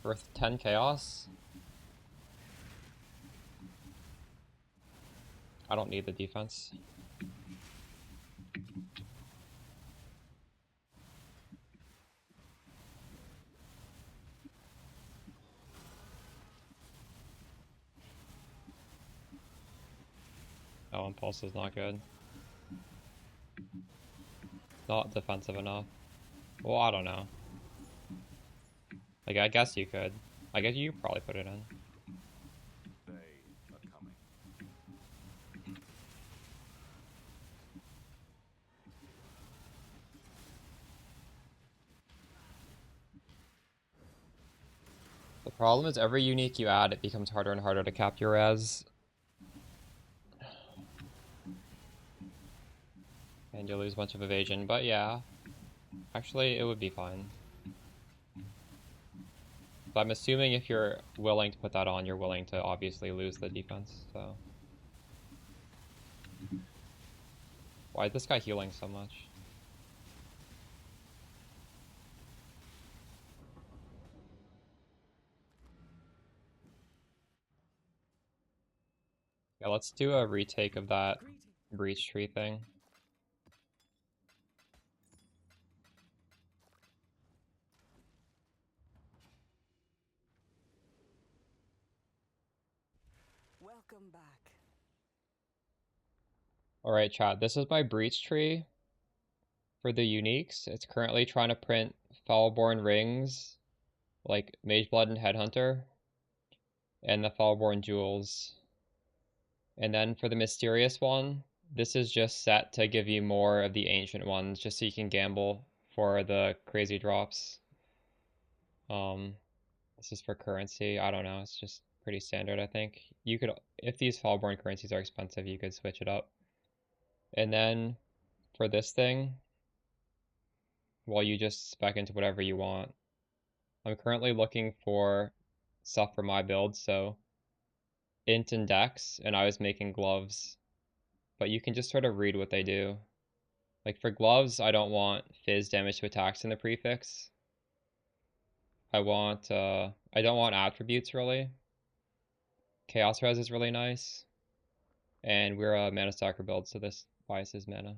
For 10 chaos? I don't need the defense. Oh, impulse is not good. Not defensive enough. Well, I don't know. Like, I guess you could. I guess you probably put it in. They are coming. The problem is every unique you add, it becomes harder and harder to cap your res. And you'll lose a bunch of evasion, but yeah. Actually, it would be fine. But I'm assuming if you're willing to put that on, you're willing to obviously lose the defense, so. Why is this guy healing so much? Yeah, let's do a retake of that breach tree thing. Welcome back. Alright, chat, this is my breach tree for the uniques. It's currently trying to print Foulborn Rings, like Mageblood and Headhunter, and the Foulborn Jewels. And then for the mysterious one, this is just set to give you more of the ancient ones, just so you can gamble for the crazy drops. This is for currency. I don't know. It's just pretty standard, I think. You could, if these Foulborn currencies are expensive, you could switch it up. And then for this thing, well, you just spec into whatever you want. I'm currently looking for stuff for my build, so int and dex, and I was making gloves. But you can just sort of read what they do. Like for gloves, I don't want fizz damage to attacks in the prefix. I don't want attributes really. Chaos res is really nice. And we're a mana stacker build, so this biases mana.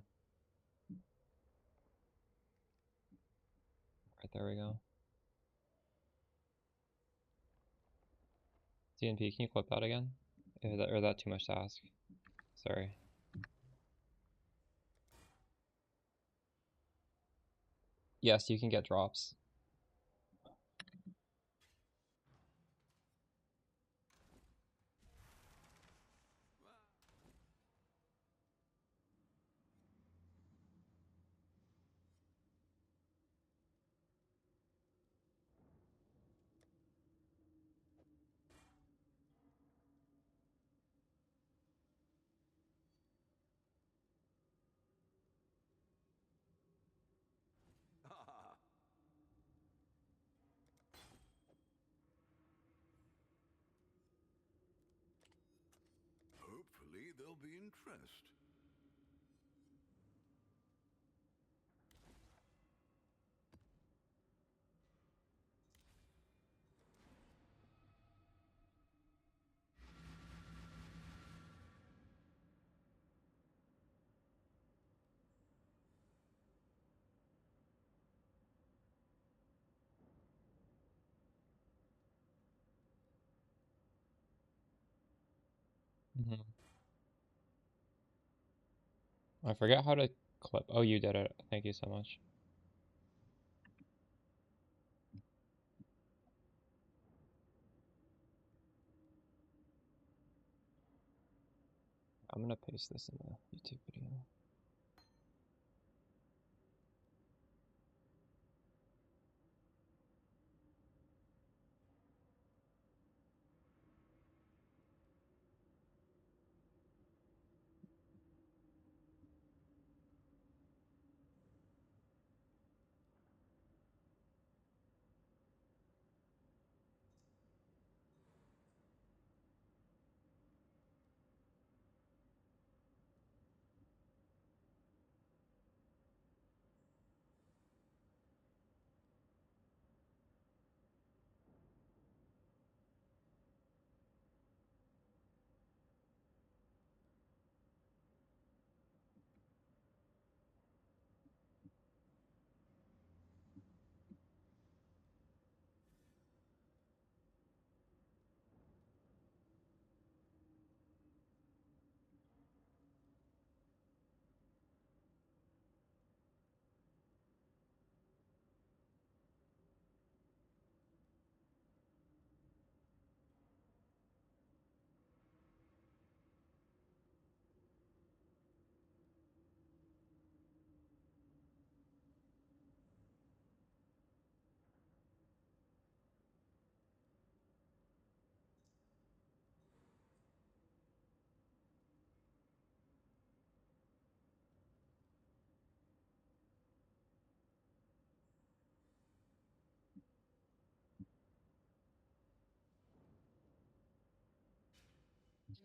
Right, there we go. CNP, can you clip that again? Or is that too much to ask? Sorry. Yes, you can get drops. Ah, hopefully there'll be interest. Mm-hmm. I forget how to clip. Oh, you did it. Thank you so much. I'm gonna paste this in the YouTube video.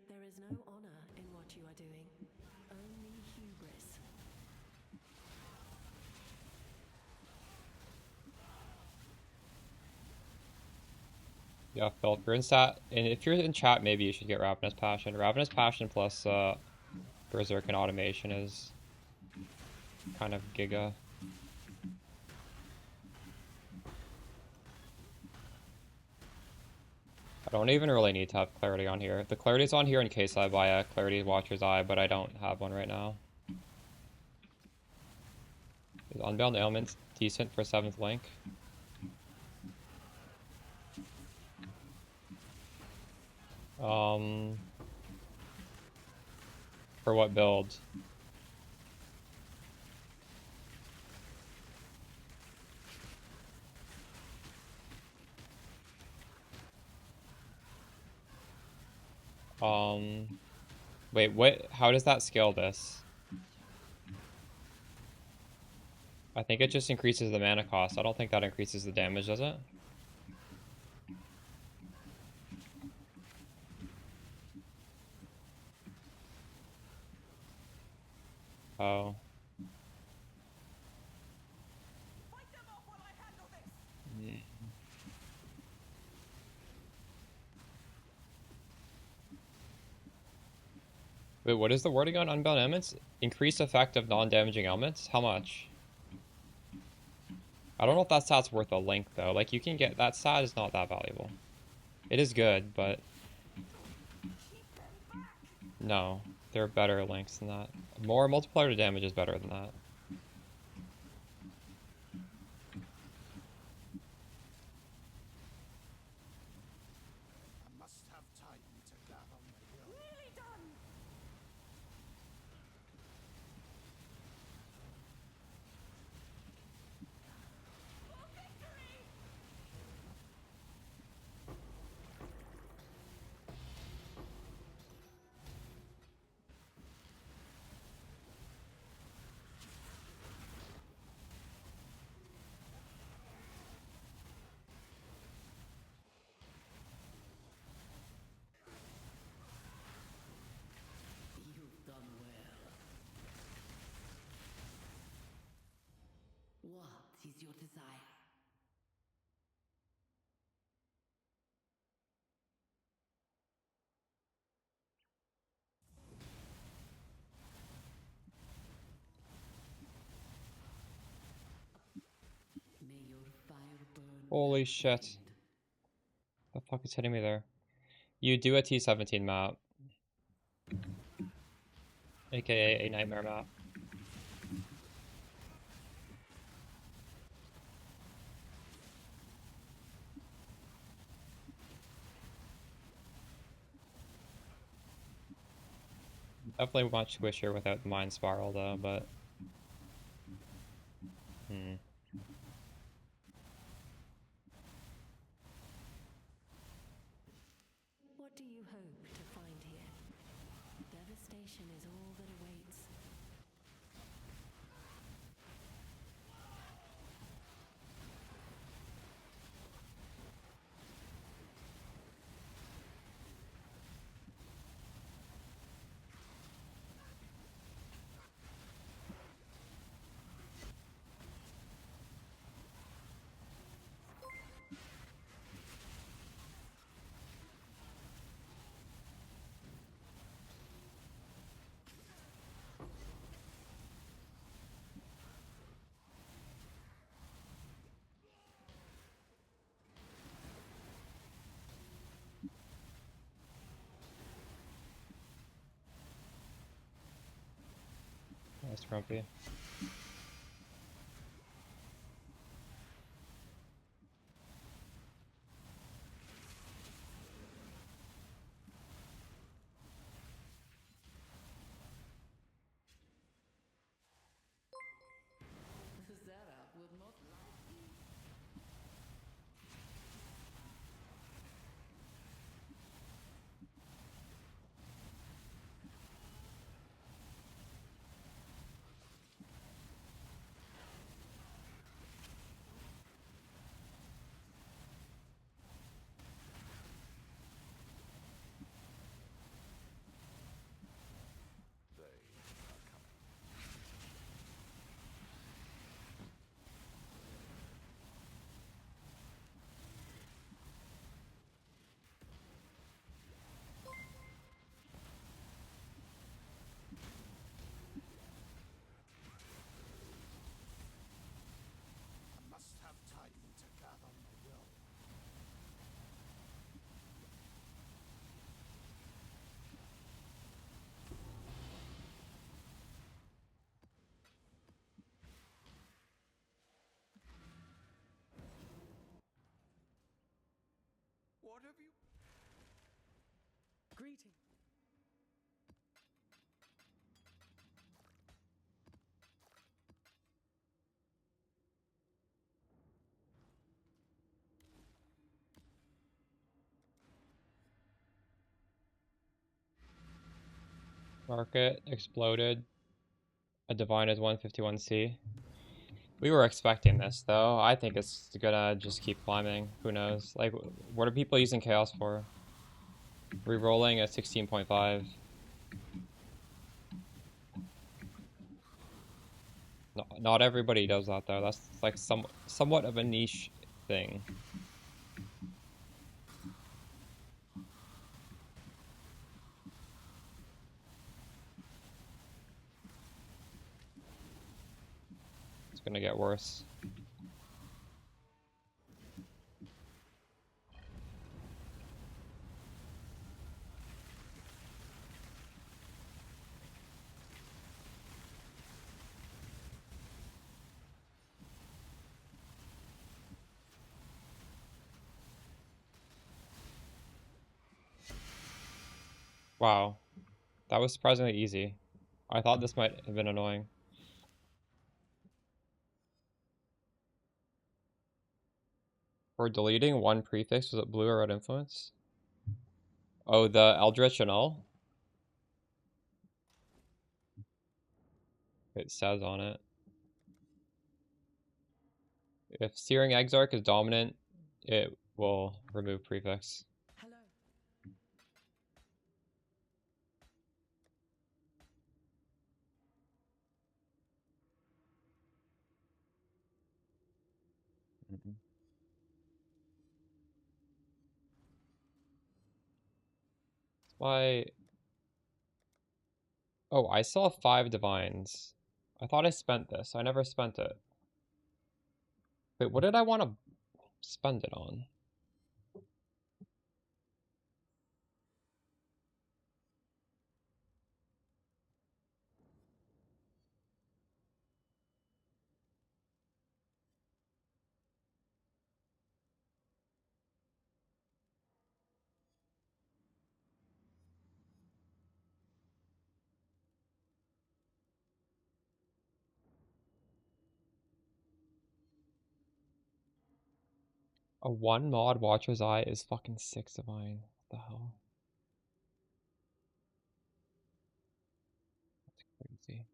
there is no honor in what you are doing, only hubris. Yeah, Phil, you're in stat, and if you're in chat, maybe you should get Ravenous Passion. Ravenous Passion plus Berserk and Automation is kind of giga. I don't even really need to have Clarity on here. The Clarity's on here in case I buy a Clarity Watcher's Eye, but I don't have one right now. Is Unbound Ailments decent for 7th Link? For what build? Wait, what? How does that scale this? I think it just increases the mana cost. I don't think that increases the damage, does it? Oh. Mm. Wait, what is the wording on Unbound Ailments? Increase effect of non-damaging ailments? How much? I don't know if that stat's worth a link, though. Like, you can get... That stat is not that valuable. It is good, but... No. There are better links than that. More multiplier to damage is better than that. You've done well. What is your desire? May your fire burn. Holy shit. The fuck is hitting me there? You do a T17 map. AKA a nightmare map. Definitely much squishier without the Mind Spiral, though, but... What do you hope to find here? Devastation is all that awaits. Nice, Grumpy. Zara will not like you. Retreating. Market exploded. A divine is 151C. We were expecting this, though. I think it's gonna just keep climbing. Who knows? Like, what are people using Chaos for? Rerolling at 16.5. Not everybody does that, though. That's like somewhat of a niche thing. It's gonna get worse. Wow. That was surprisingly easy. I thought this might have been annoying. For deleting one prefix, was it blue or red influence? Oh, the Eldritch Annul? It says on it. If Searing Exarch is dominant, it will remove prefix. Hello. Why? Oh, I still have 5 divines. I thought I spent this. I never spent it. Wait, what did I want to spend it on? A 1 mod Watcher's Eye is fucking 6 divine. What the hell? That's crazy.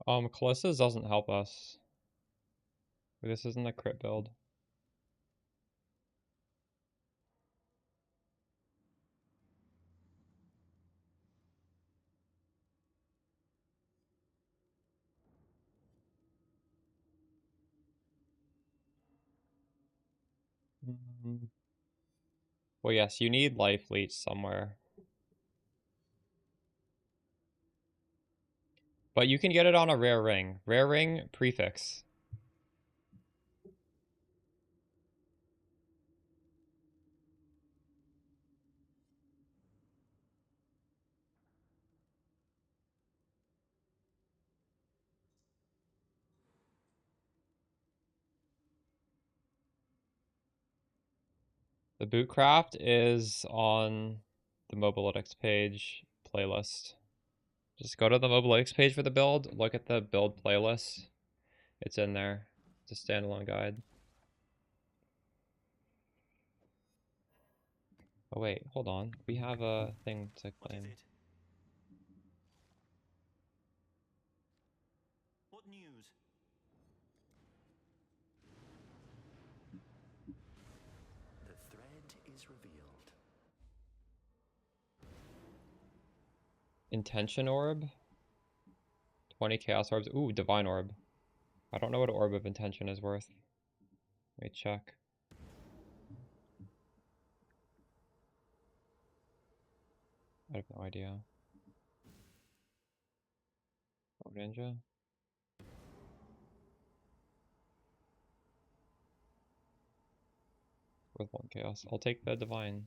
Callissa's doesn't help us. This isn't a crit build. Well, yes, you need life leech somewhere. But you can get it on a rare ring. Rare ring prefix. The bootcraft is on the Mobalytics page playlist. Just go to the Mobalytics page for the build, look at the build playlist. It's in there. It's a standalone guide. Oh wait, hold on. We have a thing to claim. What news? The thread is revealed. Intention orb? 20 chaos orbs. Ooh, divine orb. I don't know what orb of intention is worth. Let me check. I have no idea. Oh, ninja. Worth 1 chaos. I'll take the divine.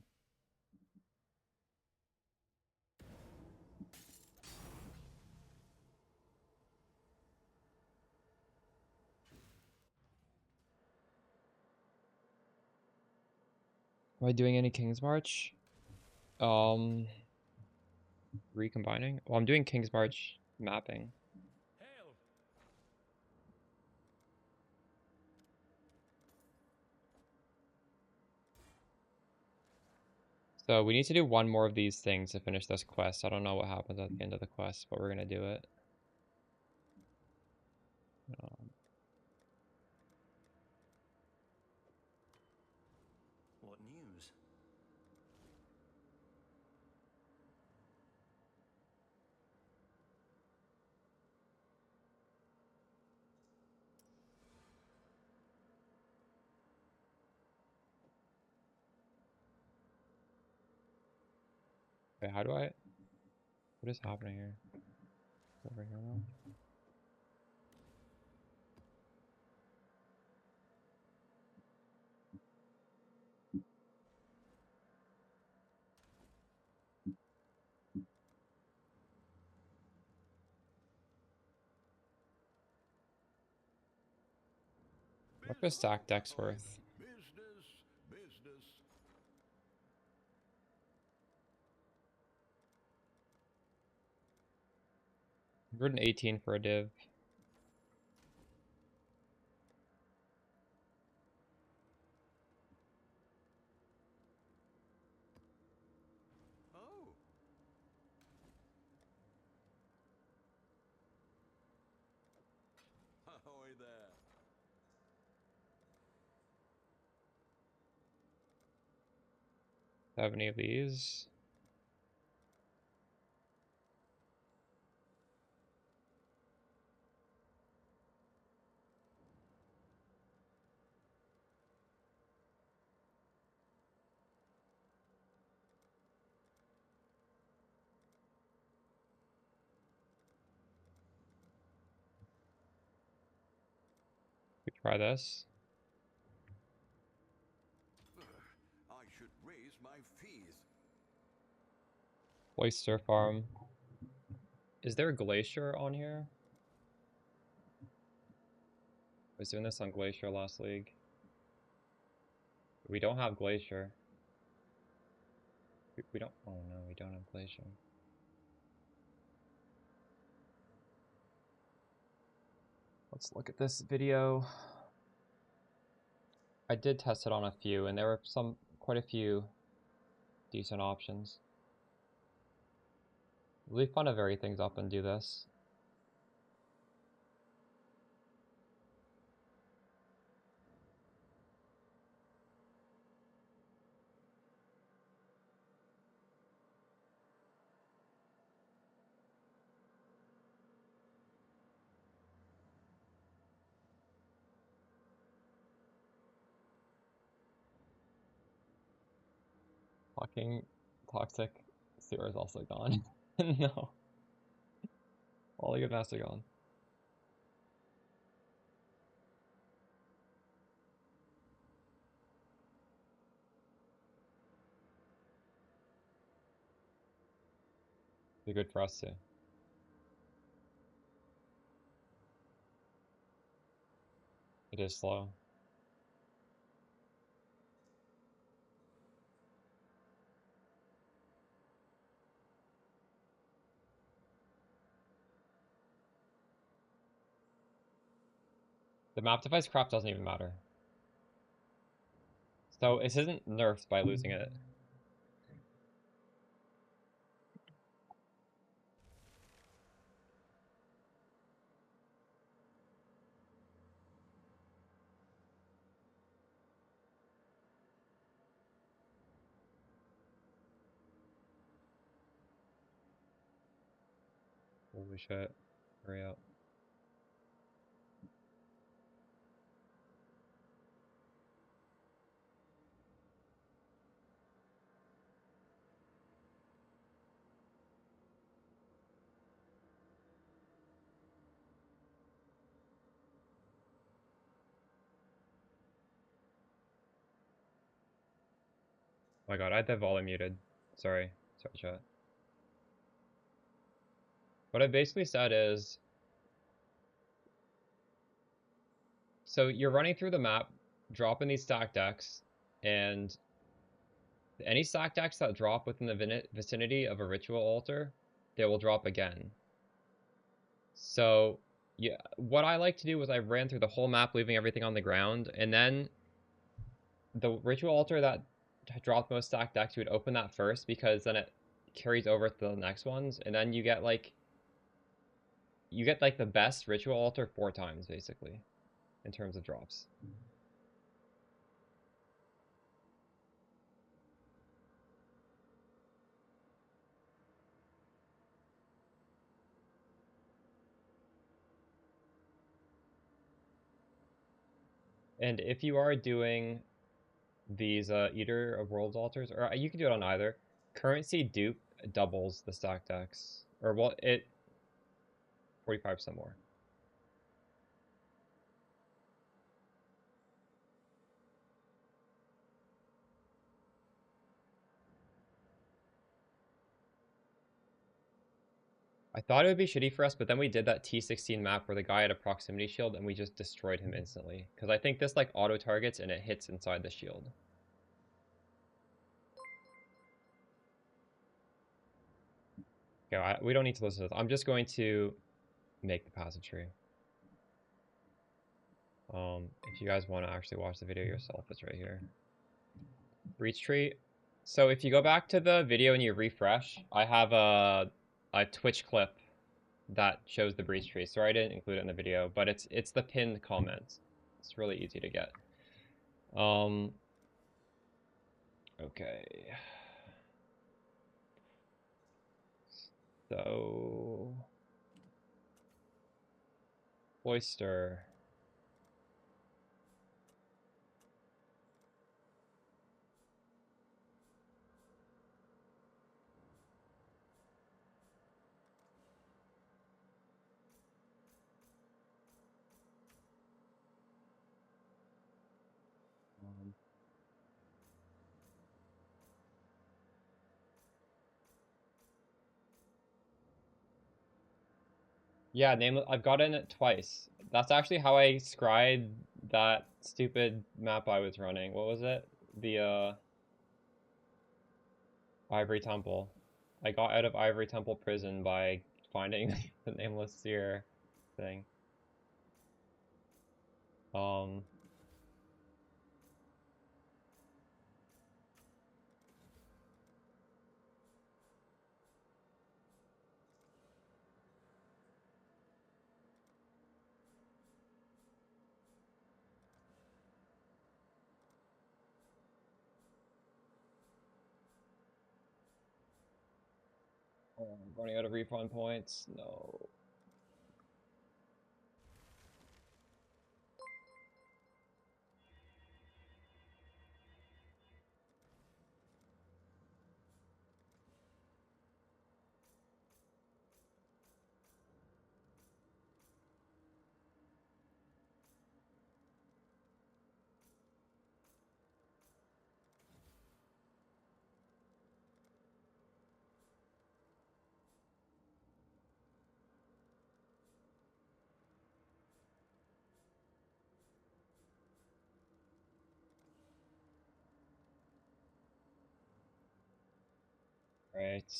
Am I doing any King's March? Recombining? Well, I'm doing King's March mapping. Hail! So we need to do one more of these things to finish this quest. I don't know what happens at the end of the quest, but we're gonna do it. What news? Wait, how do I? What is happening here? Over here now? What does stack decks worth? Business, business. 118 for a div. Oh. Ahoy there. Have any of these? We try this. I should raise my fees. Oyster farm. Is there a glacier on here? I was doing this on glacier last league. We don't have glacier. We don't. Oh no, we don't have glacier. Let's look at this video. I did test it on a few, and there were quite a few decent options. Really fun to vary things up and do this. Fucking toxic sewer is also gone. No. All the good maps are gone. They're good for us too. It is slow. The map device crap doesn't even matter. So it isn't nerfed by losing it. Holy shit. Hurry up. Oh my god, I had that volume muted. Sorry. Sorry, chat. What I basically said is, so you're running through the map, dropping these stack decks, and any stack decks that drop within the vicinity of a ritual altar, they will drop again. So, yeah, what I like to do is I ran through the whole map, leaving everything on the ground, and then the ritual altar that dropped most stack decks, you would open that first because then it carries over to the next ones, and then you get like the best ritual altar 4 times basically in terms of drops. And if you are doing these Eater of Worlds altars, or you can do it on either, currency dupe doubles the stack decks, or well, it 45% more. I thought it would be shitty for us, but then we did that T16 map where the guy had a proximity shield and we just destroyed him instantly. Because I think this like auto targets and it hits inside the shield. Okay, we don't need to listen to this. I'm just going to make the passive tree. If you guys want to actually watch the video yourself, it's right here. Breach tree. So if you go back to the video and you refresh, I have a Twitch clip that shows the breach tree. Sorry I didn't include it in the video, but it's the pinned comment. It's really easy to get. Okay. So oyster. Yeah, I've gotten it twice. That's actually how I scried that stupid map I was running. What was it? The Ivory Temple. I got out of Ivory Temple prison by finding the nameless seer thing. Um running out of refund points. No. Right.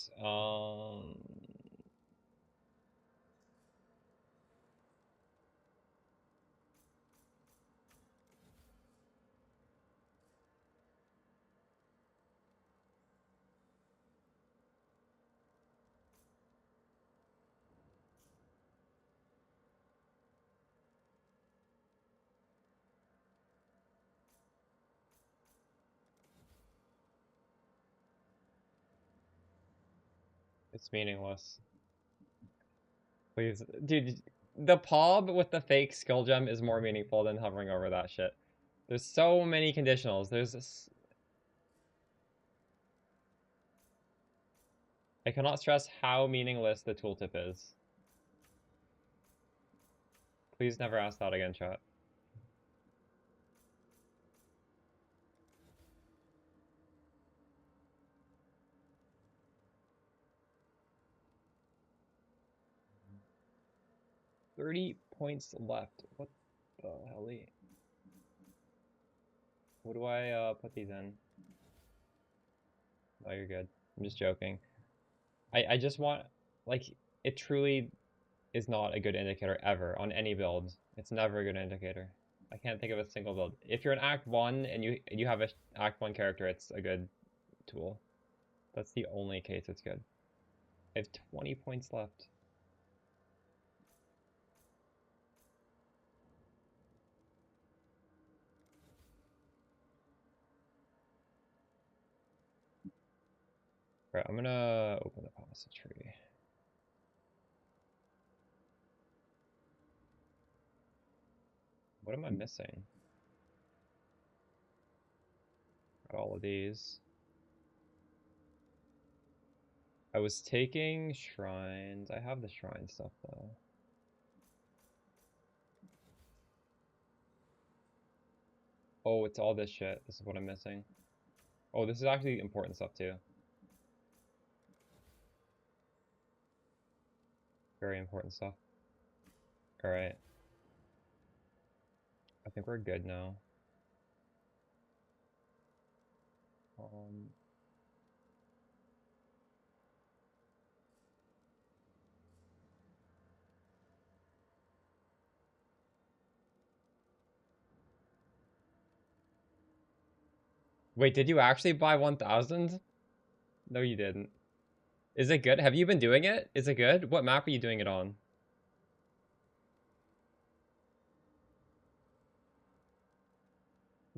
It's meaningless. Please, dude, the POB with the fake skill gem is more meaningful than hovering over that shit. There's so many conditionals. There's this... I cannot stress how meaningless the tooltip is. Please never ask that again, chat. $30 points left. What the hell? What do I put these in? Oh, you're good. I'm just joking. I just want, like, it truly is not a good indicator ever on any build. It's never a good indicator. I can't think of a single build. If you're in Act 1 and you have a Act 1 character, it's a good tool. That's the only case it's good. I have 20 points left. Right, I'm gonna open the policy tree. What am I missing? Got all of these. I was taking shrines. I have the shrine stuff though. Oh, it's all this shit. This is what I'm missing. Oh, this is actually important stuff too. Very important stuff. Alright. I think we're good now. Wait, did you actually buy 1,000? No, you didn't. Is it good? Have you been doing it? Is it good? What map are you doing it on?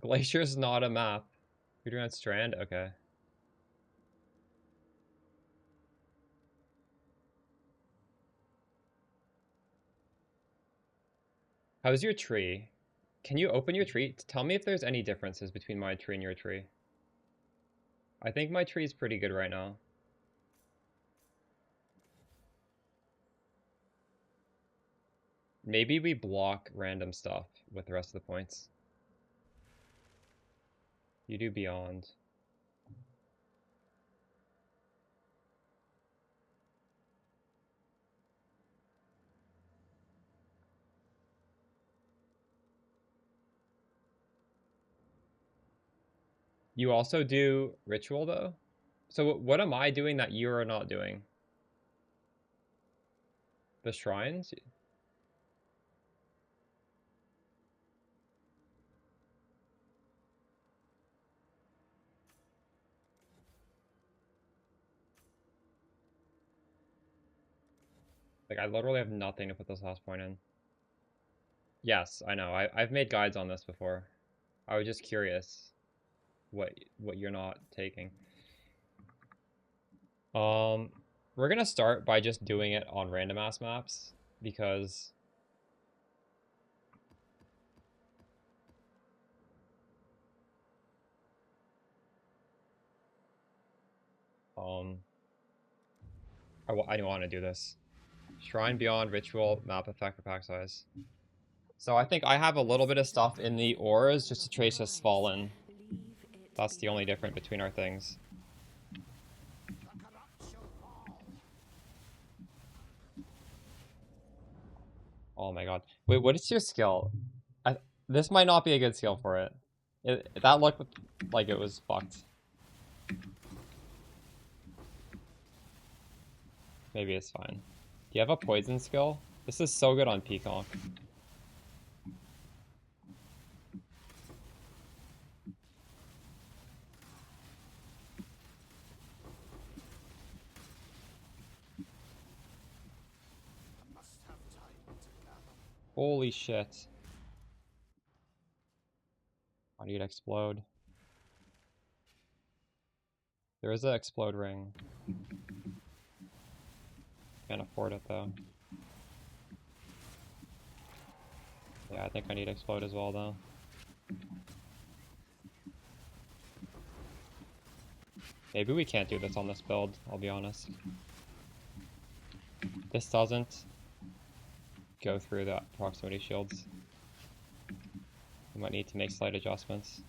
Glacier's not a map. You're doing it Strand? Okay. How's your tree? Can you open your tree? Tell me if there's any differences between my tree and your tree. I think my tree is pretty good right now. Maybe we block random stuff with the rest of the points. You do beyond. You also do ritual though? So what am I doing that you are not doing? The shrines? Like I literally have nothing to put this last point in. Yes, I know. I've made guides on this before. I was just curious what you're not taking. We're gonna start by just doing it on random ass maps because I want to do this. Shrine Beyond, Ritual, Map Effect, or Pack Size. So I think I have a little bit of stuff in the auras just to trace us Fallen. That's the only difference between our things. Oh my god. Wait, what is your skill? This might not be a good skill for it. That looked like it was fucked. Maybe it's fine. Do you have a poison skill? This is so good on Peacock. Holy shit. I need to explode. There is an explode ring. Can't afford it though. Yeah, I think I need explode as well though. Maybe we can't do this on this build, I'll be honest. This doesn't go through the proximity shields. We might need to make slight adjustments.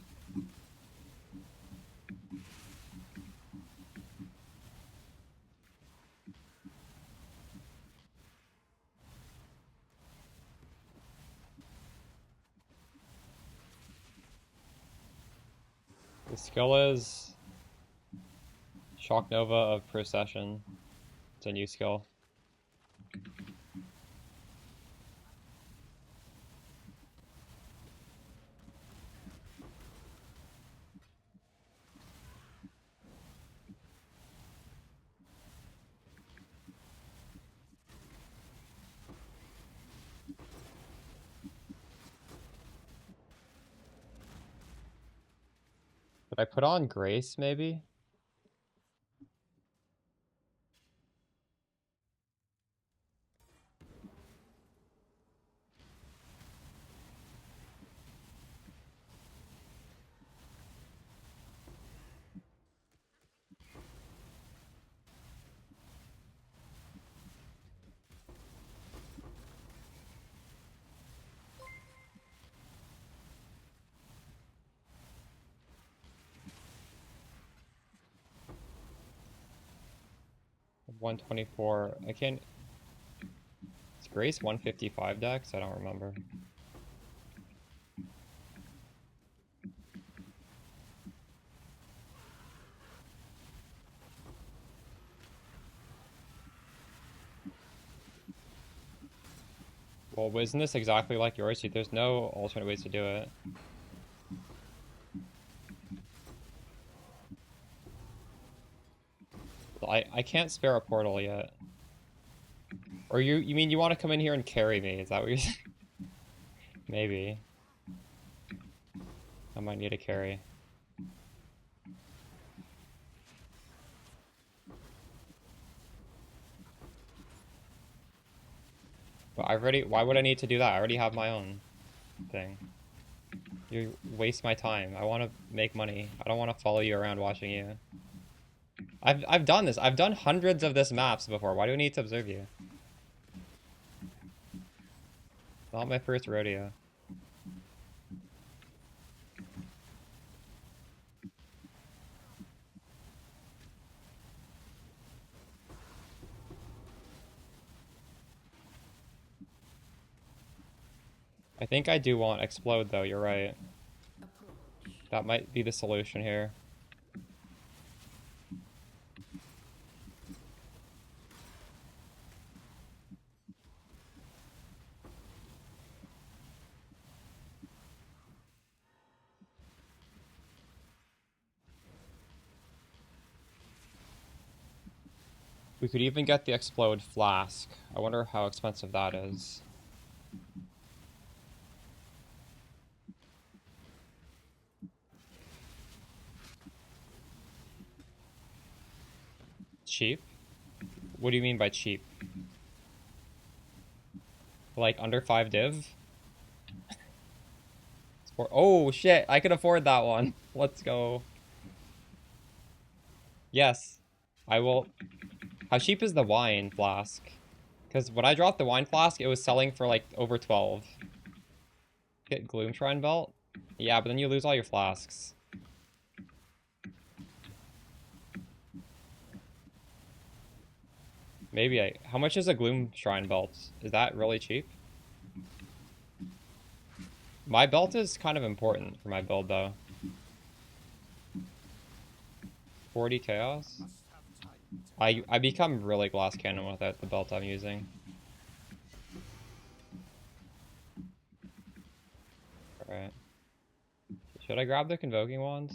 The skill is Shock Nova of Procession. It's a new skill. Did I put on Grace maybe? $124. I can't. Is Grace 155 dex? I don't remember. Well, isn't this exactly like yours? There's no alternate ways to do it. I can't spare a portal yet. Or you mean you want to come in here and carry me? Is that what you're saying? Maybe. I might need a carry. But why would I need to do that? I already have my own thing. You waste my time. I want to make money. I don't want to follow you around watching you. I've done this. I've done hundreds of this maps before. Why do I need to observe you? Not my first rodeo. I think I do want explode though, you're right. That might be the solution here. We could even get the explode flask. I wonder how expensive that is. Cheap? What do you mean by cheap? Like under 5 div? Oh shit, I can afford that one. Let's go. Yes, I will. How cheap is the wine flask? Because when I dropped the wine flask, it was selling for like over 12. Get Gloom Shrine Belt? Yeah, but then you lose all your flasks. Maybe how much is a Gloom Shrine Belt? Is that really cheap? My belt is kind of important for my build though. 40 chaos? I become really glass cannon without the belt I'm using. Alright. Should I grab the convoking wand?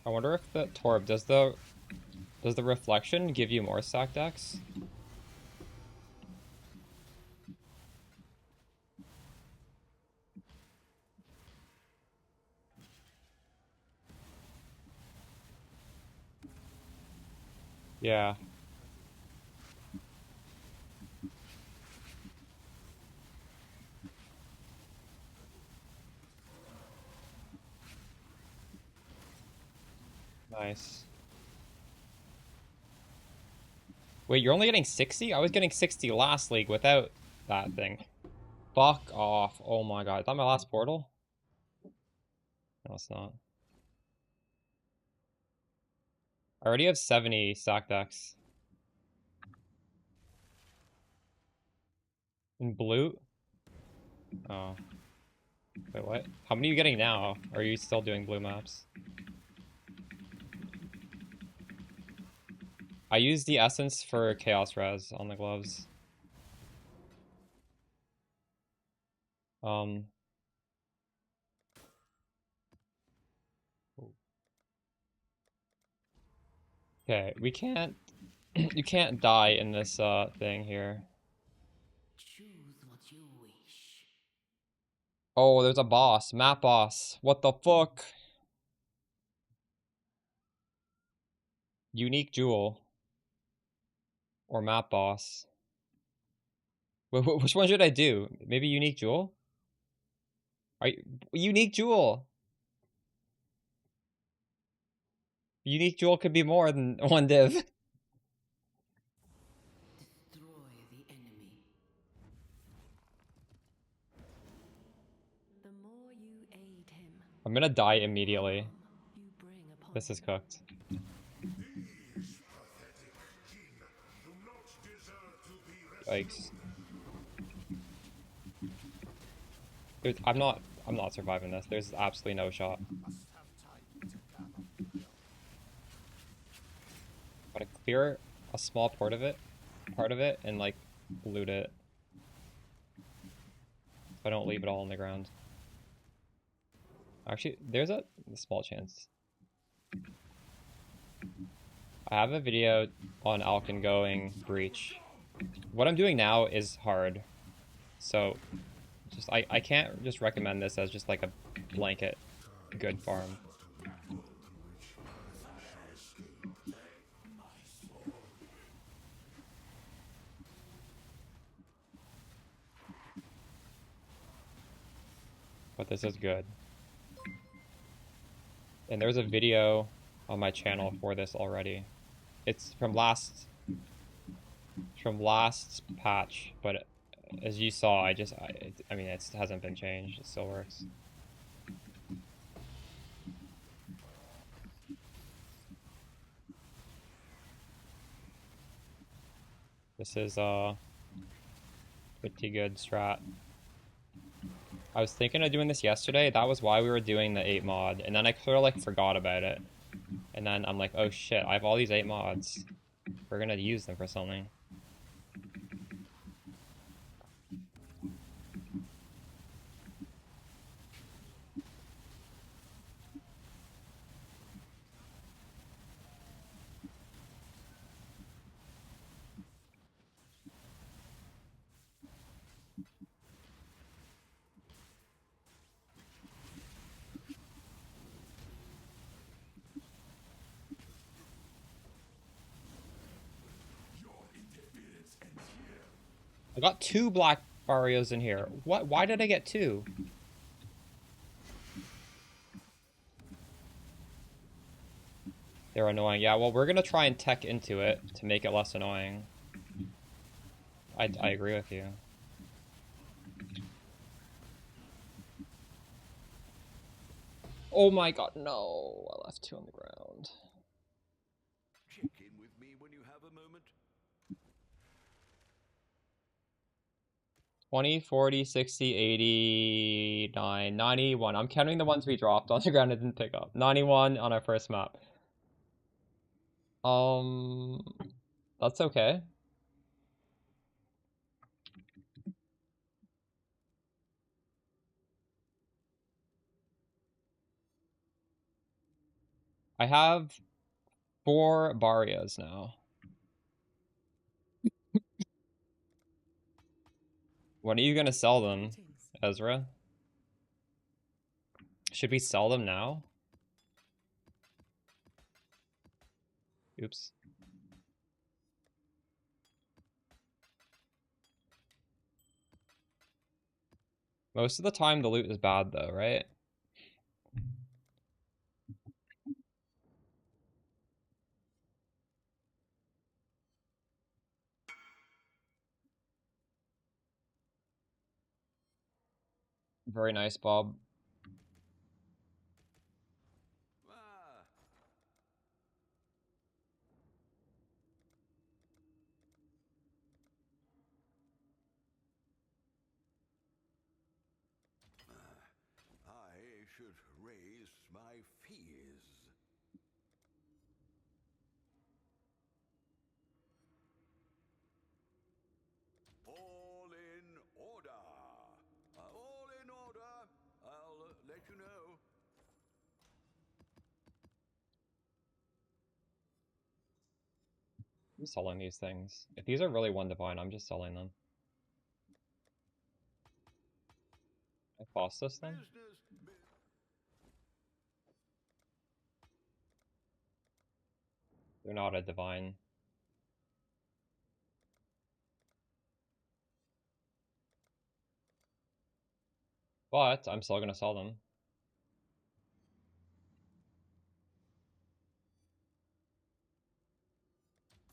I wonder if the Torb does the reflection give you more stack decks? Yeah. Nice. Wait, you're only getting 60? I was getting 60 last league without that thing. Fuck off. Oh my god. Is that my last portal? No, it's not. I already have 70 stack decks. In blue? Oh. Wait, what? How many are you getting now? Or are you still doing blue maps? I use the essence for chaos res on the gloves. Um. Okay, we can't. You can't die in this thing here. Choose what you wish. Oh, there's a boss. Map boss. What the fuck? Unique jewel. Or map boss. Which one should I do? Maybe unique jewel? Unique jewel? Unique jewel could be more than one div. Destroy the enemy. The more you aid him, I'm gonna die immediately. you bring upon This is him. cooked. Yikes. I'm not surviving this. There's absolutely no shot. Gotta clear a small part of it, and like loot it. So I don't leave it all on the ground. Actually, there's a small chance. I have a video on Alkin going breach. What I'm doing now is hard. So just I can't just recommend this as just like a blanket good farm. But this is good. And there's a video on my channel for this already. It's from last patch, but as you saw, I mean, it hasn't been changed. It still works. This is pretty good strat. I was thinking of doing this yesterday. That was why we were doing the 8 mod, and then I sort of like forgot about it. And then I'm like, oh shit, I have all these 8 mods. We're gonna use them for something. I got 2 black Barrios in here. What? Why did I get 2? They're annoying. Yeah, well, we're gonna try and tech into it to make it less annoying. I agree with you. Oh my god, no. I left 2 on the ground. Check in with me when you have a moment. 20, 40, 60, 89, 91. I'm counting the ones we dropped on the ground and didn't pick up. 91 on our first map. That's okay. I have 4 Barrias now. When are you gonna sell them, Ezra? Should we sell them now? Oops. Most of the time the loot is bad though, right? Very nice, Bob. Ah, I should raise my fees. All in order. All in order. I'll let you know. I'm selling these things. If these are really 1 divine, I'm just selling them. I Faustus them? Business. They're not a divine. But I'm still gonna sell them.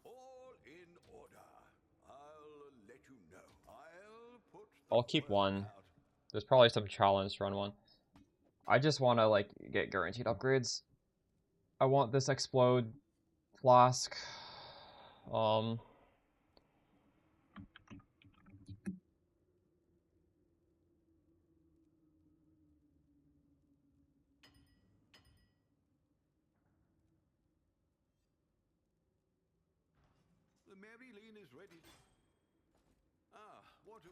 All in order. I'll let you know. I'll put I'll the keep word 1. out. There's probably some challenge to run 1. I just want to like get guaranteed upgrades. I want this explode flask. The Maryline is ready. Ah, what a...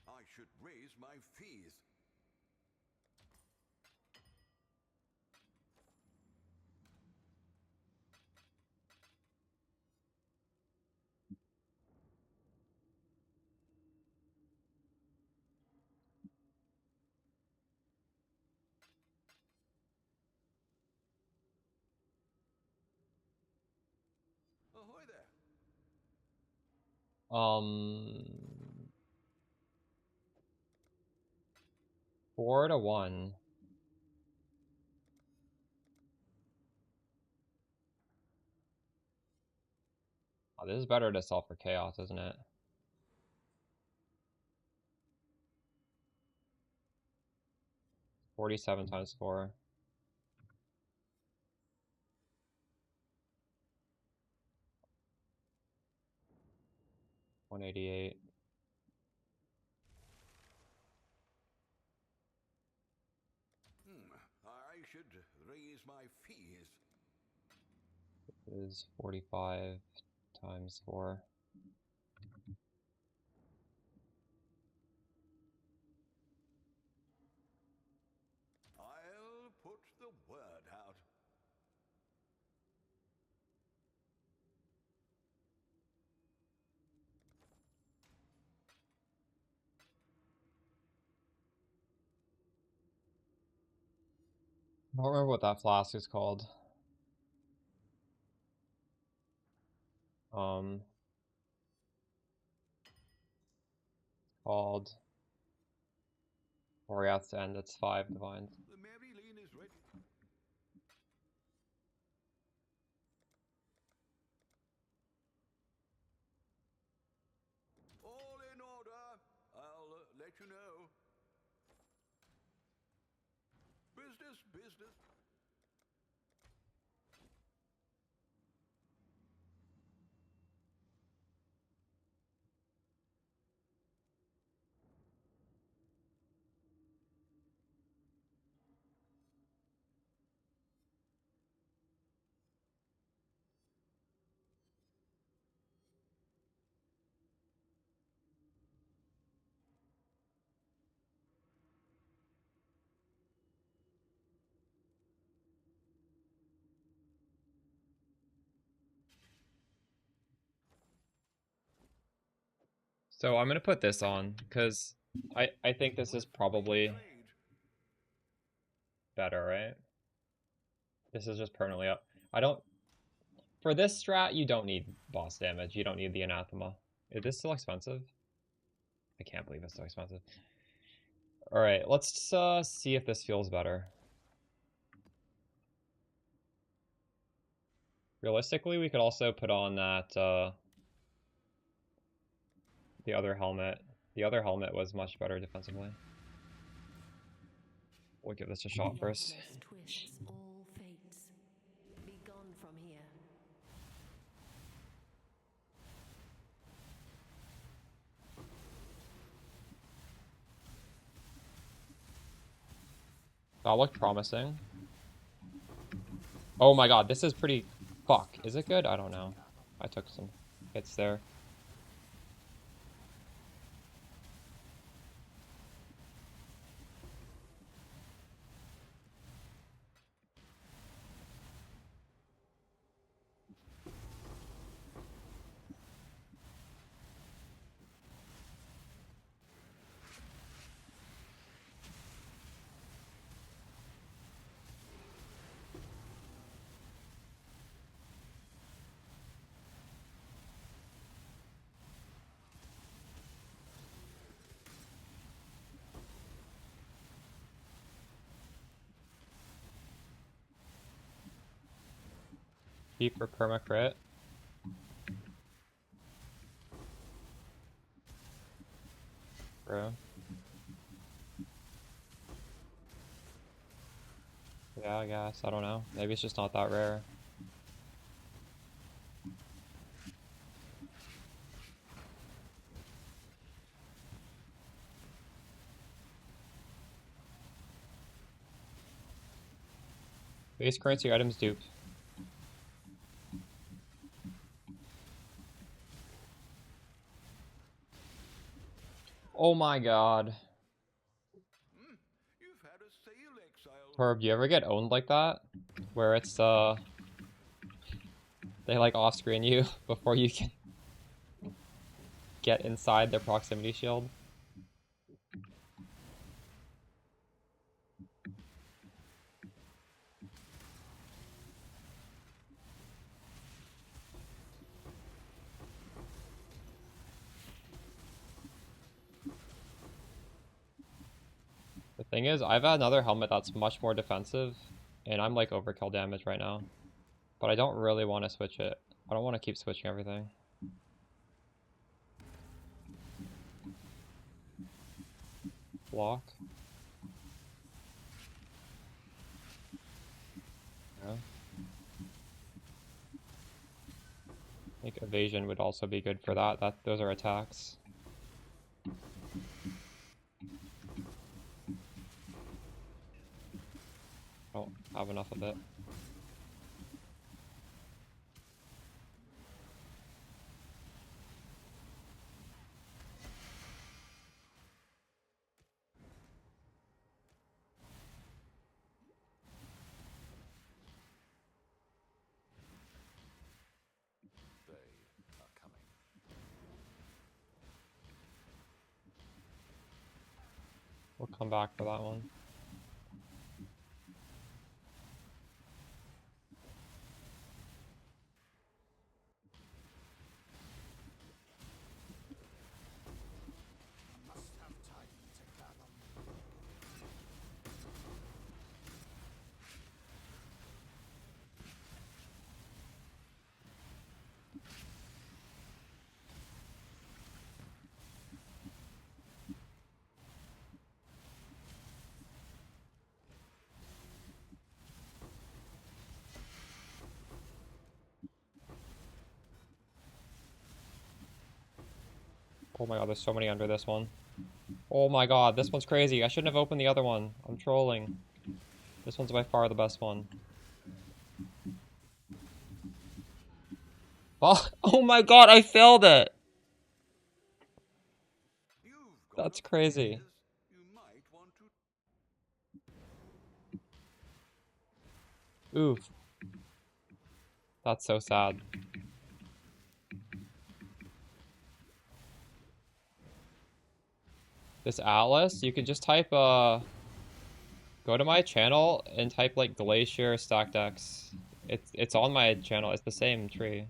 I should raise my fees. Ahoy there. Um, 4 to 1. Oh, this is better to sell for chaos, isn't it? 47 times 4. 188. I should raise my fees. Is 45 times 4. I'll put the word out. I don't remember what that flask is called. Um, called Oriath's End. It's 5 divines. The Maryline is ready. All in order. I'll let you know. Business, business. So I'm gonna put this on, because I think this is probably better, right? This is just permanently up. I don't... For this strat, you don't need boss damage. You don't need the anathema. Is this still expensive? I can't believe it's so expensive. Alright, let's see if this feels better. Realistically, we could also put on that, the other helmet. The other helmet was much better defensively. We'll give this a shot first. Deathless twists all fates. Be gone from here. That looked promising. Oh my god, this is pretty... Fuck. Is it good? I don't know. I took some hits there. Keep for perma crit. Bro. Yeah, I guess. I don't know. Maybe it's just not that rare. Base currency items duped. Oh my god. You've had a sail exile. Herb, do you ever get owned like that? Where it's, they like off-screen you before you can get inside their proximity shield? The thing is, I've had another helmet that's much more defensive, and I'm like overkill damage right now. But I don't really want to switch it. I don't want to keep switching everything. Block. Yeah. I think evasion would also be good for that. Those are attacks. Don't have enough of it. They are coming. We'll come back for that one. Must have time to gather. Oh my god, there's so many under this one. Oh my god, this one's crazy. I shouldn't have opened the other one. I'm trolling. This one's by far the best one. Oh, oh my god, I failed it! You've got That's a crazy. prize. You might want to. Oof. That's so sad. this Atlas, you could just type go to my channel and type like Glacier Stack Decks. It's on my channel. It's the same tree.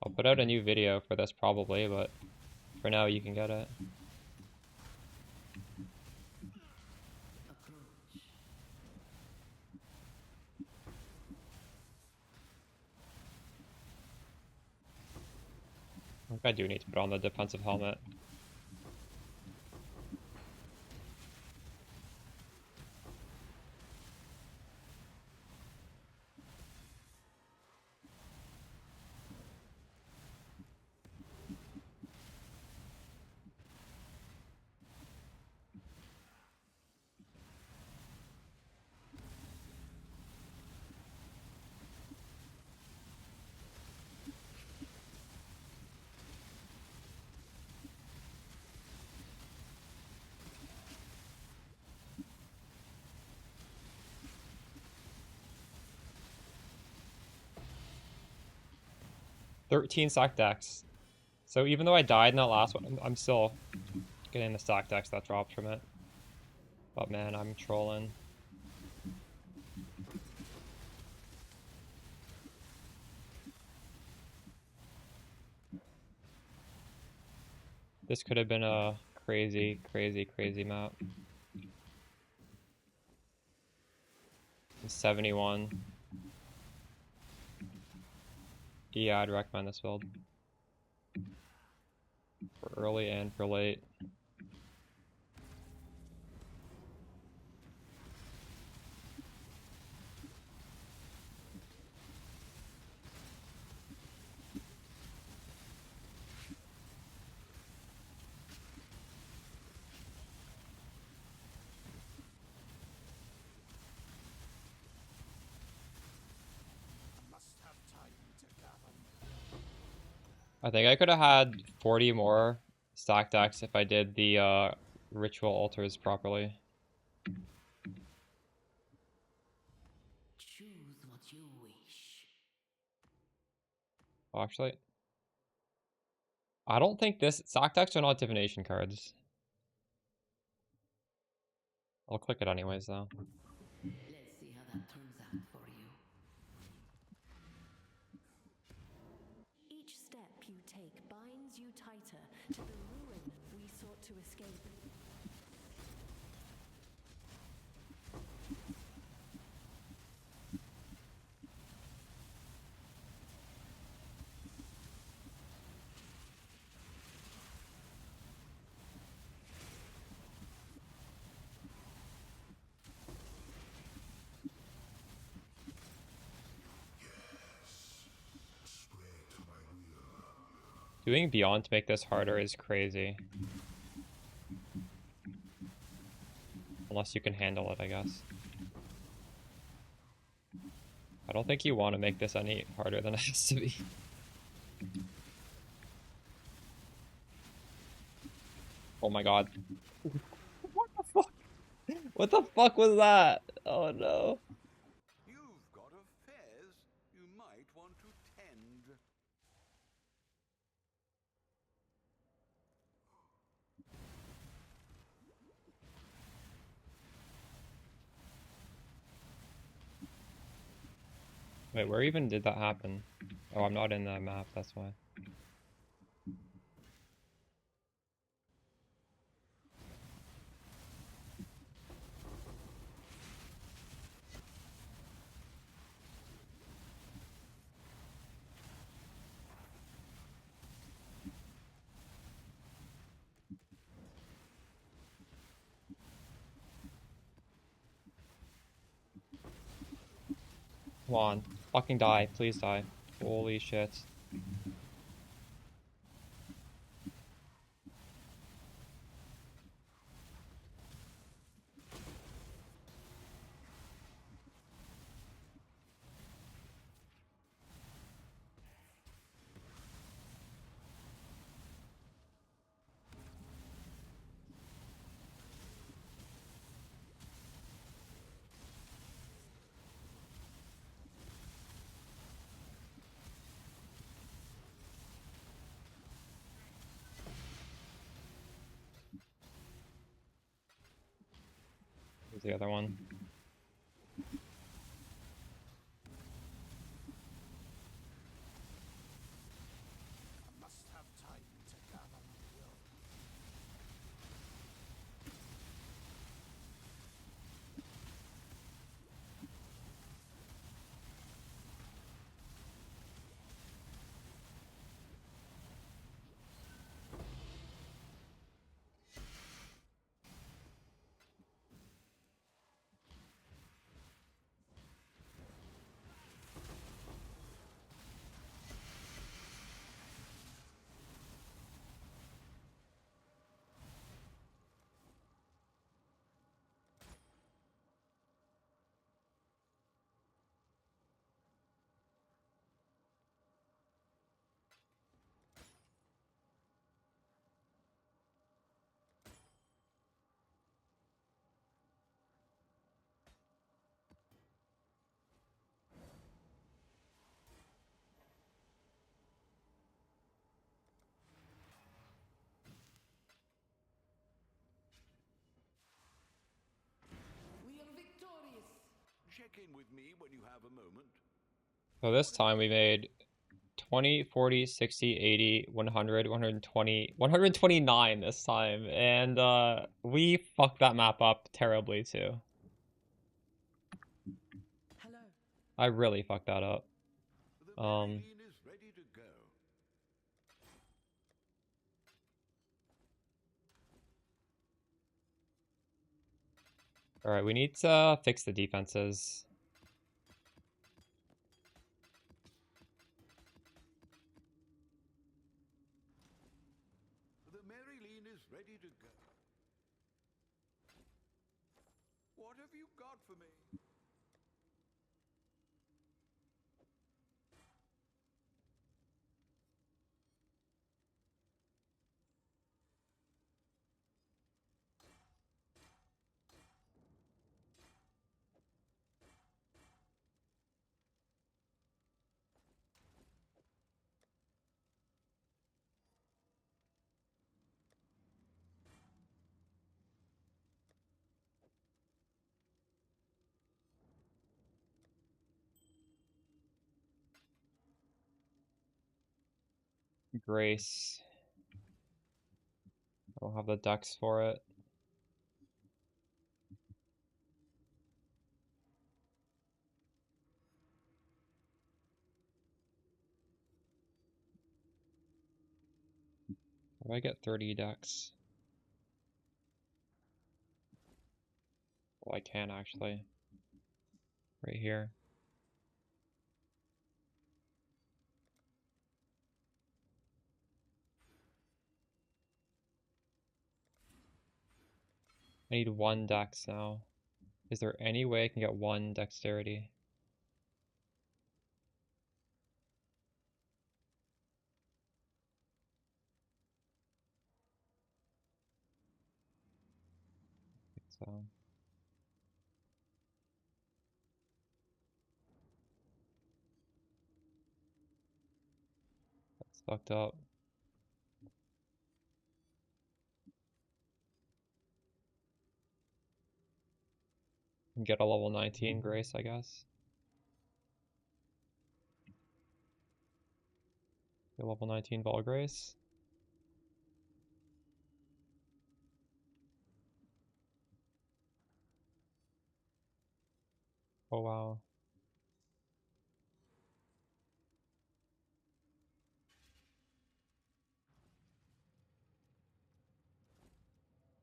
I'll put out a new video for this probably, but for now you can get it. I think I do need to put on the defensive helmet. $13 stack decks. So even though I died in that last one, I'm still getting the stack decks that dropped from it. But man, I'm trolling. This could have been a crazy, crazy, crazy map. 71. Yeah, I'd recommend this build. For early and for late. I think I could have had 40 more stack decks if I did the ritual altars properly. Choose what you wish. Oh, actually, I don't think this stack decks are not divination cards. I'll click it anyways though. Let's see how that turns out for you. Each step you take binds you tighter to the ruin we sought to escape. Doing Beyond to make this harder is crazy. Unless you can handle it, I guess. I don't think you want to make this any harder than it has to be. Oh my god. What the fuck? What the fuck was that? Oh no. You've got a fez you might want to tend. Wait, where even did that happen? Oh, I'm not in the map, that's why. Come on. Fucking die. Please die. Holy shit. the other one. Must have time to gather my will. We are victorious. Check in with me when you have a moment. So this time we made 20, 40, 60, 80, 100, 120, 129 this time. And we fucked that map up terribly too. Hello. I really fucked that up. The Marine is ready to go. Alright, we need to fix the defenses. The Maryline is ready to go. What have you got for me? Grace. I don't have the decks for it. How do I get 30 decks? Well, I can actually. Right here. I need 1 dex now. Is there any way I can get 1 dexterity? So that's fucked up. And get a level 19 Grace, I guess. Get level 19 Ball Grace. Oh wow.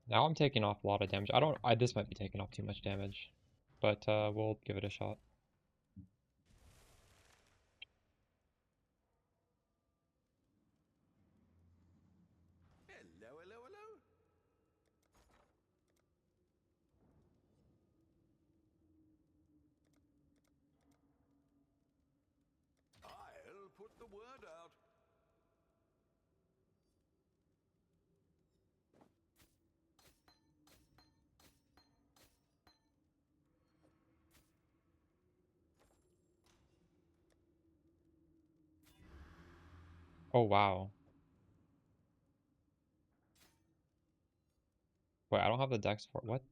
Now I'm taking off a lot of damage. This might be taking off too much damage. But we'll give it a shot. Hello, hello, hello. I'll put the word out. Oh wow. Wait, I don't have the dex for what?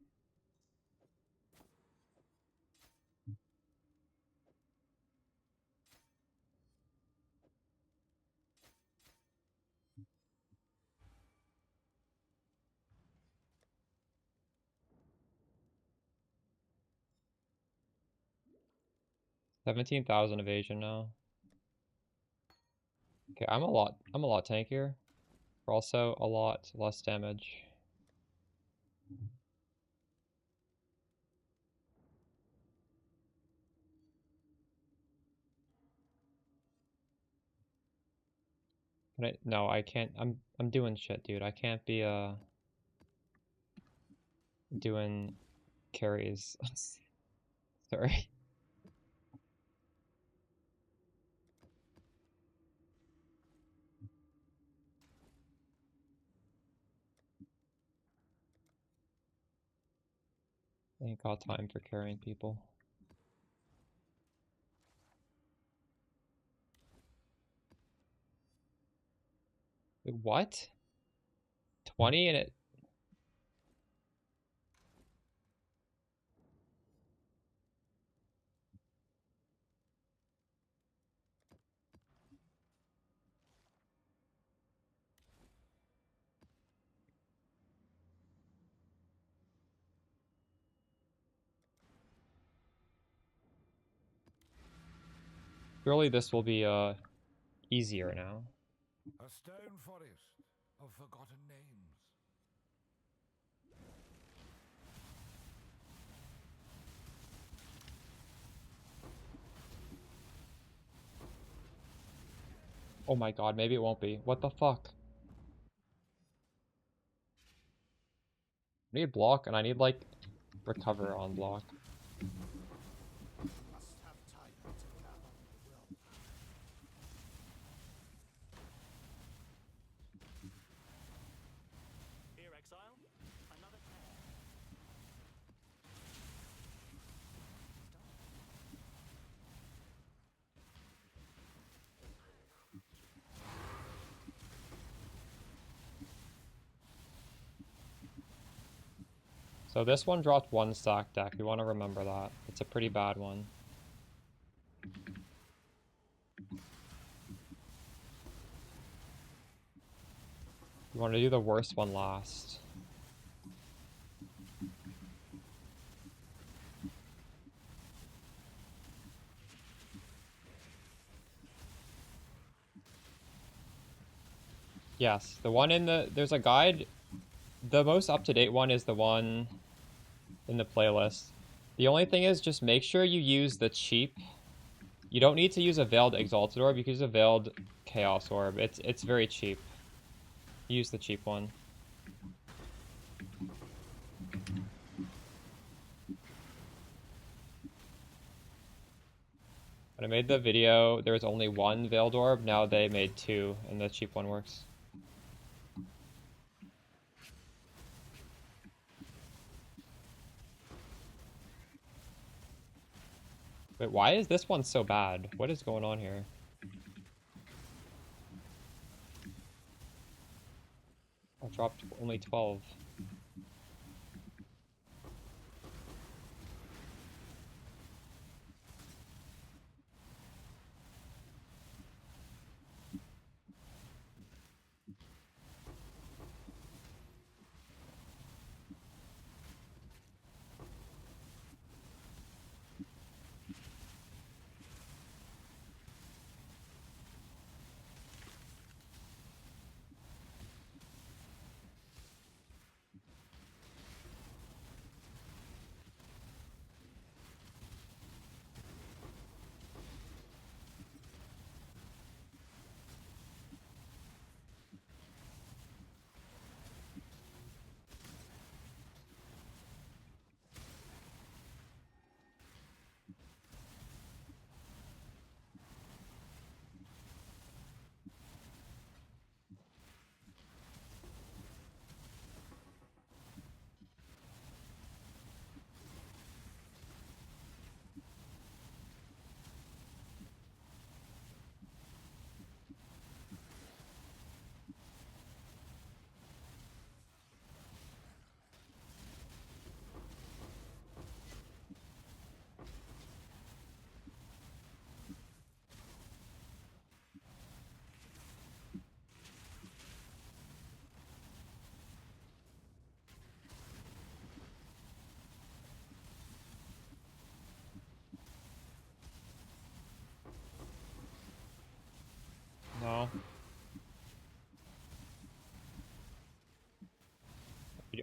17,000 evasion now. Okay, I'm a lot tankier. We're also a lot less damage. No, I can't. I'm doing shit, dude. I can't be doing carries. Sorry. I ain't got time for carrying people. Wait, what? 20 and it. Surely this will be easier now. A stone forest of forgotten names. Oh my god, maybe it won't be. What the fuck? I need block and I need like recover on block. Must have time to gather the will. Here, exile. Another pair. So this one dropped 1 stack deck. We want to remember that. It's a pretty bad one. We want to do the worst one last. Yes, the one in the... There's a guide. The most up-to-date one is the one in the playlist. The only thing is just make sure you use the cheap... You don't need to use a Veiled Exalted Orb. You can use a Veiled Chaos Orb. It's very cheap. Use the cheap one. When I made the video, there was only 1 Veiled Orb. Now they made 2, and the cheap one works. Wait, why is this one so bad? What is going on here? I dropped only 12.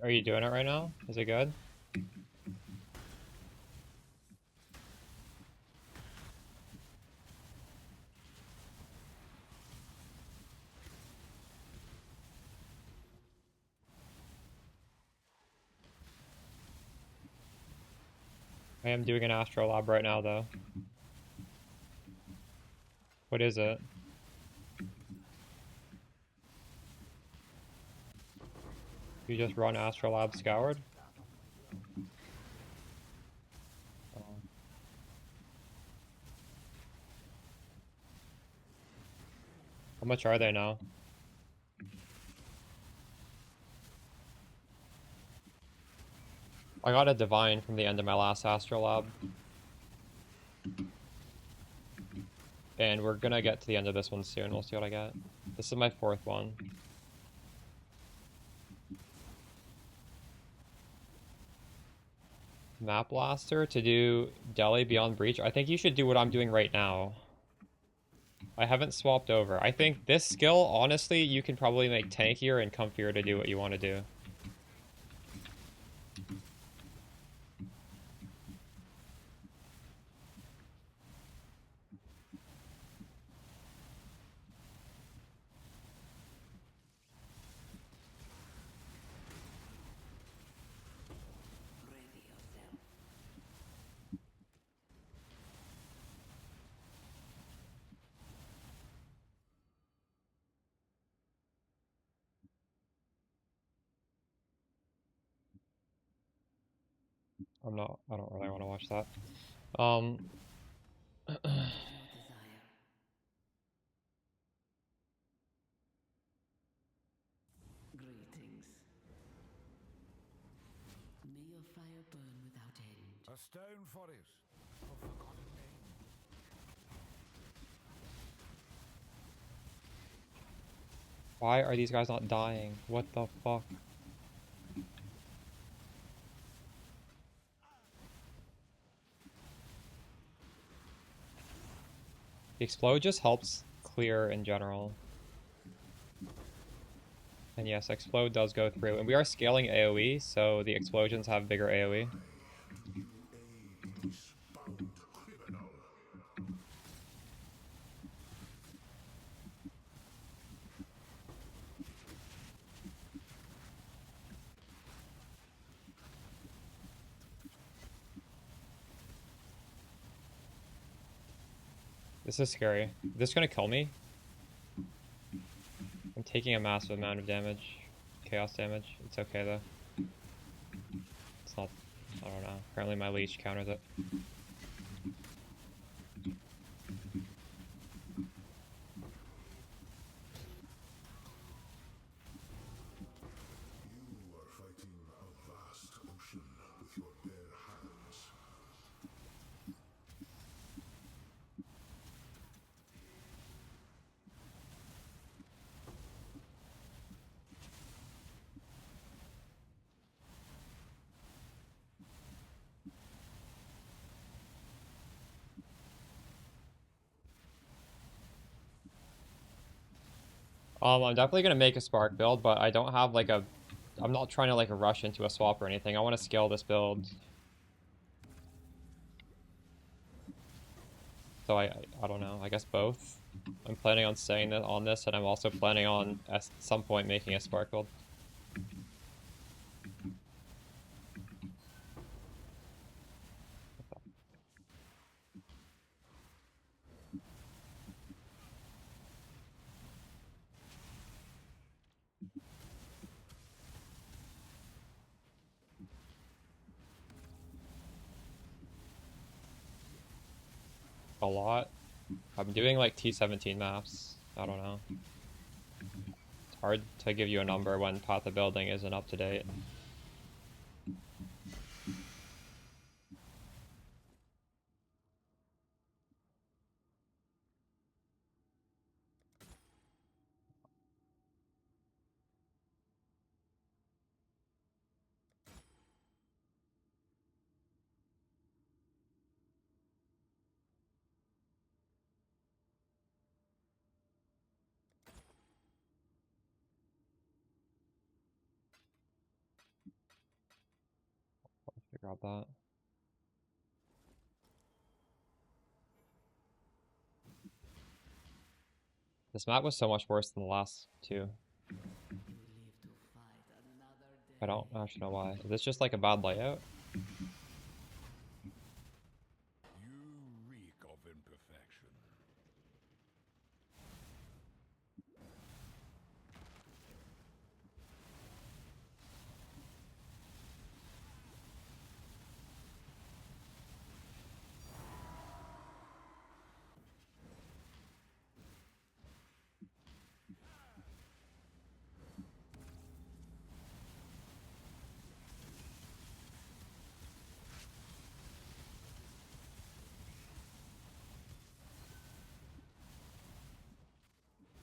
Are you doing it right now? Is it good? I am doing an astrolab right now, though. What is it? You just run astrolab scoured? Oh. How much are they now? I got a divine from the end of my last astrolab. And we're gonna get to the end of this one soon. We'll see what I get. This is my 4th one. Map Blaster to do Delhi Beyond Breach. I think you should do what I'm doing right now. I haven't swapped over. I think this skill, honestly, you can probably make tankier and comfier to do what you want to do. Ready yourself. I don't really want to watch that. Your desire. Greetings. May your fire burn without end. A stone forest of forgotten name. Why are these guys not dying? What the fuck? The explode just helps clear in general. And yes, explode does go through. And we are scaling AoE, so the explosions have bigger AoE. This is scary. Is this gonna kill me? I'm taking a massive amount of damage. Chaos damage. It's okay though. It's not... I don't know. Apparently my leech counters it. You are fighting a vast ocean with your bare hands. I'm definitely gonna make a spark build, but I don't have like a... I'm not trying to like rush into a swap or anything. I want to scale this build. So I don't know. I guess both. I'm planning on staying on this, and I'm also planning on at some point making a spark build. A lot. I'm doing like T17 maps. I don't know. It's hard to give you a number when Path of Building isn't up to date. grab that. This map was so much worse than the last two. I don't actually know why. Is this just like a bad layout? You reek of imperfection.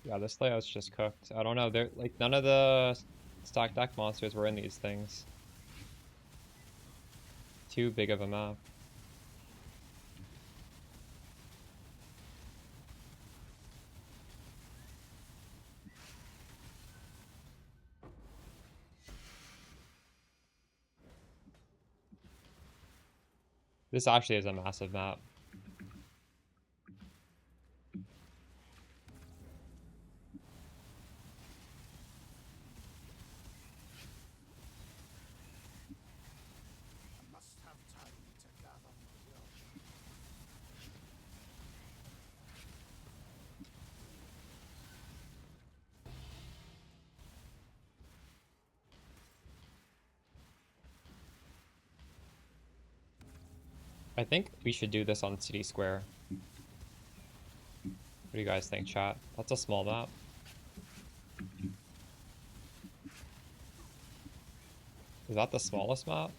Yeah, this layout's just cooked. I don't know. They're like none of the stacked deck monsters were in these things. Too big of a map. This actually is a massive map. Must have time to gather my will. I think we should do this on City Square. What do you guys think, chat? That's a small map. Is that the smallest map?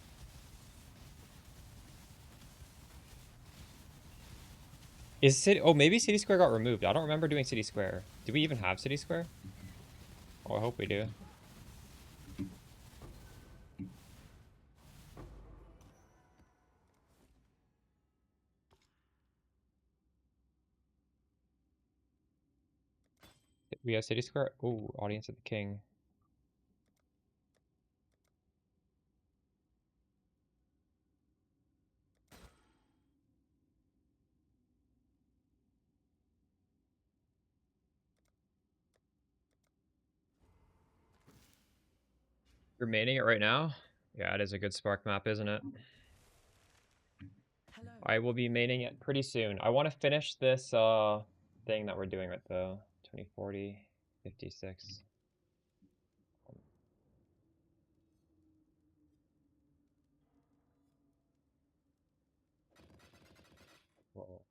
Is City... Oh, maybe City Square got removed. I don't remember doing City Square. Do we even have City Square? Oh, I hope we do. We have City Square? Oh, Audience of the King. You're maining it right now? Yeah, it is a good Spark map, isn't it? Hello. I will be maining it pretty soon. I want to finish this thing that we're doing with the 2040 56. Whoa.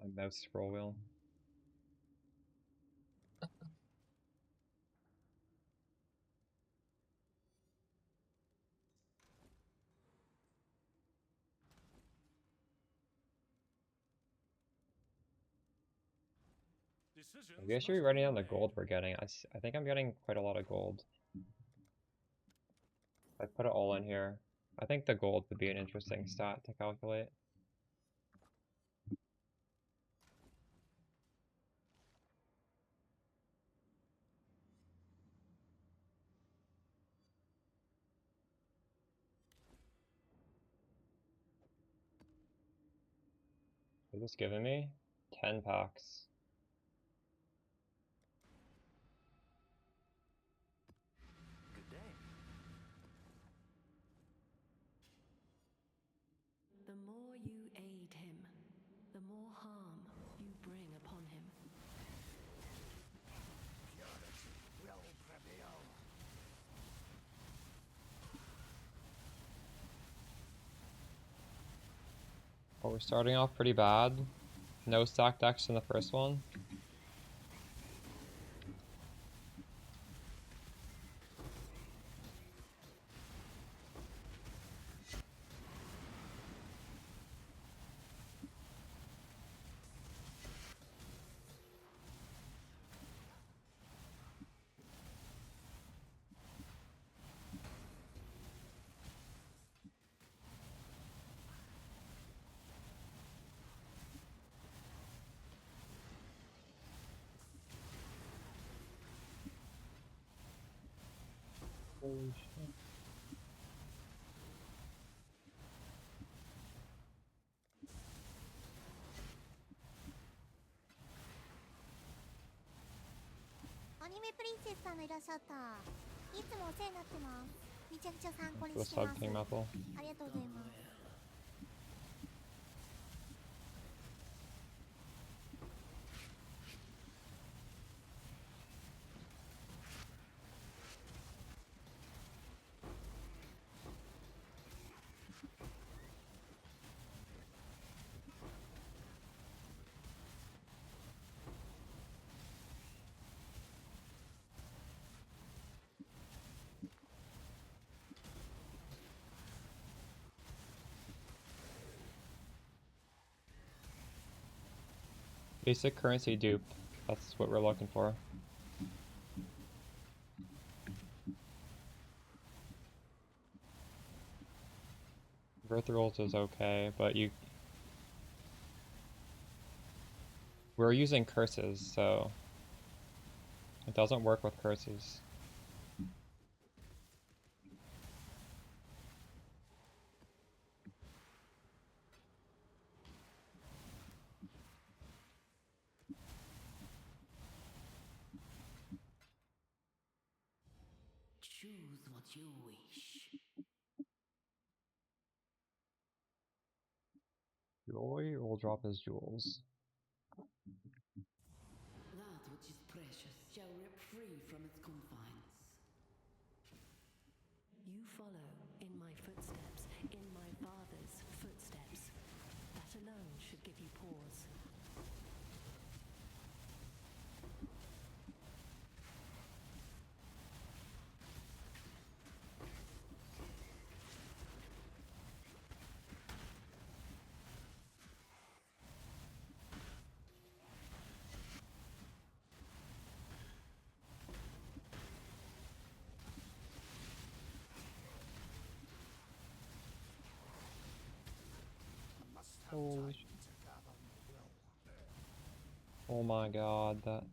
My mouse scroll wheel. Decisions Maybe I should be must writing be down the made. gold we're getting. I think I'm getting quite a lot of gold. I put it all in here. I think the gold would be an interesting stat to calculate. What is this giving me? 10 packs. Good day. The more you aid him, the more harm you bring upon him. Purity will prevail. Oh, we're starting off pretty bad. No stack decks in the first one. Holy shit. The sub king Maple. Basic currency dupe. That's what we're looking for. Birth rolls is okay, but we're using curses, so it doesn't work with curses. Choose what you wish. Joy will drop his jewels. That which is precious shall rip free from its confines. You follow in my footsteps, in my father's footsteps. That alone should give you pause. Holy shit. Oh my god, that...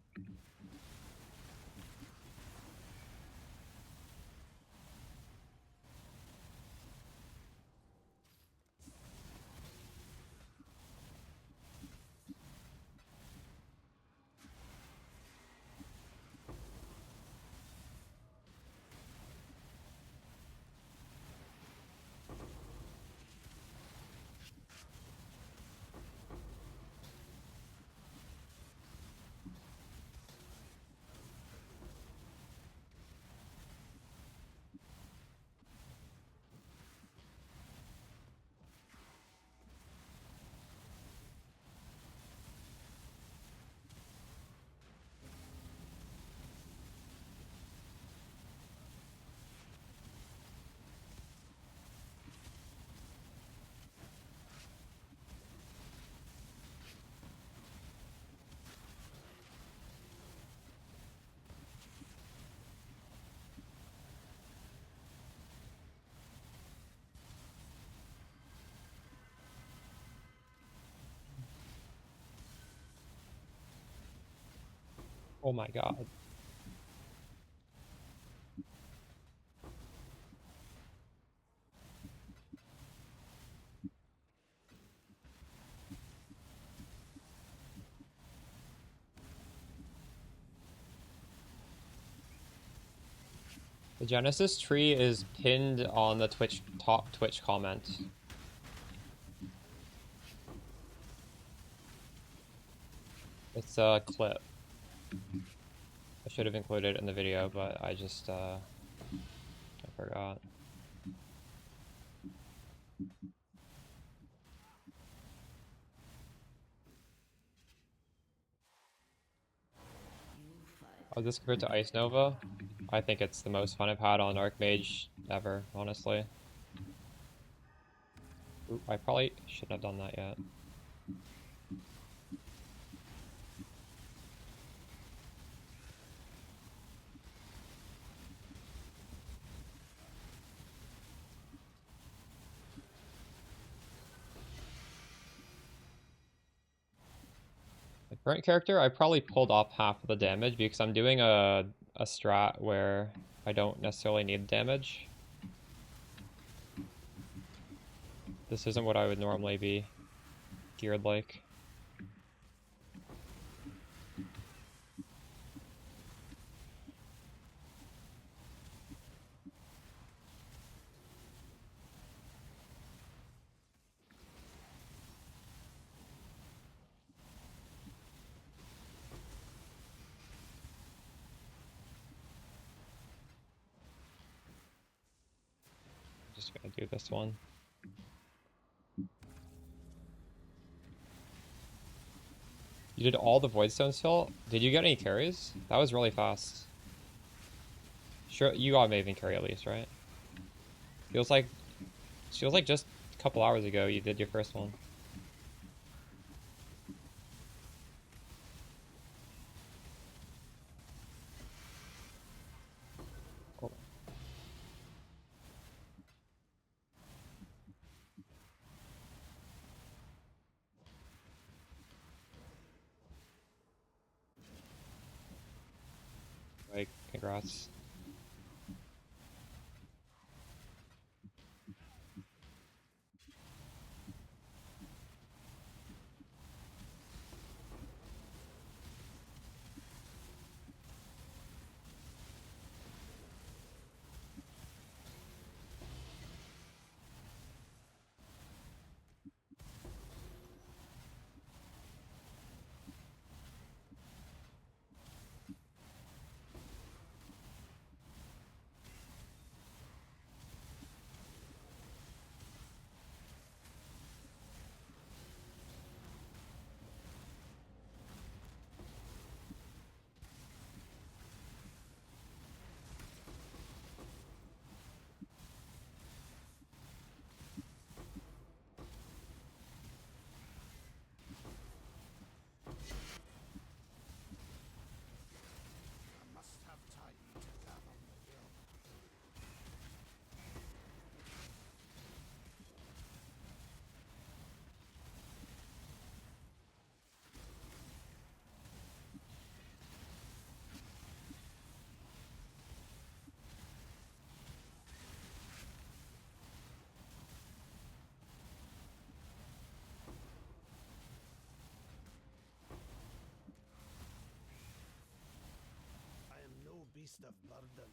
Oh my god. The Genesis tree is pinned on the top Twitch comment. It's a clip. I should have included it in the video, but I just I forgot. Oh, this compared to Ice Nova? I think it's the most fun I've had on Archmage ever, honestly. Ooh, I probably shouldn't have done that yet. My current character, I probably pulled off half of the damage because I'm doing a strat where I don't necessarily need damage. This isn't what I would normally be geared like. Just gonna do this one. You did all the Voidstones fill? Did you get any carries? That was really fast. Sure, you got Maven carry at least, right? Feels like just a couple hours ago you did your first one. Oh. Like, congrats. I must have time to gather the will. I am no beast of burden.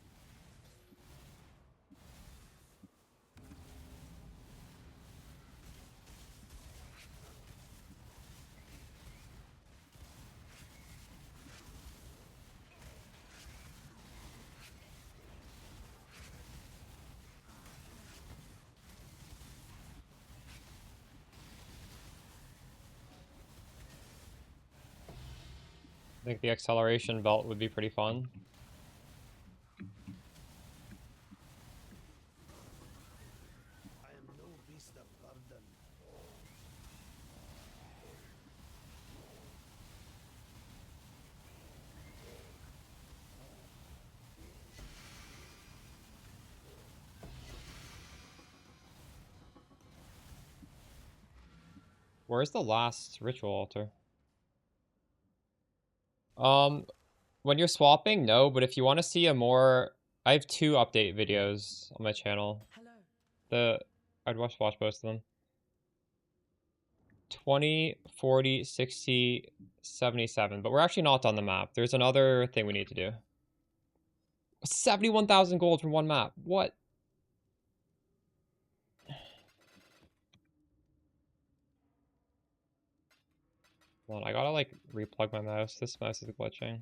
I think the acceleration belt would be pretty fun. I am no beast of burden. Where's the last ritual altar? When you're swapping, no, but if you want to see a more... I have 2 update videos on my channel. Hello. I'd watch both of them. 20, 40, 60, 77. But we're actually not on the map. There's another thing we need to do. 71,000 gold from one map. What? Hold on, I gotta like replug my mouse. This mouse is glitching.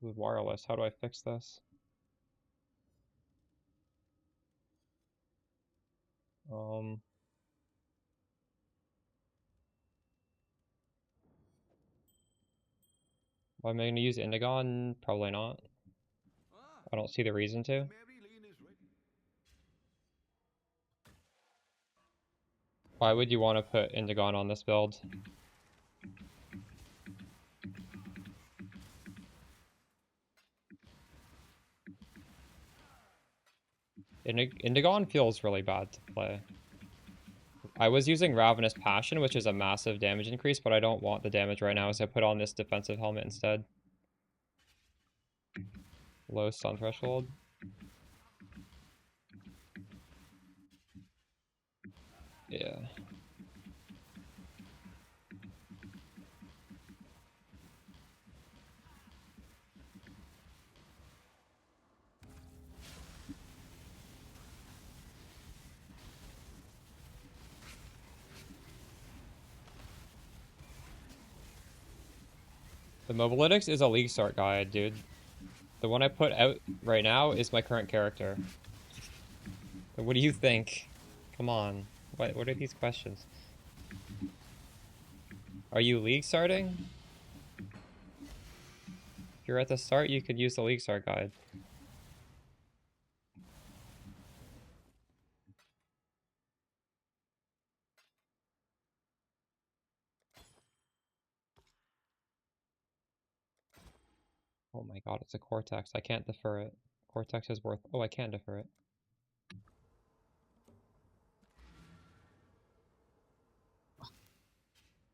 With wireless, how do I fix this? Am I gonna use Indigon? Probably not. I don't see the reason to. Maybe Lean is right. Why would you want to put Indigon on this build? Indigon feels really bad to play. I was using Ravenous Passion, which is a massive damage increase, but I don't want the damage right now, so I put on this defensive helmet instead. Low stun threshold. Yeah. The Mobalytics is a League Start guide, dude. The one I put out right now is my current character. What do you think? Come on. What are these questions? Are you League Starting? If you're at the start, you could use the League Start guide. Oh my god, it's a Cortex. I can't defer it. Cortex is worth... Oh, I can defer it.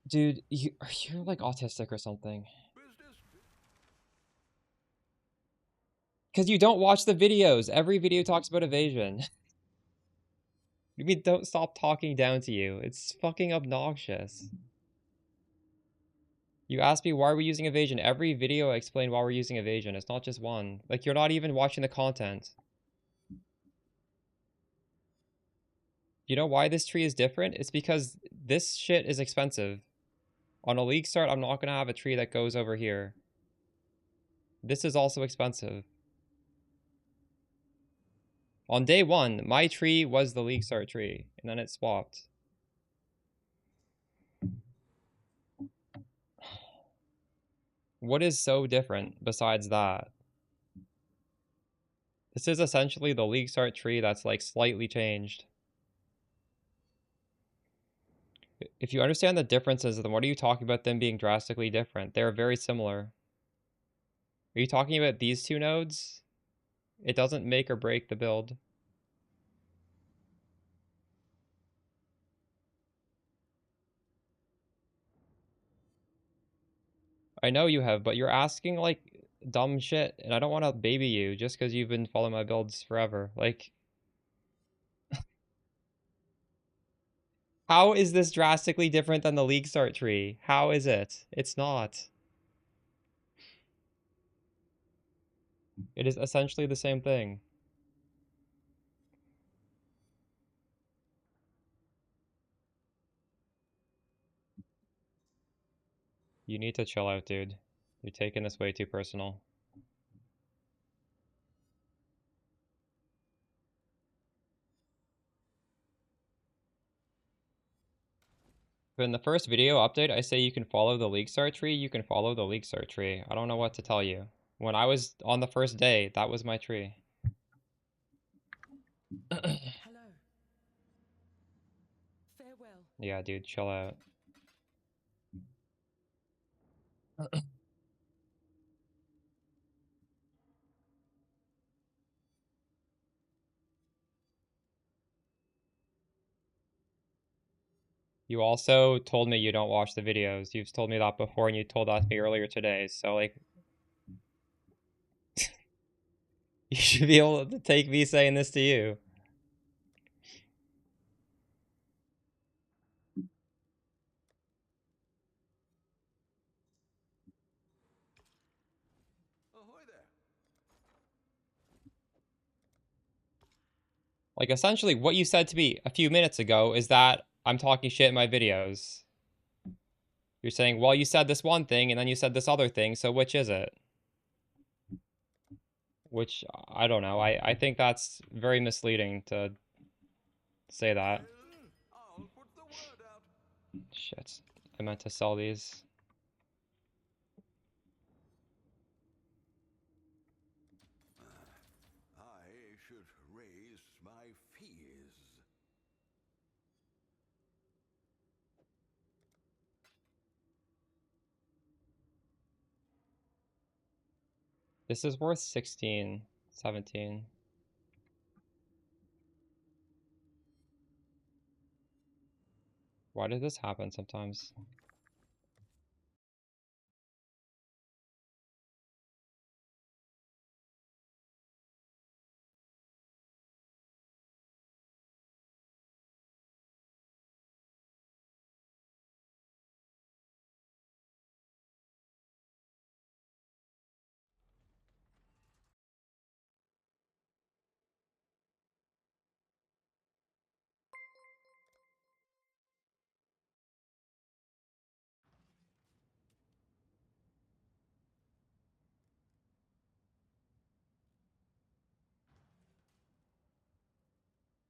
Dude, you're like autistic or something. Because you don't watch the videos. Every video talks about evasion. You mean don't stop talking down to you. It's fucking obnoxious. You asked me why we're using evasion. Every video I explain why we're using evasion. It's not just one. Like, you're not even watching the content. You know why this tree is different? It's because this shit is expensive. On a League Start, I'm not going to have a tree that goes over here. This is also expensive. On day one, my tree was the League Start tree, and then it swapped. What is so different besides that? This is essentially the League Start tree that's like slightly changed. If you understand the differences, then what are you talking about them being drastically different? They're very similar. Are you talking about these two nodes? It doesn't make or break the build. I know you have, but you're asking like dumb shit, and I don't want to baby you just because you've been following my builds forever. Like, how is this drastically different than the League Start tree? How is it? It's not. It is essentially the same thing. You need to chill out, dude. You're taking this way too personal. But in the first video update, I say you can follow the League Start tree, you can follow the League Start tree. I don't know what to tell you. When I was on the first day, that was my tree. Hello. Farewell. Yeah, dude, chill out. You also told me you don't watch the videos. You've told me that before, and you told that to me earlier today. So, like, you should be able to take me saying this to you. Ahoy there. Like, essentially, what you said to me a few minutes ago is that I'm talking shit in my videos. You're saying, well, you said this one thing, and then you said this other thing, so which is it? Which, I don't know. I think that's very misleading to say that. I'll put the word out. Shit. I meant to sell these. I should raise my fees. This is worth 16, 17. Why does this happen sometimes?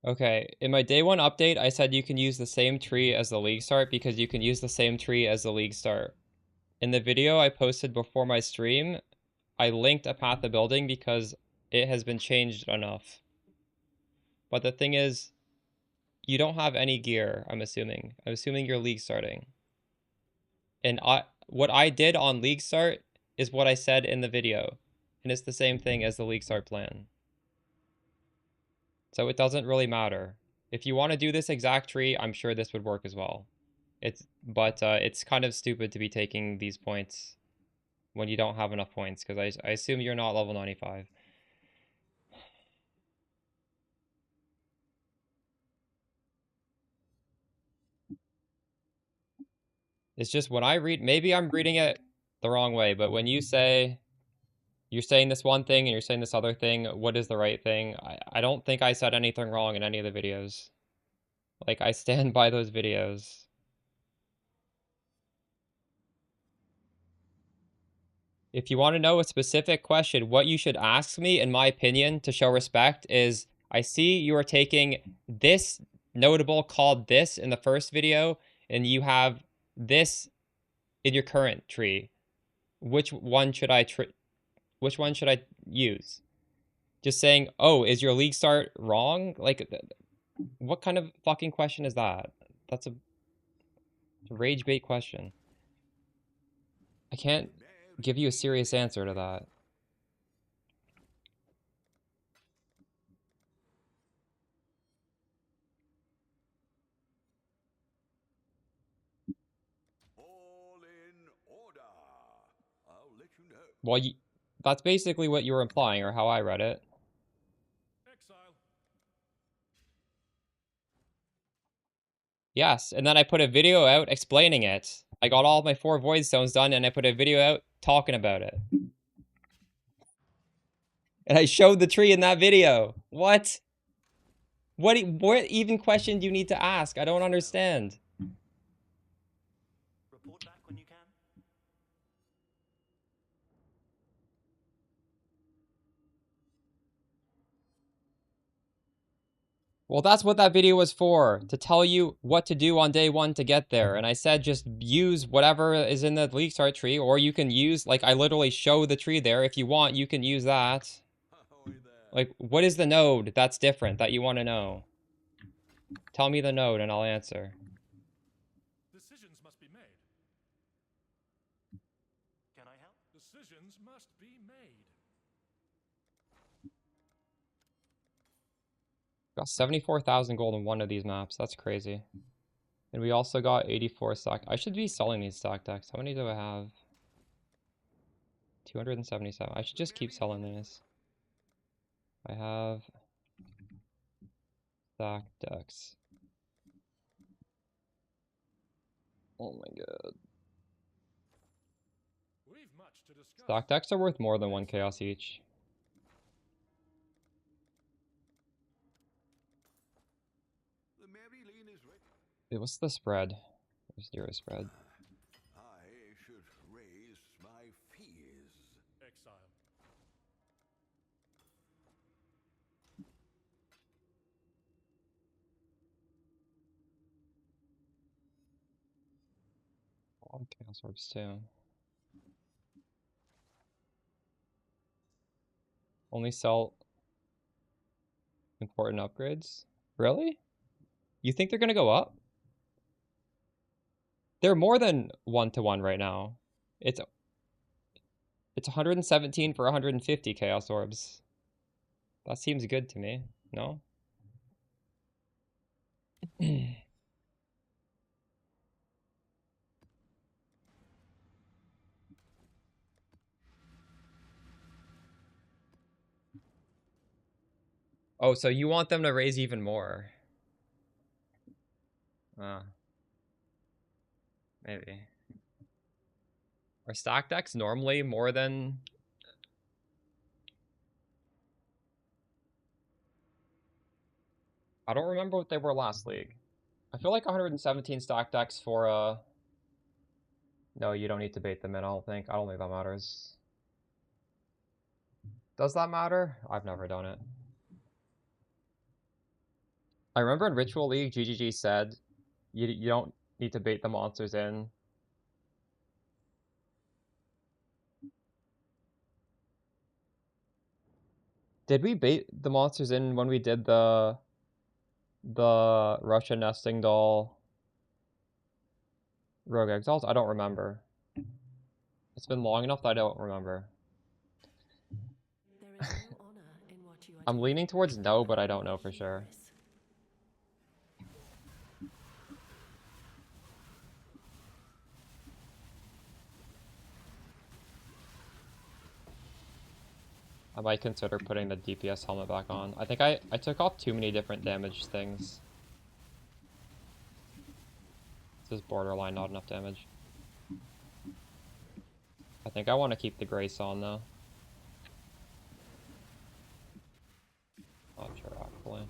Okay, in my day 1 update, I said you can use the same tree as the league start because you can use the same tree as the league start. In the video I posted before my stream, I linked a path of building because it has been changed enough. But the thing is, you don't have any gear, I'm assuming. I'm assuming you're league starting. And what I did on league start is what I said in the video. And it's the same thing as the league start plan. So it doesn't really matter. If you want to do this exact tree, I'm sure this would work as well. But it's kind of stupid to be taking these points when you don't have enough points, because I assume you're not level 95. It's just when I read, maybe I'm reading it the wrong way, but when you say you're saying this one thing and you're saying this other thing, what is the right thing? I don't think I said anything wrong in any of the videos. Like, I stand by those videos. If you want to know a specific question, what you should ask me, in my opinion, to show respect is, I see you are taking this notable called this in the first video, and you have this in your current tree. Which one should I use? Just saying, oh, is your league start wrong? Like, what kind of fucking question is that? That's a rage bait question. I can't give you a serious answer to that. All in order. I'll let you know. Well, that's basically what you were implying, or how I read it. Exile. Yes, and then I put a video out explaining it. I got all of my 4 void stones done, and I put a video out talking about it. And I showed the tree in that video. What? What even question do you need to ask? I don't understand. Report back when you can. Well, that's what that video was for, to tell you what to do on day 1 to get there. And I said just use whatever is in the league start tree, or you can use, like, I literally show the tree there. If you want, you can use that. Like, what is the node that's different that you want to know? Tell me the node and I'll answer. Decisions must be made. Can I help? Decisions must be made. Got 74,000 gold in one of these maps. That's crazy. And we also got 84 stock. I should be selling these stock decks. How many do I have? 277. I should just keep selling these. I have stock decks. Oh my god. We've much to discuss. Stock decks are worth more than 1 chaos each. The Mary Lane is ready. What's the spread? There's 0 spread. I should raise my fears. Exile. A lot of chaos orbs too. Only sell important upgrades? Really? You think they're gonna go up? They're more than 1-to-1 right now. It's 117 for 150 chaos orbs. That seems good to me. No? Oh, so you want them to raise even more? Maybe. Are stack decks normally more than... I don't remember what they were last league. I feel like 117 stack decks for No, you don't need to bait them in, I don't think. I don't think that matters. Does that matter? I've never done it. I remember in Ritual League, GGG said you don't need to bait the monsters in. Did we bait the monsters in when we did the Russian nesting doll Rogue Exiles? I don't remember. It's been long enough that I don't remember. There is no honor in what you are I'm doing. leaning towards no, but I don't know for sure. I might consider putting the DPS helmet back on. I think I took off too many different damage things. This is borderline not enough damage. I think I want to keep the Grace on though. Not sure actually.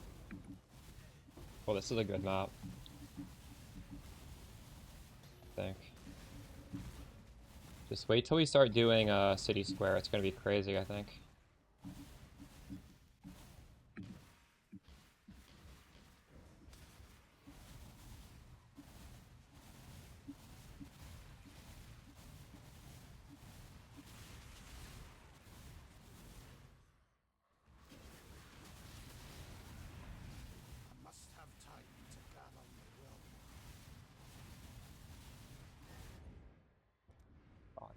Well, this is a good map. I think. Just wait till we start doing City Square. It's gonna be crazy, I think. Must have time to gather my will.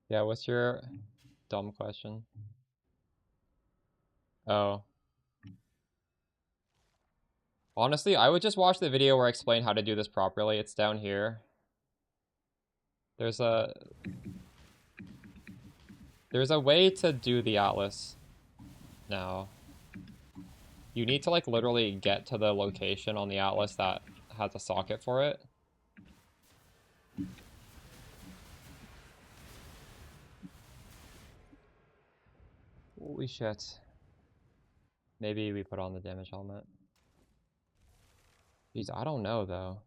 Yeah, what's your dumb question? Oh. Honestly, I would just watch the video where I explain how to do this properly. It's down here. There's a way to do the Atlas now. You need to like literally get to the location on the Atlas that has a socket for it. Holy shit. Maybe we put on the damage helmet. Jeez, I don't know though.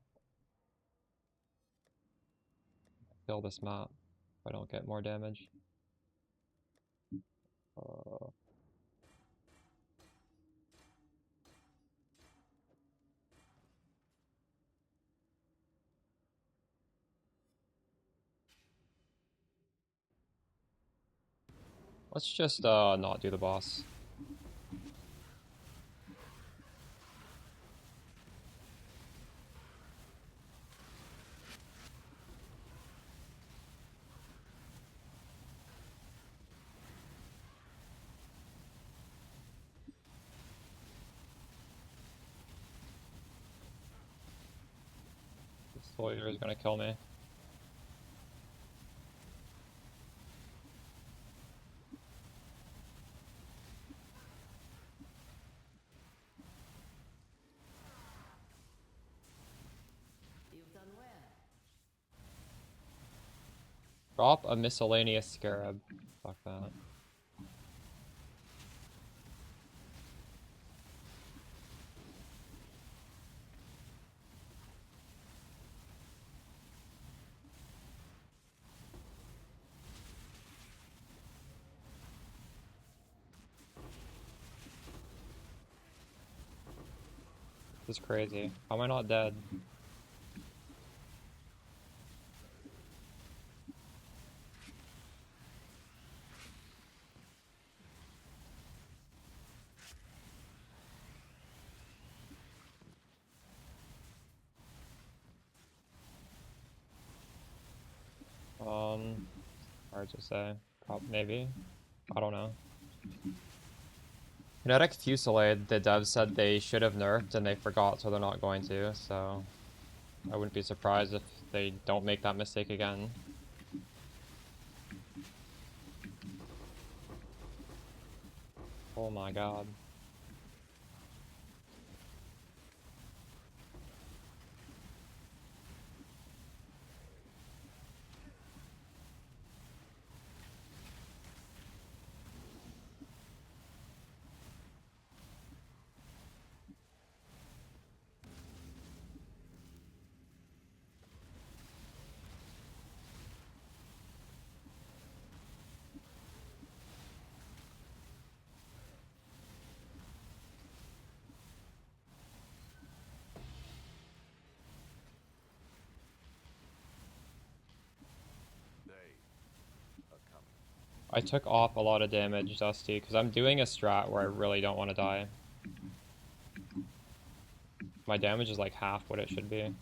Kill this map if I don't get more damage. Let's just not do the boss. This lawyer is gonna kill me. You've done well. Drop a miscellaneous scarab. Fuck that. This is crazy. How am I not dead? Hard to say. Maybe. I don't know. Kinetic Fusillade, the devs said they should have nerfed and they forgot, so they're not going to, so I wouldn't be surprised if they don't make that mistake again. Oh my god. I took off a lot of damage, Dusty, because I'm doing a strat where I really don't want to die. My damage is like half what it should be.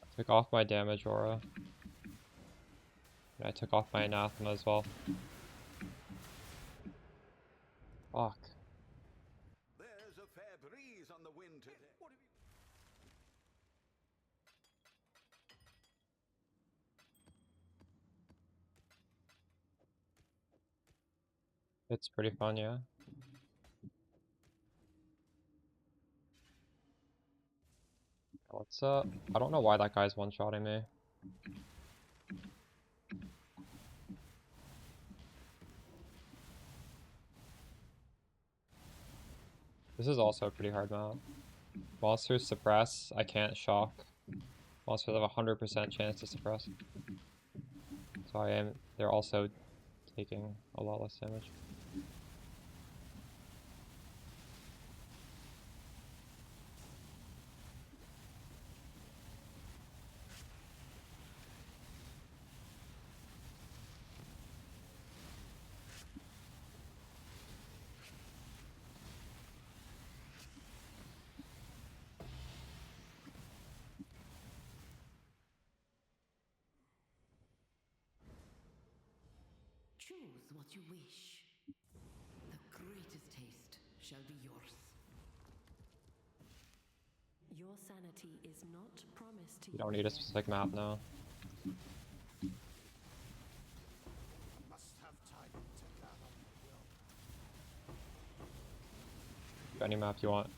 I took off my damage aura. And I took off my anathema as well. Fuck. There's a fair breeze on the wind today. What have you... It's pretty fun, yeah. What's up? I don't know why that guy's one-shotting me. This is also a pretty hard map. Monsters suppress, I can't shock. Monsters have a 100% chance to suppress. So they're also taking a lot less damage. Choose what you wish. The greatest taste shall be yours. Your sanity is not promised to you. You don't need a specific map now. Must have time to gather will. Any map you want.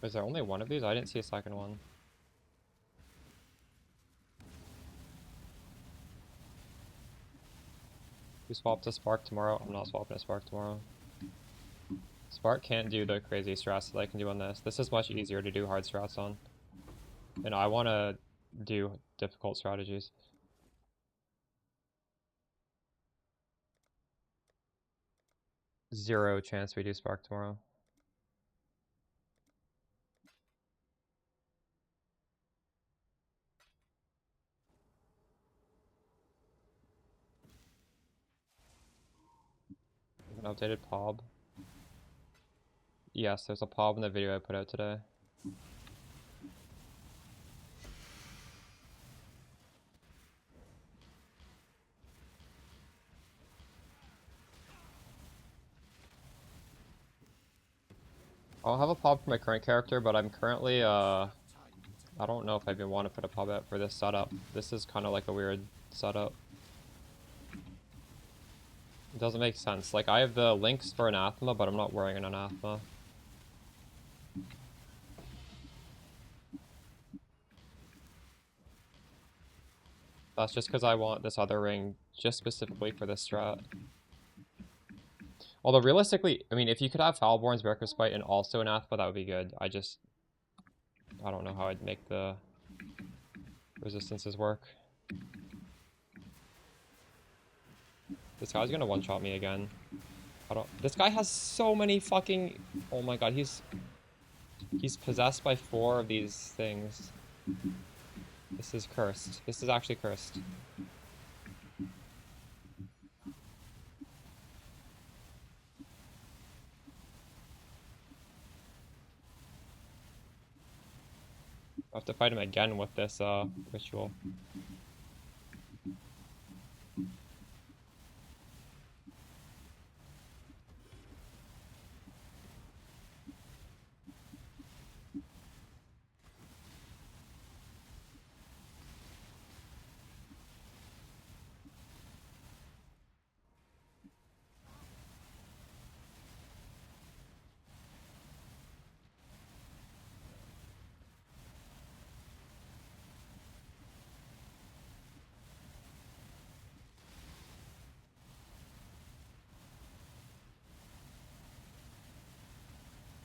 Is there only one of these? I didn't see a second one. We swap to Spark tomorrow. I'm not swapping to Spark tomorrow. Spark can't do the crazy strats that I can do on this. This is much easier to do hard strats on. And I want to do difficult strategies. Zero chance we do Spark tomorrow. An updated POB. Yes, there's a POB in the video I put out today. I'll have a POB for my current character, but I'm currently, I don't know if I even want to put a POB out for this setup. This is kind of like a weird setup. It doesn't make sense. Like, I have the links for Anathema, but I'm not wearing an Anathema. That's just because I want this other ring just specifically for this strat. Although realistically, I mean, if you could have Foulborn's Reckless Bite and also Anathema, that would be good. I don't know how I'd make the resistances work. This guy's gonna one-shot me again. This guy has so many fucking... Oh my god, he's possessed by 4 of these things. This is cursed. This is actually cursed. I have to fight him again with this ritual.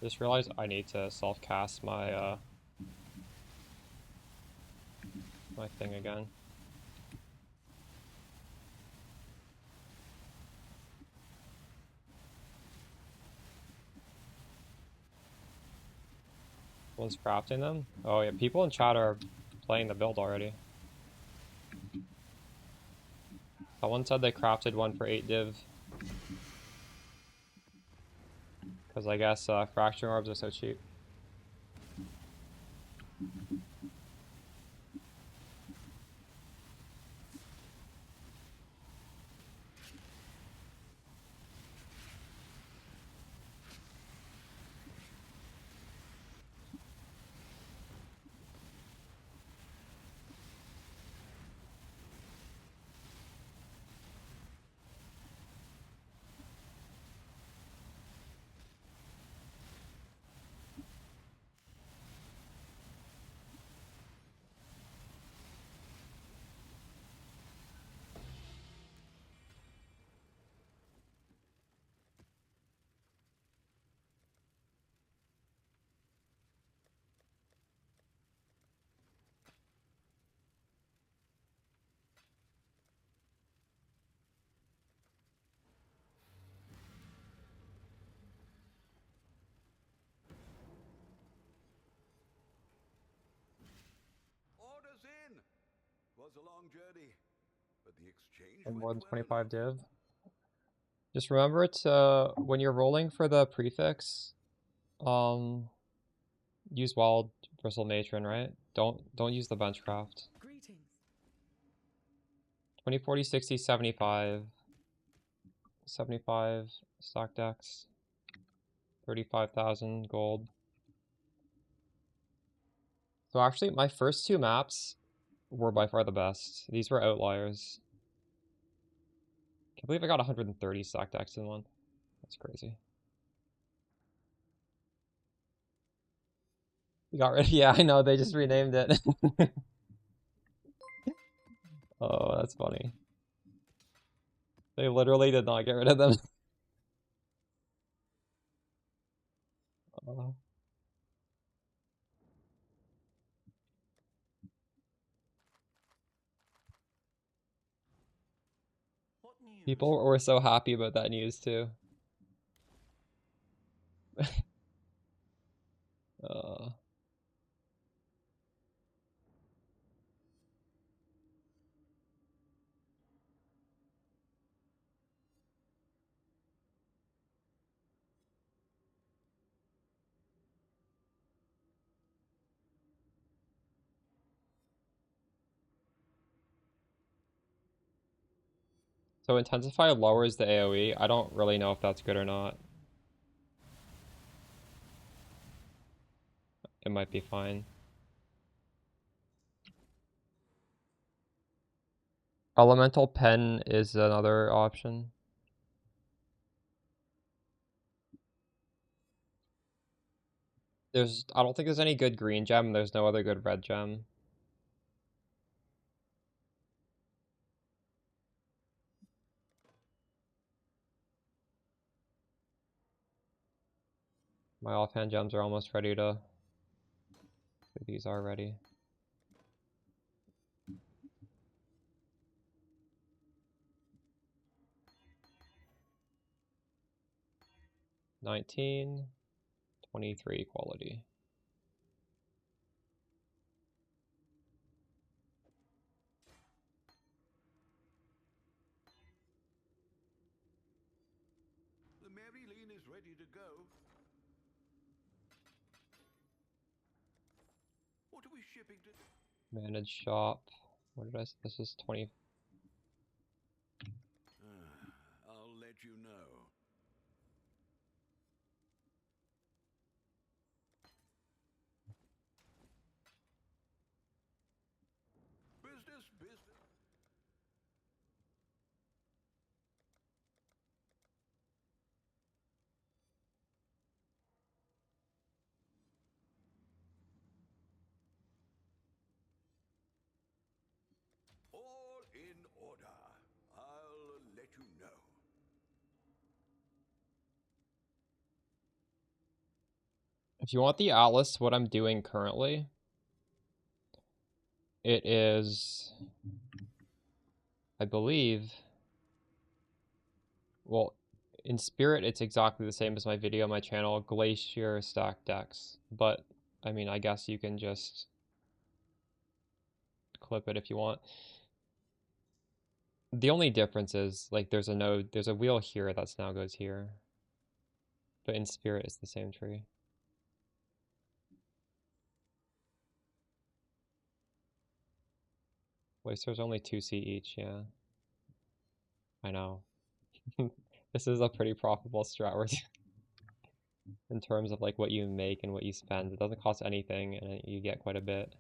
Just realized I need to self-cast my my thing again. One's crafting them? Oh yeah, people in chat are playing the build already. Someone said they crafted one for 8 div. Because I guess fracturing orbs are so cheap. Orders in. Was a long journey, but the exchange And went more than well 25 enough. div. Just remember to, when you're rolling for the prefix, use Wild Bristle Matron, right? Don't use the Benchcraft. Greetings. 20, 40, 60, 75. 75 stock decks. 35,000 gold. So actually, my first 2 maps were by far the best. These were outliers. Can't believe I got 130 stock decks in one. That's crazy. You got rid of, yeah, I know, they just renamed it. Oh, that's funny. They literally did not get rid of them. Uh, What news? People were so happy about that news too. Uh, so intensify lowers the AoE. I don't really know if that's good or not. It might be fine. Elemental pen is another option. I don't think there's any good green gem. There's no other good red gem. My offhand gems are almost ready to. These are ready. $19, $23 quality. The Maryline is ready to go. What are we shipping to? Manage shop. What did I say? This is 20. I'll let you know. Business, business. All in order. I'll let you know. If you want the Atlas, what I'm doing currently, it is, I believe, well, in spirit, it's exactly the same as my video on my channel, Glacier Stack Decks. But, I mean, I guess you can just clip it if you want. The only difference is, like, there's a wheel here that now goes here. But in spirit, it's the same tree. Glaciers only 2C each, yeah. I know. This is a pretty profitable strat in terms of like what you make and what you spend. It doesn't cost anything and you get quite a bit.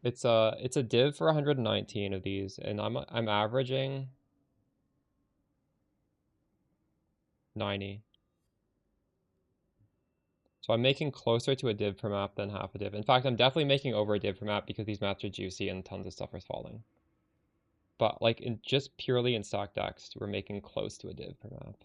It's a div for 119 of these, and I'm averaging 90. So I'm making closer to a div per map than half a div. In fact, I'm definitely making over a div per map because these maps are juicy and tons of stuff is falling. But like in just purely in stock decks, we're making close to a div per map.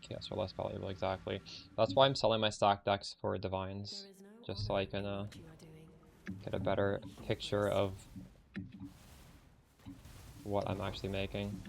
Okay, so less valuable, exactly. That's why I'm selling my stock decks for divines, just so I can get a better picture of what I'm actually making.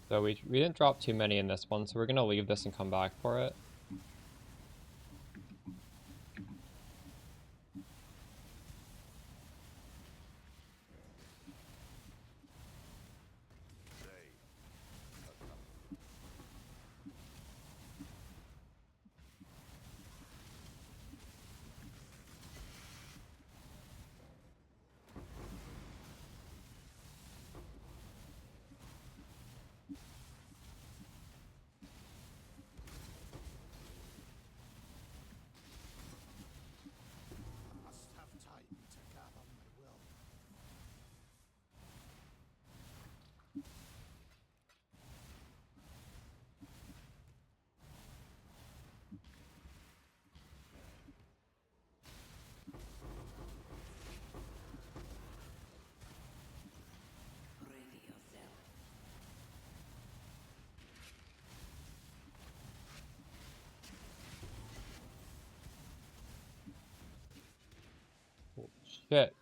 So we didn't drop too many in this one, so we're gonna leave this and come back for it. Shit.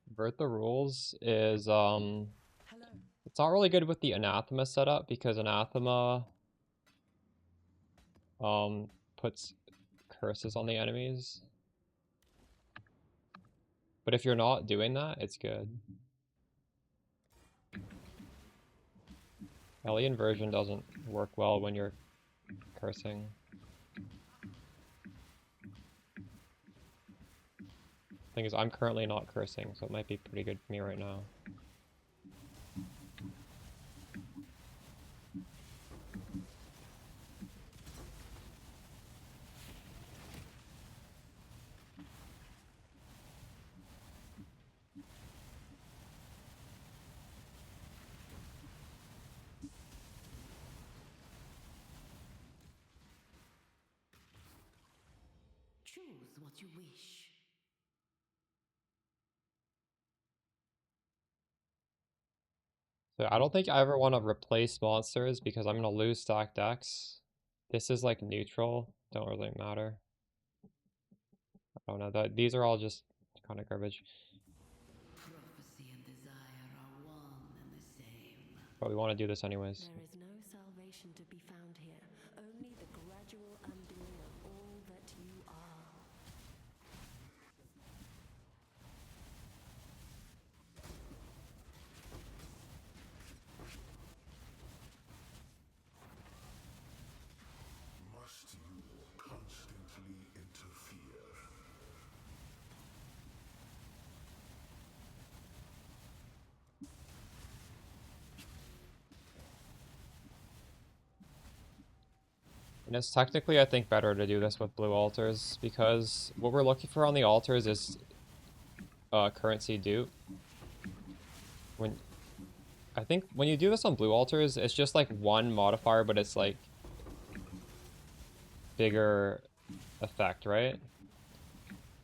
Invert the rules is, Hello. it's not really good with the anathema setup because anathema, puts curses on the enemies. But if you're not doing that, it's good. Ellie inversion doesn't work well when you're cursing. Thing is, I'm currently not cursing, so it might be pretty good for me right now. Choose what you wish. So I don't think I ever want to replace monsters because I'm going to lose stack decks. This is like neutral, don't really matter. I don't know, these are all just kind of garbage. Prophecy and desire are one and the same. But we want to do this anyways. There is no salvation to be found here, only the gradual undoing of all that you are. Must you constantly interfere? And it's technically, I think, better to do this with blue altars because what we're looking for on the altars is currency dupe. I think when you do this on blue altars, it's just like one modifier, but it's like bigger effect, right?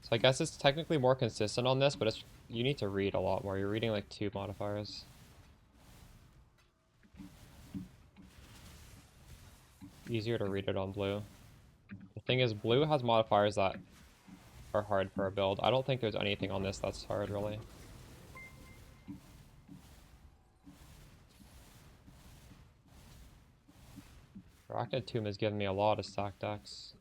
So I guess it's technically more consistent on this, but you need to read a lot more. You're reading like 2 modifiers. Easier to read it on blue. The thing is, blue has modifiers that are hard for a build. I don't think there's anything on this that's hard, really. Arachnid Tomb has given me a lot of stack decks.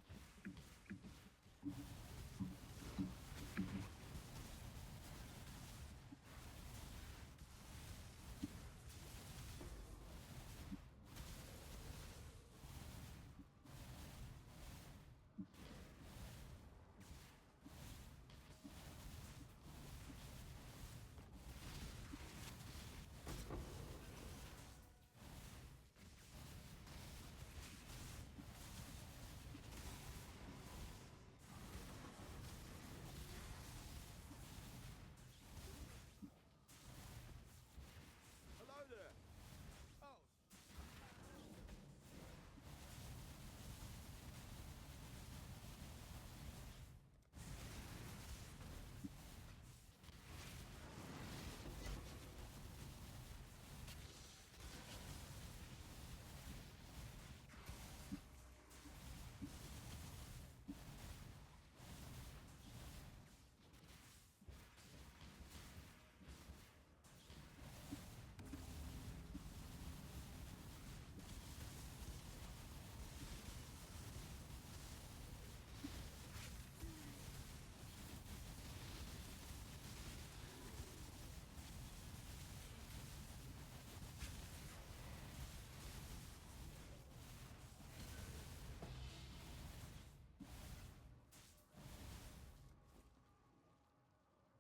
Hello there. Oh.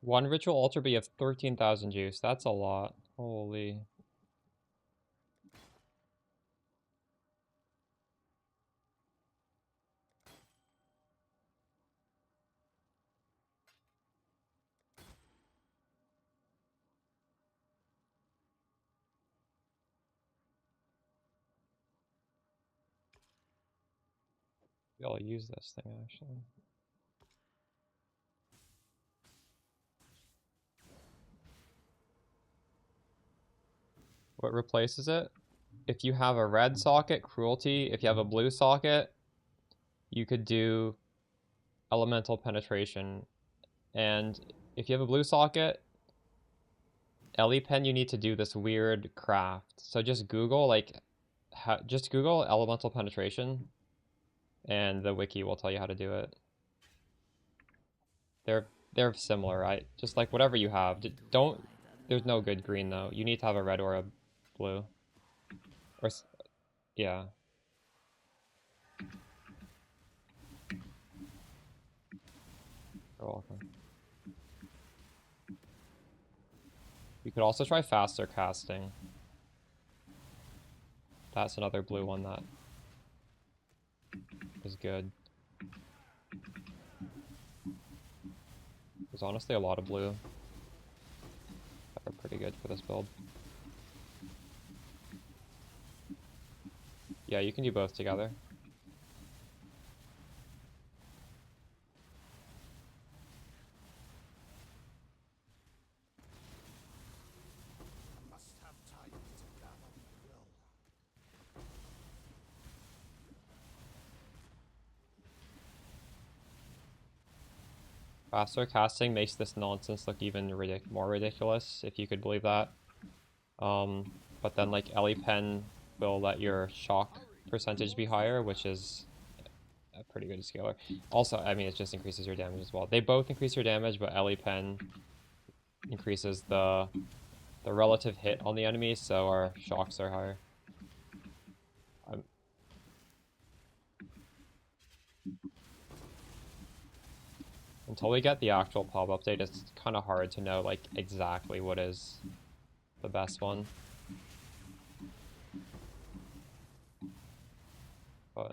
One ritual altar, but you have 13,000 juice. That's a lot. Holy. Maybe I'll use this thing, actually. What replaces it? If you have a red socket, cruelty. If you have a blue socket, you could do elemental penetration. And if you have a blue socket, Pen, you need to do this weird craft. So just Google like, just Google elemental penetration, and the wiki will tell you how to do it. They're similar, right? Just like whatever you have. Don't. There's no good green though. You need to have a red or a blue. Or yeah. You're welcome. You could also try faster casting. That's another blue one that is good. There's honestly a lot of blue that are pretty good for this build. Yeah, you can do both together. Faster casting makes this nonsense look even more ridiculous, if you could believe that. But then like Pen will let your shock percentage be higher, which is a pretty good scaler. Also, I mean, it just increases your damage as well. They both increase your damage, but Pen increases the relative hit on the enemy, so our shocks are higher. Until we get the actual pop update, it's kind of hard to know like exactly what is the best one. But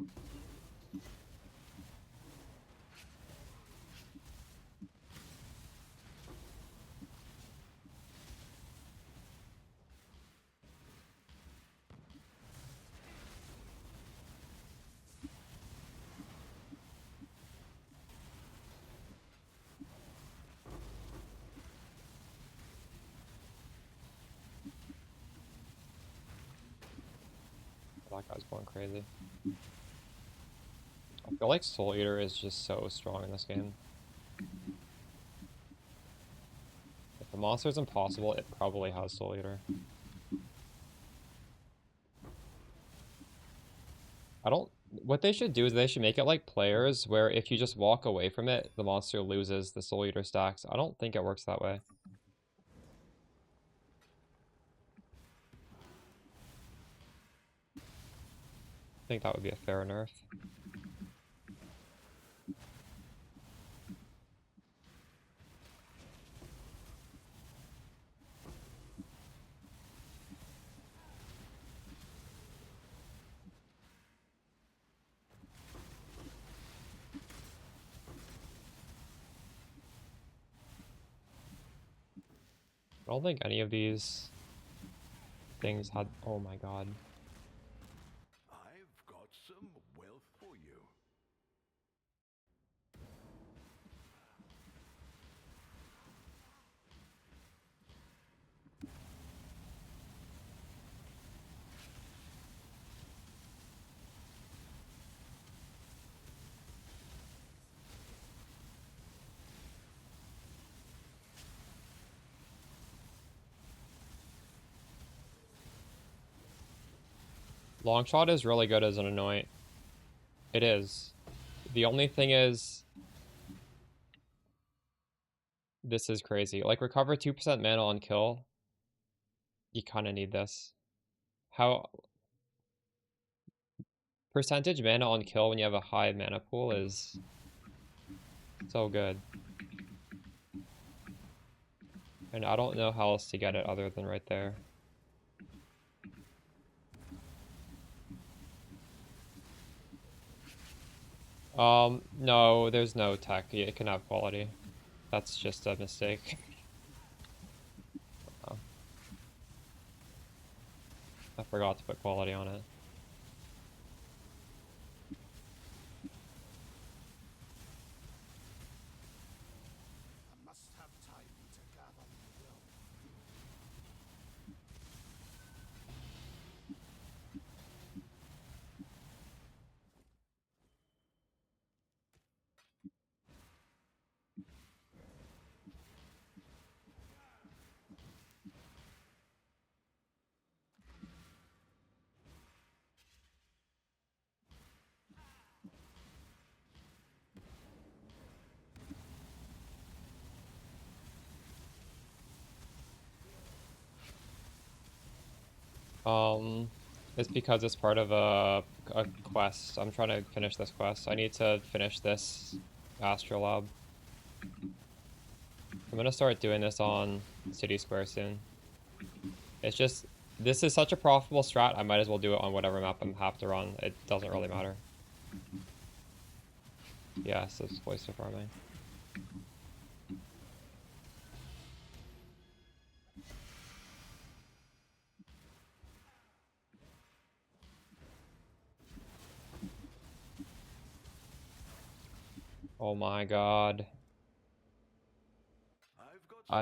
that guy's going crazy. I feel like Soul Eater is just so strong in this game. If the monster's impossible, it probably has Soul Eater. What they should do is they should make it like players, where if you just walk away from it, the monster loses the Soul Eater stacks. I don't think it works that way. I think that would be a fair nerf. I don't think any of these things had... Oh my god. I've got some wealth for you. Longshot is really good as an anoint. It is. The only thing is... This is crazy. Like, recover 2% mana on kill. You kind of need this. How... Percentage mana on kill when you have a high mana pool is... so good. And I don't know how else to get it other than right there. No, there's no tech. It can have quality. That's just a mistake. Oh. I forgot to put quality on it. I must have time to gather my will. It's because it's part of a quest. I'm trying to finish this quest. I need to finish this astrolabe. I'm gonna start doing this on City Square soon. It's just, this is such a profitable strat, I might as well do it on whatever map I have to run. It doesn't really matter. Yeah, so it's cloister farming. Oh my god.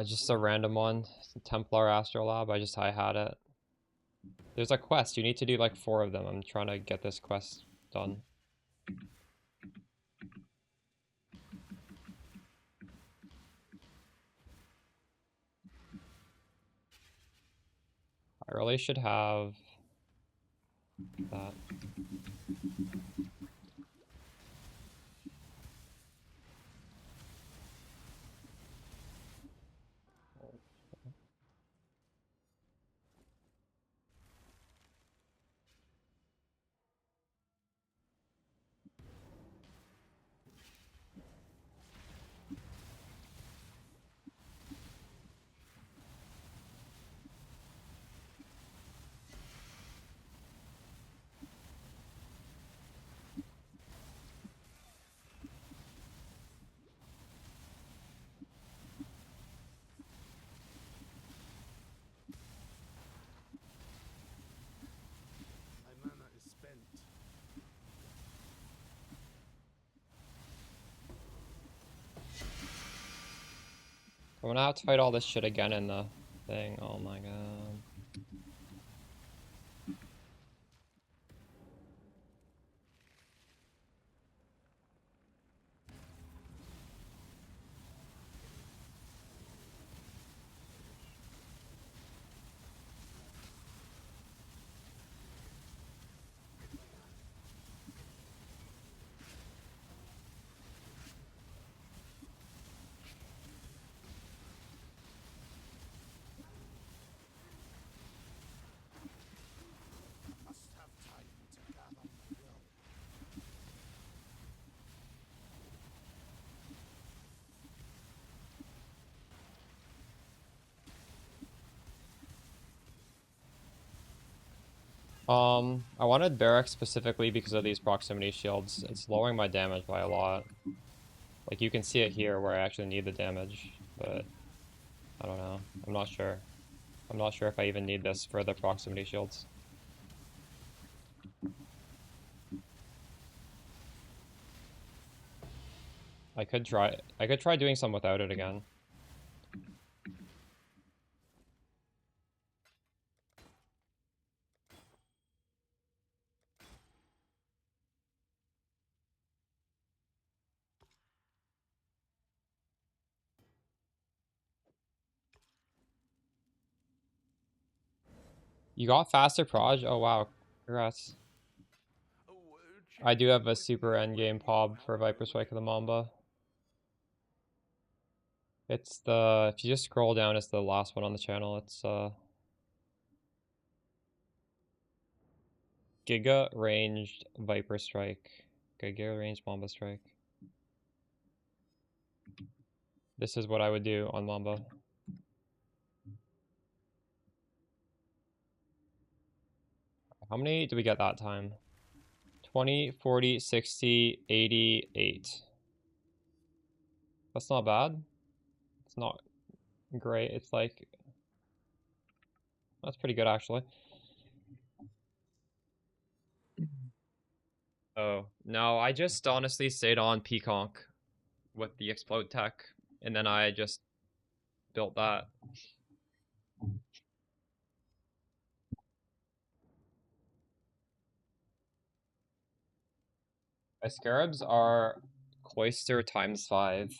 Just a random one. Templar Astrolabe, I had it. There's a quest, you need to do like 4 of them. I'm trying to get this quest done. I really should have that. My mana is spent. I'm gonna have to fight all this shit again in the thing. Oh my god. Must have time to gather my will. I wanted Barrack specifically because of these proximity shields. It's lowering my damage by a lot. Like, you can see it here where I actually need the damage, but I don't know. I'm not sure. I'm not sure if I even need this for the proximity shields. I could try doing some without it again. You got faster proj? Oh wow, congrats. I do have a super endgame pob for Viper Strike of the Mamba. It's the, if you just scroll down, it's the last one on the channel. It's Giga ranged Viper Strike. Giga ranged Mamba Strike. This is what I would do on Mamba. How many did we get that time? 20, 40, 60, 88. That's not bad. It's not great. It's like, that's pretty good actually. Oh, no, I just honestly stayed on Peaconk with the explode tech, and then I just built that. My scarabs are cloister times 5.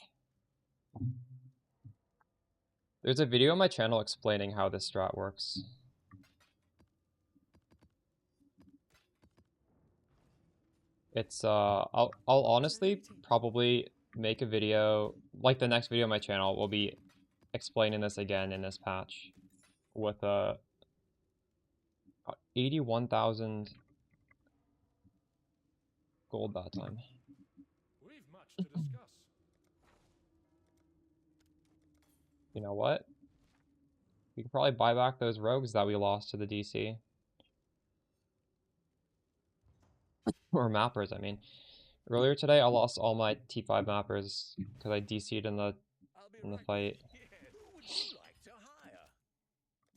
There's a video on my channel explaining how this strat works. It's I'll honestly probably make a video, like the next video on my channel will be explaining this again in this patch with 81,000 gold that time. We've much to discuss. You know what? We can probably buy back those rogues that we lost to the DC. Or mappers, I mean. Earlier today, I lost all my T5 mappers because I DC'd in the fight. Yeah, who would you like to hire?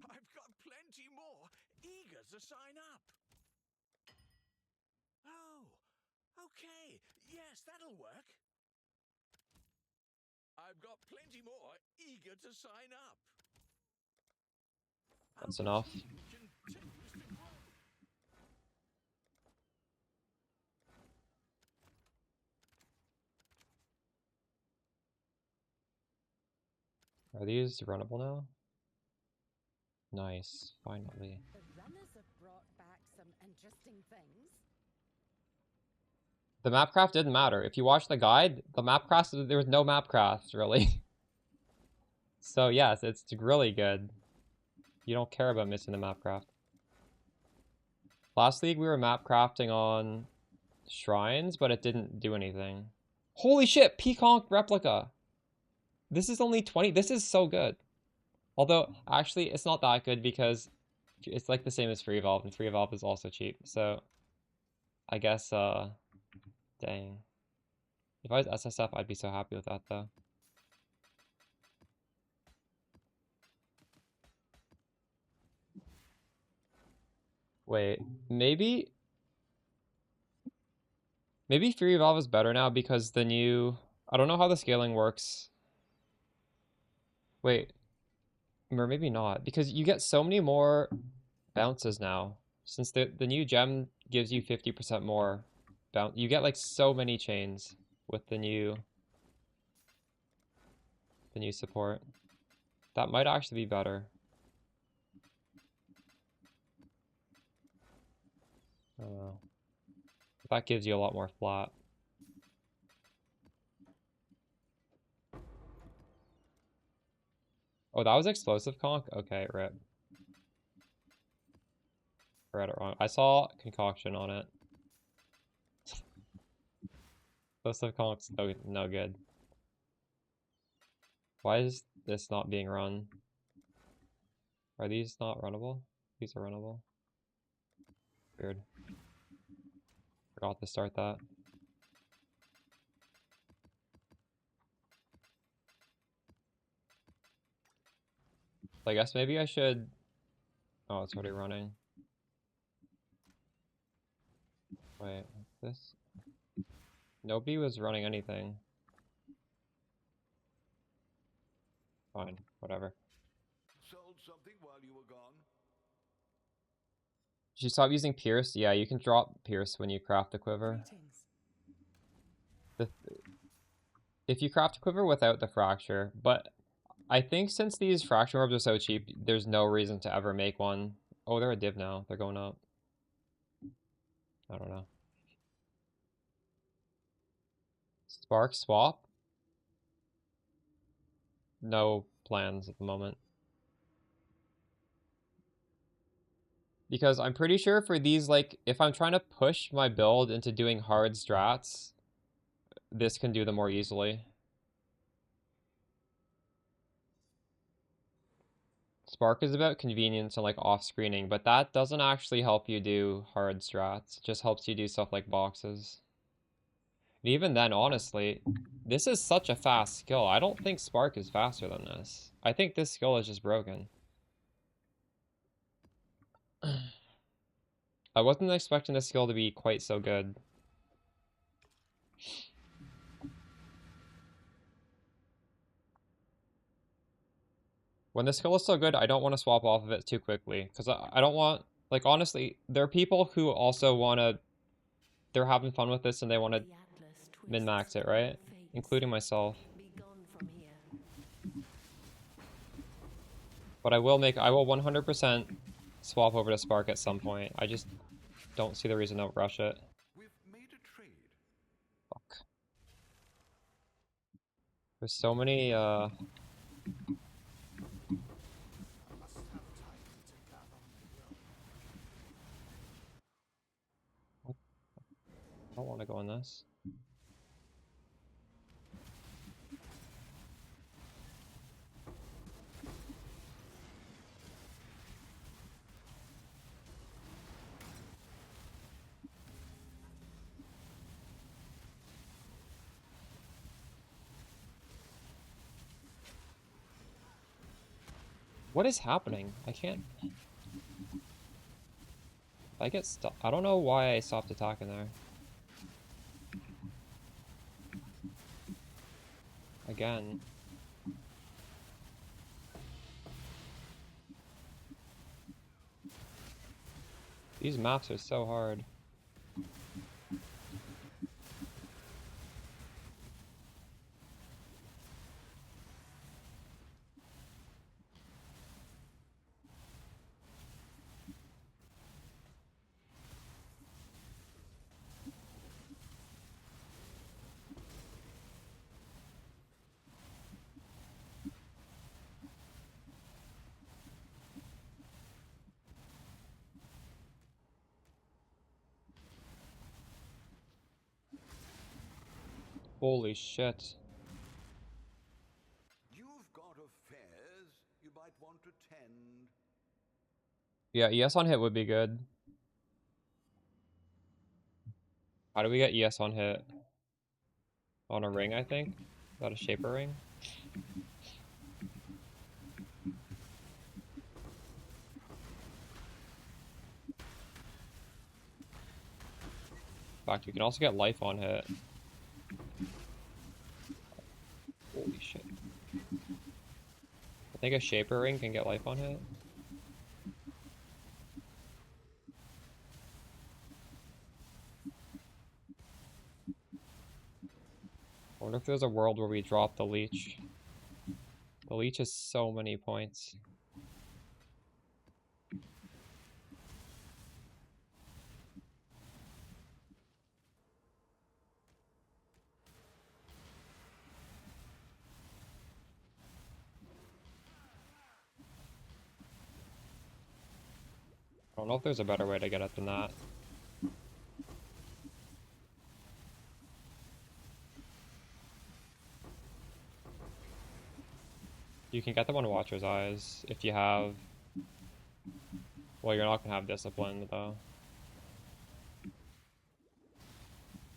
I've got plenty more eager to sign up. Oh, okay. Yes, that'll work. I've got plenty more eager to sign up. That's enough. Continues to grow. Are these runnable now? Nice, finally. The runners have brought back some interesting things. The mapcraft didn't matter. If you watch the guide, the mapcraft, there was no mapcraft, really. So yes, it's really good. You don't care about missing the mapcraft. Last league, we were mapcrafting on shrines, but it didn't do anything. Holy shit, Peacock replica! This is only 20. This is so good. Although, actually, it's not that good because it's like the same as Free Evolve, and Free Evolve is also cheap. So, I guess, dang. If I was SSF, I'd be so happy with that, though. Wait, maybe Free Evolve is better now because the new... I don't know how the scaling works. Wait. Or maybe not, because you get so many more bounces now. Since the new gem gives you 50% more bounce, you get like so many chains with the new support. That might actually be better. I don't know. That gives you a lot more flat. Oh, that was explosive conch? Okay, rip. I read it wrong. I saw concoction on it. Explosive conch's no good. Why is this not being run? Are these not runnable? These are runnable. Weird. Forgot to start that. So I guess maybe I should... Oh, it's already running. Wait, this? Nobody was running anything. Fine, whatever. Sold something while you were gone. Did you stop using Pierce? Yeah, you can drop Pierce when you craft the quiver. If you craft a quiver without the fracture, but I think since these fracture orbs are so cheap, there's no reason to ever make one. Oh, they're a div now. They're going up. I don't know. Spark swap? No plans at the moment. Because I'm pretty sure for these, like, if I'm trying to push my build into doing hard strats, this can do them more easily. Spark is about convenience and like off-screening, but that doesn't actually help you do hard strats. It just helps you do stuff like boxes. And even then, honestly, this is such a fast skill. I don't think Spark is faster than this. I think this skill is just broken. I wasn't expecting this skill to be quite so good. When the skill is so good, I don't want to swap off of it too quickly. Because I don't want... Like, honestly, there are people who also want to... They're having fun with this and they want to min-max it, right? Including myself. But I will 100% swap over to Spark at some point. I just don't see the reason to rush it. We've made a trade. Fuck. There's so many, I don't want to go in this. What is happening? I can't... I get stuck. I don't know why I stopped attacking there. Again. These maps are so hard. Holy shit. You've got affairs you might want to tend. Yeah, ES on hit would be good. How do we get ES on hit? On a ring, I think? Is that a shaper ring? In fact, you can also get life on hit. Holy shit. I think a shaper ring can get life on hit. I wonder if there's a world where we drop the leech. The leech is so many points. I don't know if there's a better way to get it than that. You can get them on Watcher's Eyes if you have... Well, you're not going to have Discipline, though.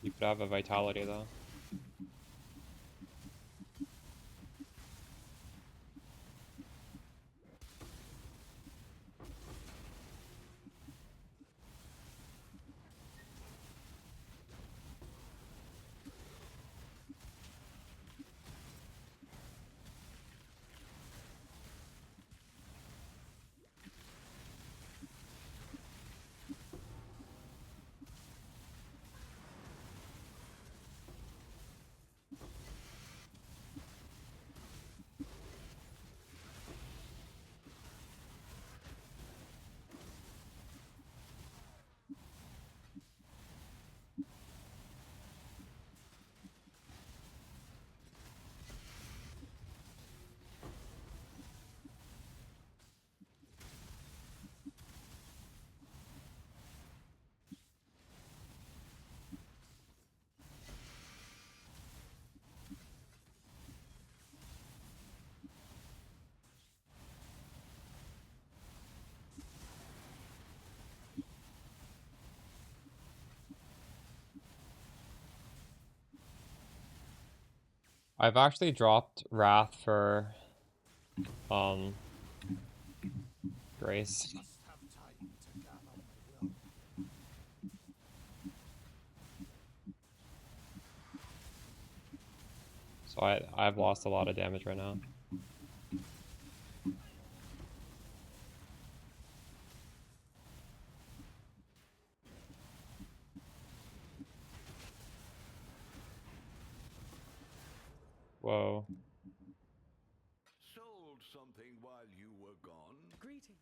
You could have a Vitality, though. I've actually dropped Wrath for Grace. Must have time to gather my will. So I've lost a lot of damage right now. Whoa. Sold something while you were gone. Greeting.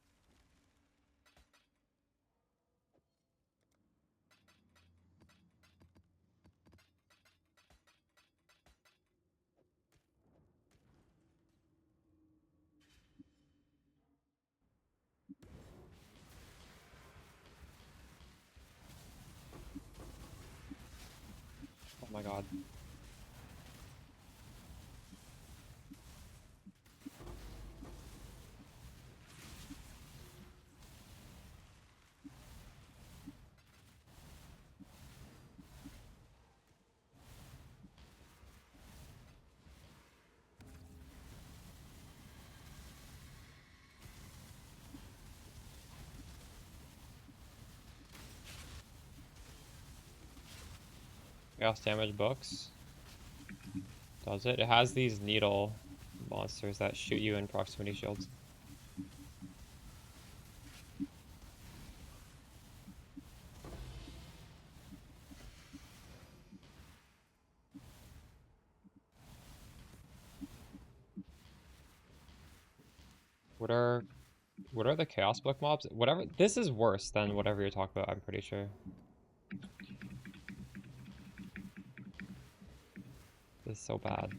my god. Chaos damage books. Does it? It has these needle monsters that shoot you in proximity shields. What are the chaos book mobs? Whatever. This is worse than whatever you're talking about, I'm pretty sure. This is so bad.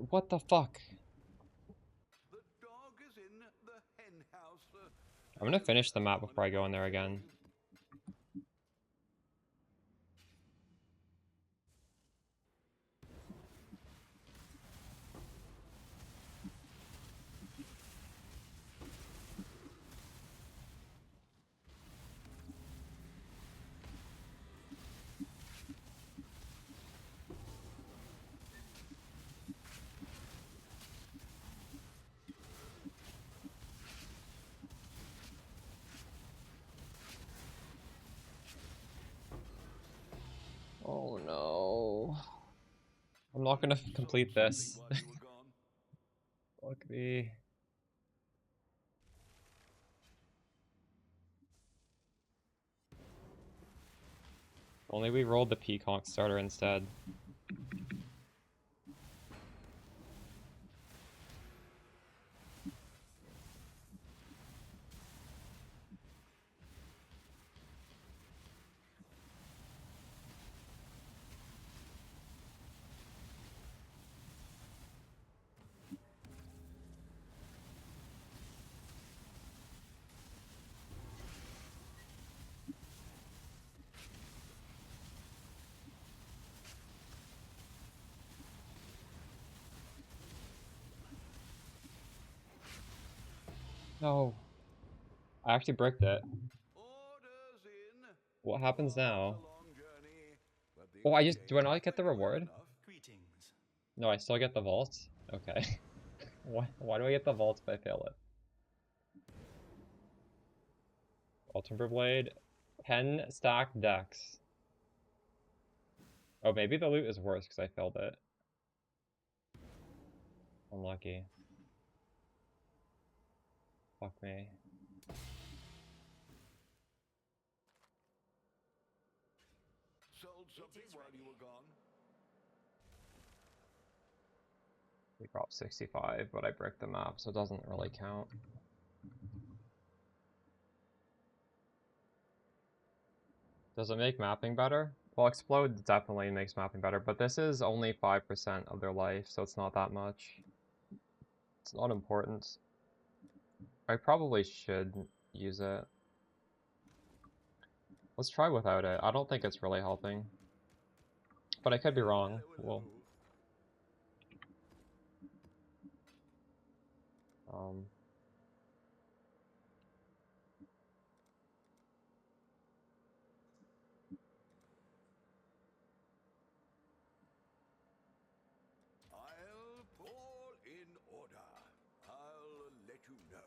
What the fuck? The dog is in the hen house. I'm gonna finish the map before I go in there again. Oh no. I'm not gonna complete this. Fuck me. Only we rolled the Peacock starter instead. No. I actually bricked it. What happens now? Oh, do I not get the reward? Greetings. No, I still get the vault? Okay. Why do I get the vault if I fail it? Ultimate Blade. 10 stack decks. Oh, maybe the loot is worse because I failed it. Unlucky. Fuck me. Sold something while you were gone. We dropped 65, but I bricked the map, so it doesn't really count. Does it make mapping better? Well, Explode definitely makes mapping better, but this is only 5% of their life, so it's not that much. It's not important. I probably should use it. Let's try without it. I don't think it's really helping. But I could be wrong. Well, I'll put all in order. I'll let you know.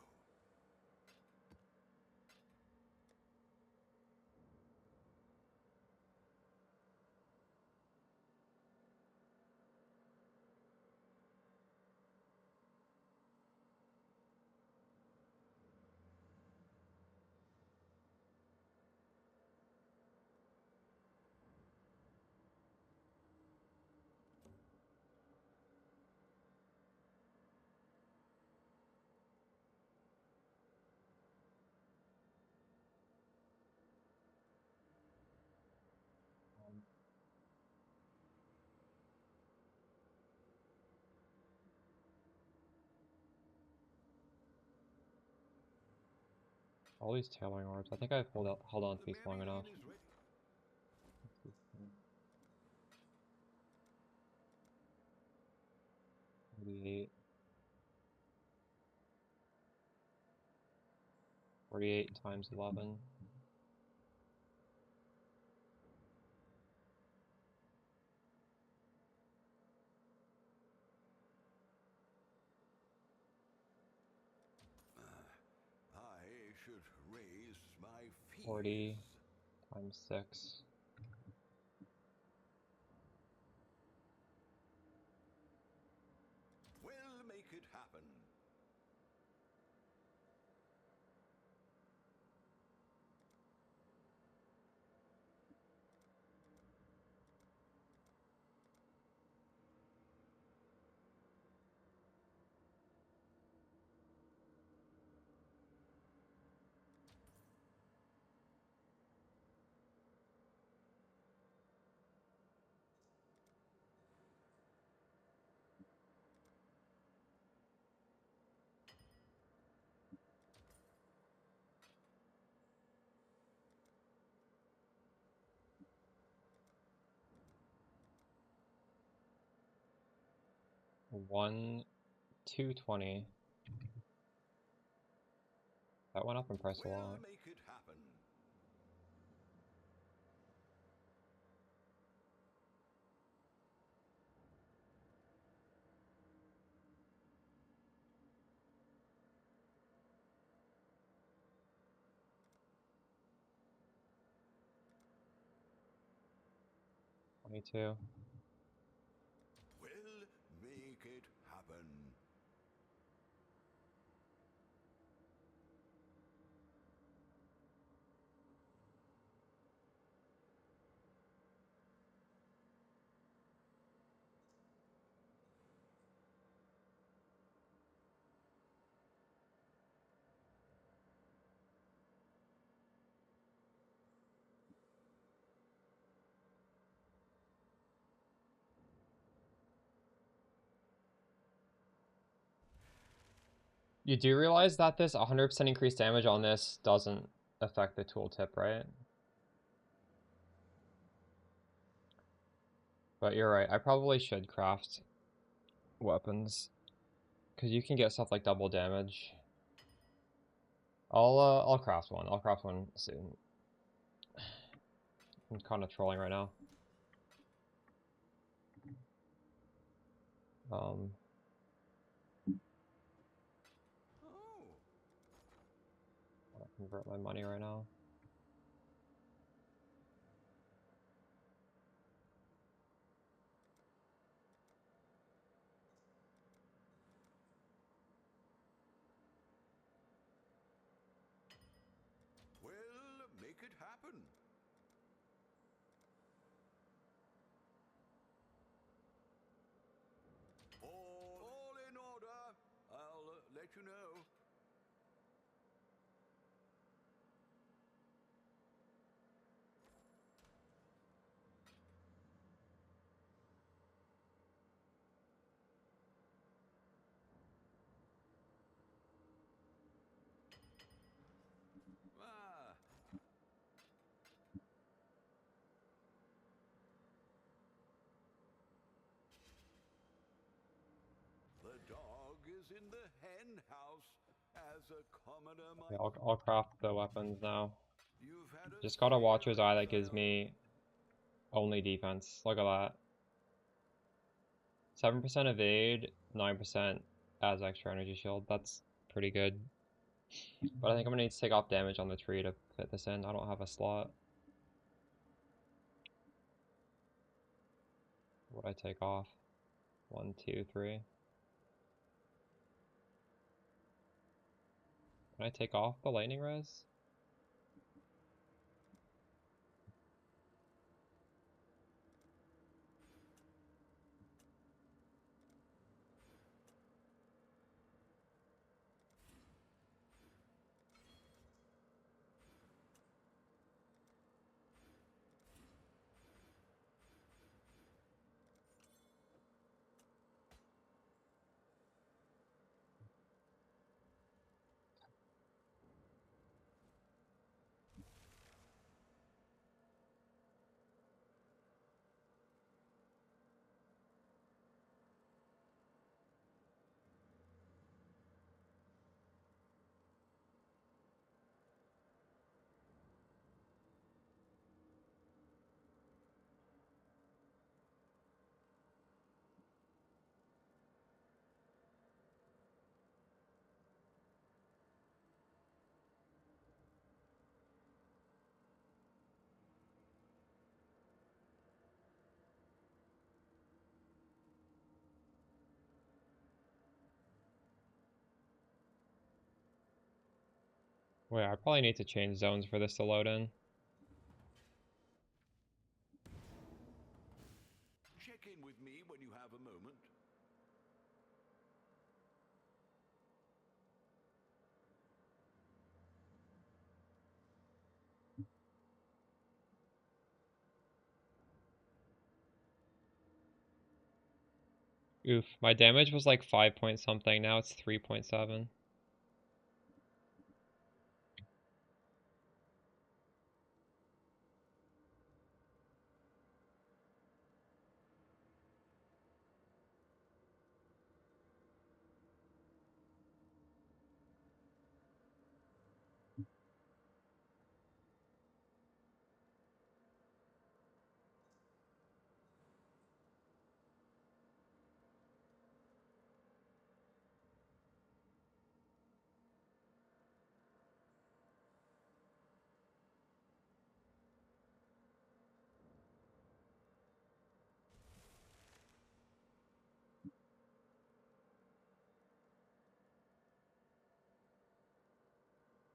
All these tailoring orbs. I think I've held on to The these long enough. Meridian is ready. 48. 48 times 11. I should raise my fees. 40 times 6. We'll make it happen. One 220. That went up in price a We'll lot. make it happen. $22. We'll make it happen. You do realize that this 100% increased damage on this doesn't affect the tooltip, right? But you're right, I probably should craft weapons. Because you can get stuff like double damage. I'll craft one. I'll craft one soon. I'm kind of trolling right now. Oh, I'll convert my money right now. we'll make it happen. All in order. I'll let you know. Ah, the dog is in the hen house, as a commoner might. Okay, I'll craft the weapons now. You've had a Just got a Watcher's Eye that serious gives me only defense. Look at that. 7% evade, 9% as extra energy shield. That's pretty good. But I think I'm gonna need to take off damage on the tree to fit this in. I don't have a slot. What would I take off? 1, 2, 3. Can I take off the lightning res? Wait, I probably need to change zones for this to load in. Check in with me when you have a moment. Oof, my damage was like 5 point something, now it's 3.7.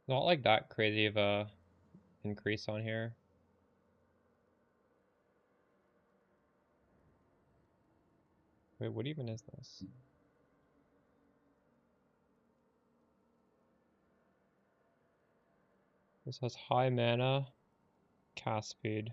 Not like that crazy of a increase on here. Wait, what even is this? This has high mana, cast speed.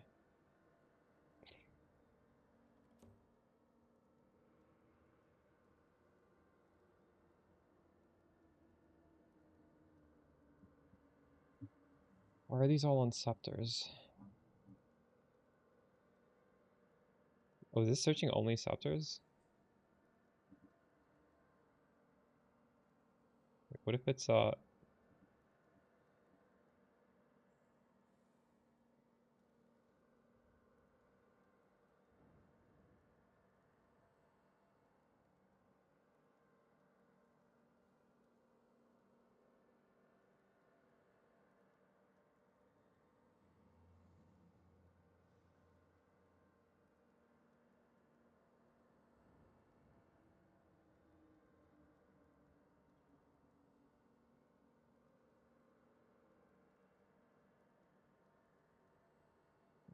Why are these all on scepters? Oh, is this searching only scepters? Wait, what if it's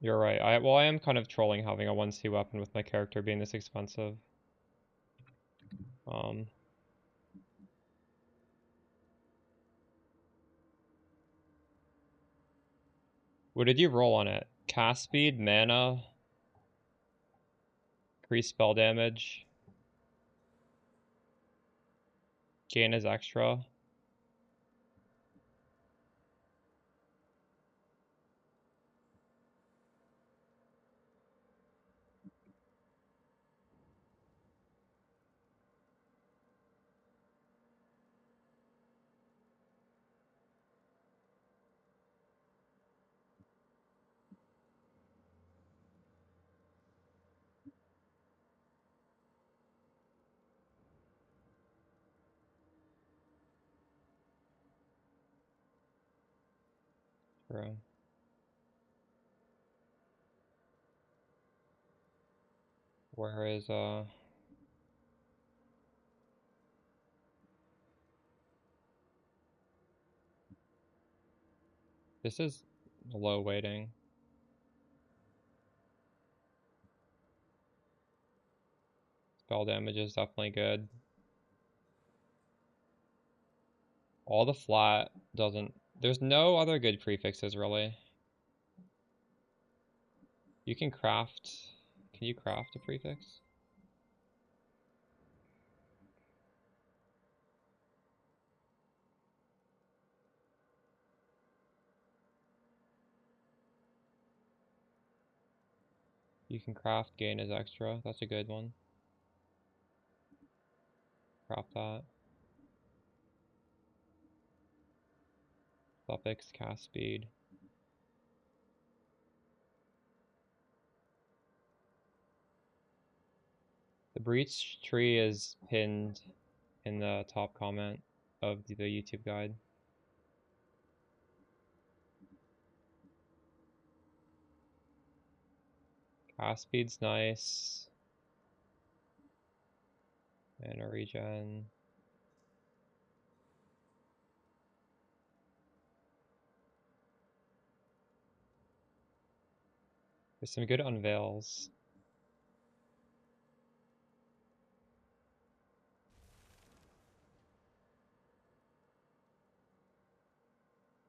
You're right. I am kind of trolling having a 1C weapon with my character being this expensive. What did you roll on it? Cast speed, mana, increase spell damage, gain is extra. True. Where is this is low weighting. Spell damage is definitely good. All the flat doesn't... There's no other good prefixes, really. You can craft... Can you craft a prefix? You can craft gain as extra. That's a good one. Craft that. Suffix, cast speed. The breach tree is pinned in the top comment of the YouTube guide. Cast speed's nice. And a regen. There's some good unveils.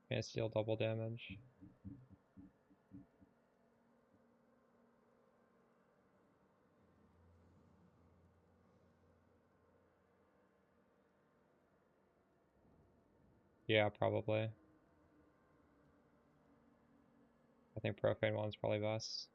Can't steal double damage. Yeah, probably. I think Profane 1's probably best.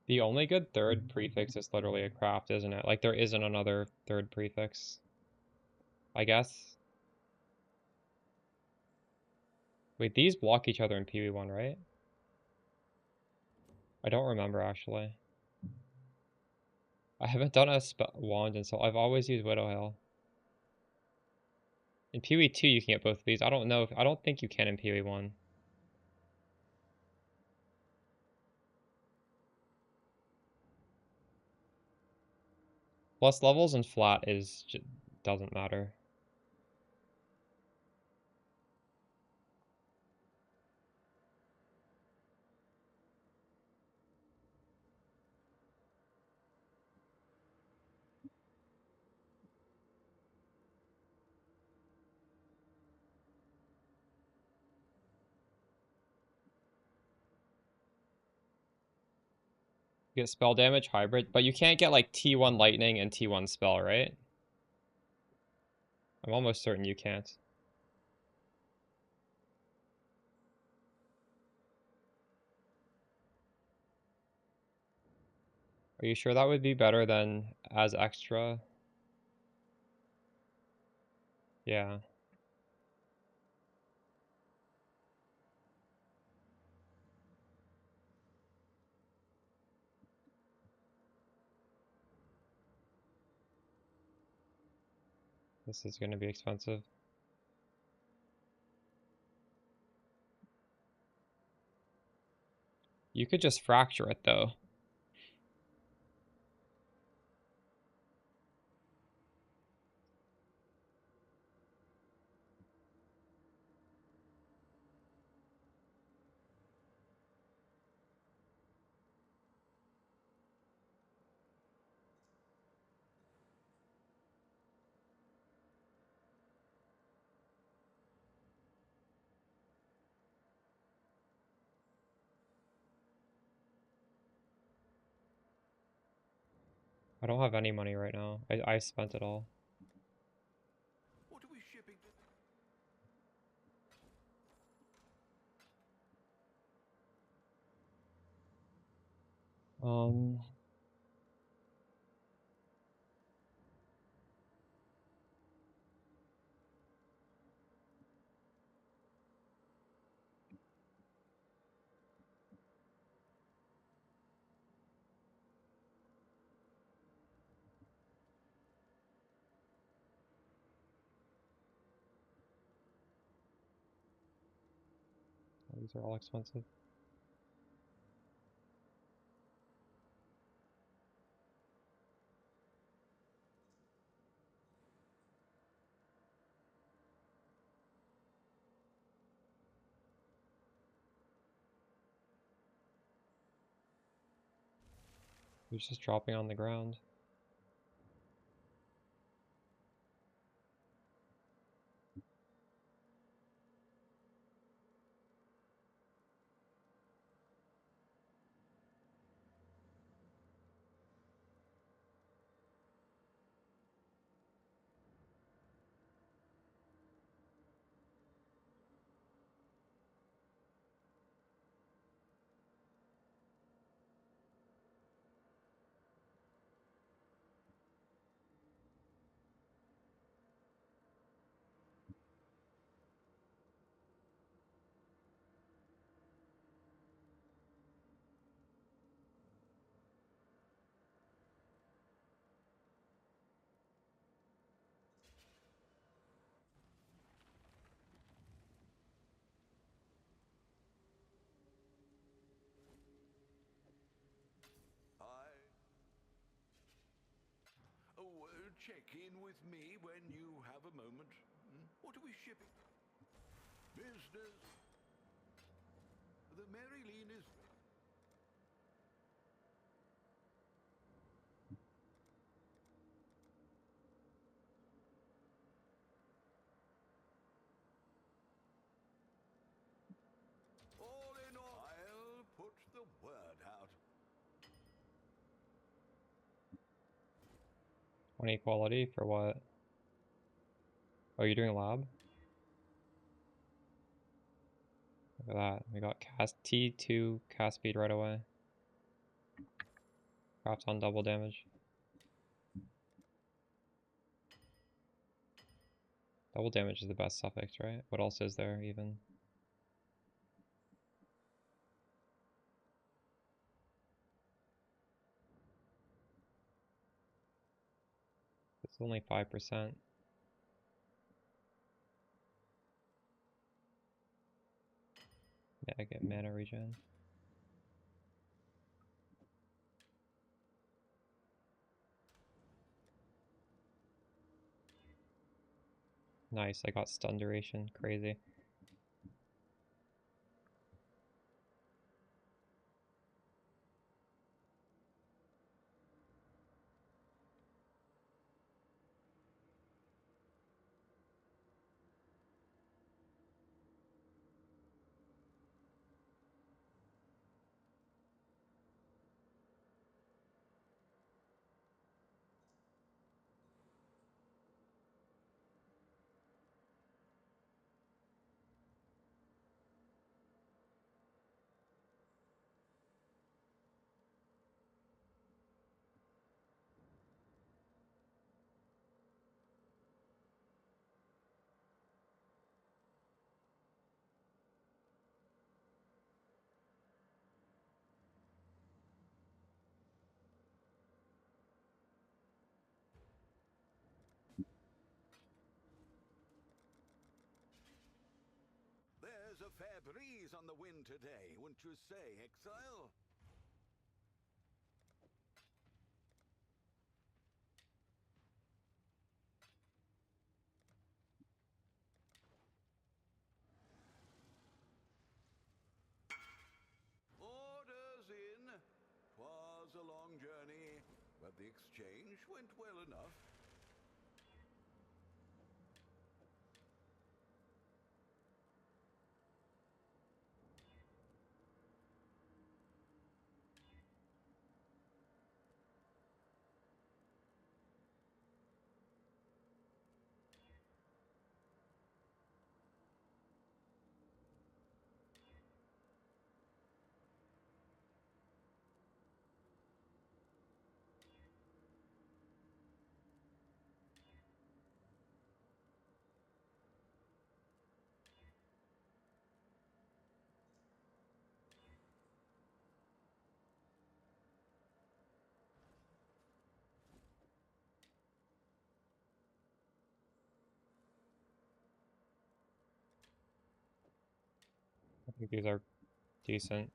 The only good third prefix is literally a craft, isn't it? Like, there isn't another third prefix. I guess. Wait, these block each other in PoE 1, right? I don't remember, actually. I haven't done a wand, and so I've always used Widowhill. In PoE 2, you can get both of these. I don't think you can in PoE 1. Plus levels and flat doesn't matter. You get spell damage hybrid, but you can't get like T1 lightning and T1 spell, right? I'm almost certain you can't. Are you sure that would be better than as extra? Yeah. This is going to be expensive. You could just fracture it though. I don't have any money right now. I spent it all. What are we shipping? Um, these are all expensive. He's just dropping on the ground. check in with me when you have a moment? What are we shipping? Business. The Marilyn is... All in all, I'll put the word out. 20 quality for what? Oh, you're doing lab? Look at that. We got cast T2 cast speed right away. Craft on double damage. Double damage is the best suffix, right? What else is there even? It's only 5%. Yeah, I get mana regen. Nice, I got stun duration. Crazy. There's a fair breeze on the wind today, wouldn't you say, Exile? Orders in. 'Twas a long journey, but the exchange went well enough. I think these are decent.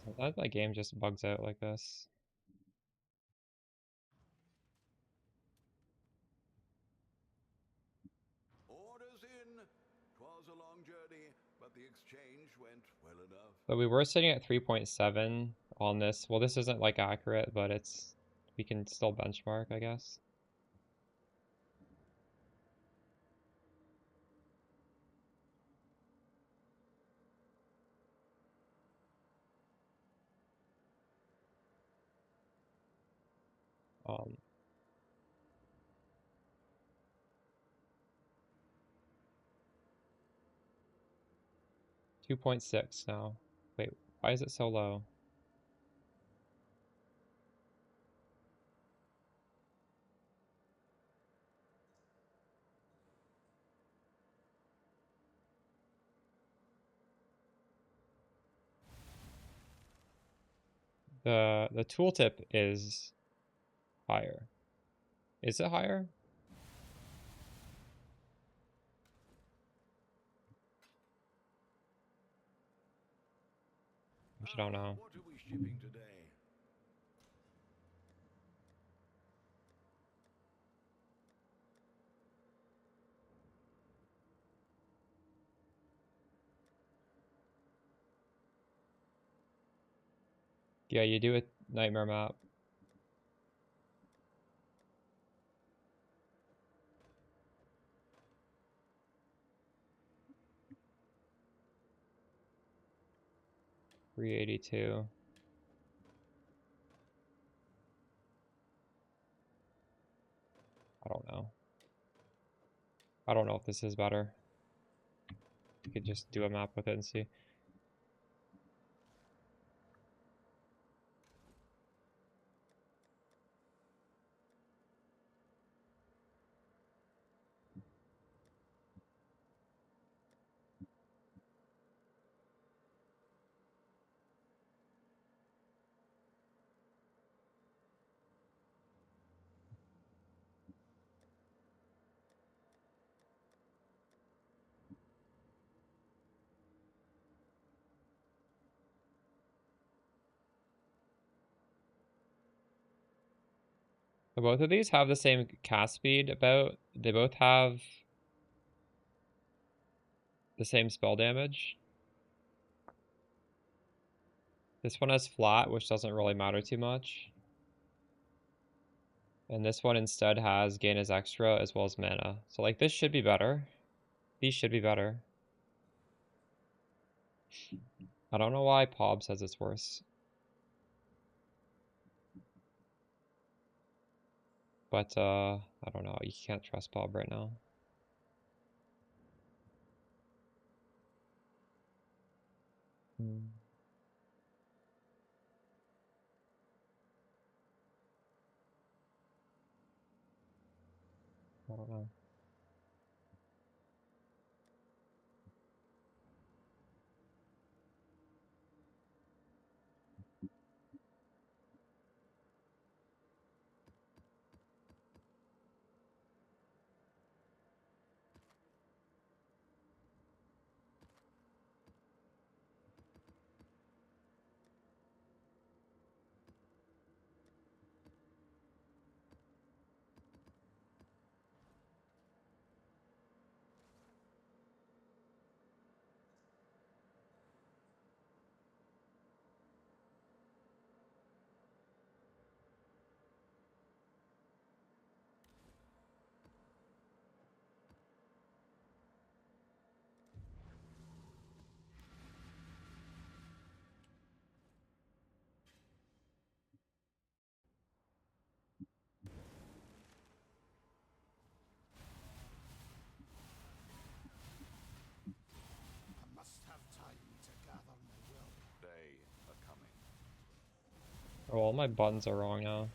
Sometimes my game just bugs out like this. Orders in. 'Twas a long journey, but the exchange went well enough. So we were sitting at 3.7 on this. Well, this isn't like accurate, but it's we can still benchmark, I guess. Um, 2.6 now. Wait, why is it so low? The tooltip is higher. Is it higher? I don't know. What are we shipping today? Yeah, you do a nightmare map. $382. I don't know. I don't know if this is better. You could just do a map with it and see. So both of these have the same cast speed about. They both have the same spell damage. This one has flat, which doesn't really matter too much. And this one instead has gain as extra as well as mana. So like this should be better. These should be better. I don't know why Pob says it's worse. But I don't know. You can't trust Pob right now. I don't know. I must have time to gather my will. They are coming. Oh, all my buttons are wrong now.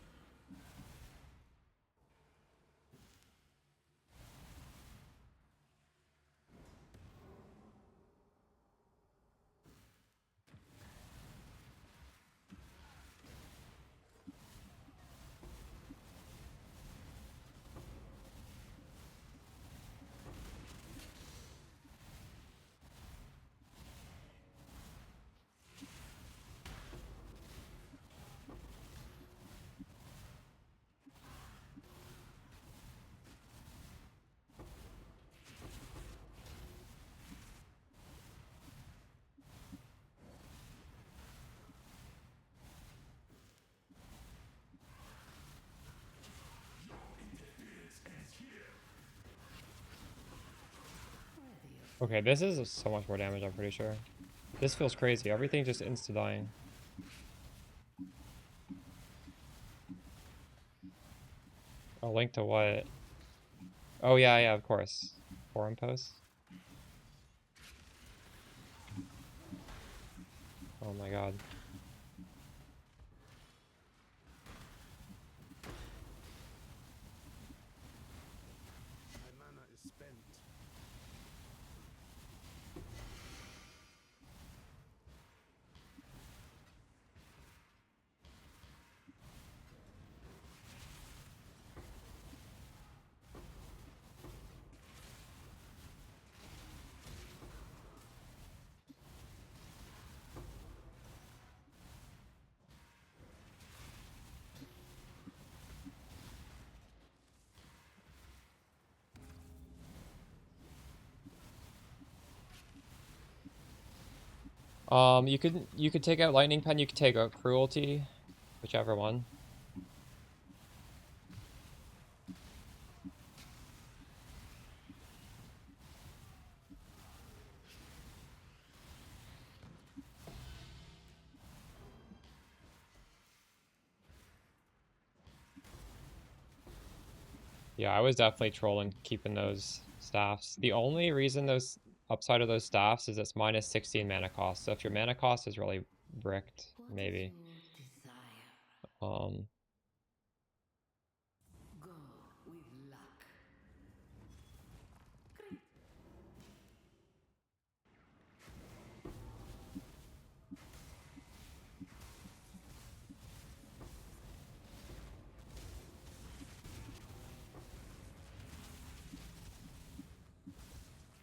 Okay, this is so much more damage, I'm pretty sure. This feels crazy. Everything just insta-dying. A link to what? Oh yeah, yeah, of course. Forum posts. Oh my god. My mana is spent. You could take out Lightning Pen, you could take out Cruelty, whichever one. Yeah, I was definitely trolling keeping those staffs. The only reason those upside of those staffs is it's minus 16 mana cost. So if your mana cost is really bricked, What is maybe. your desire? Um, Go with luck.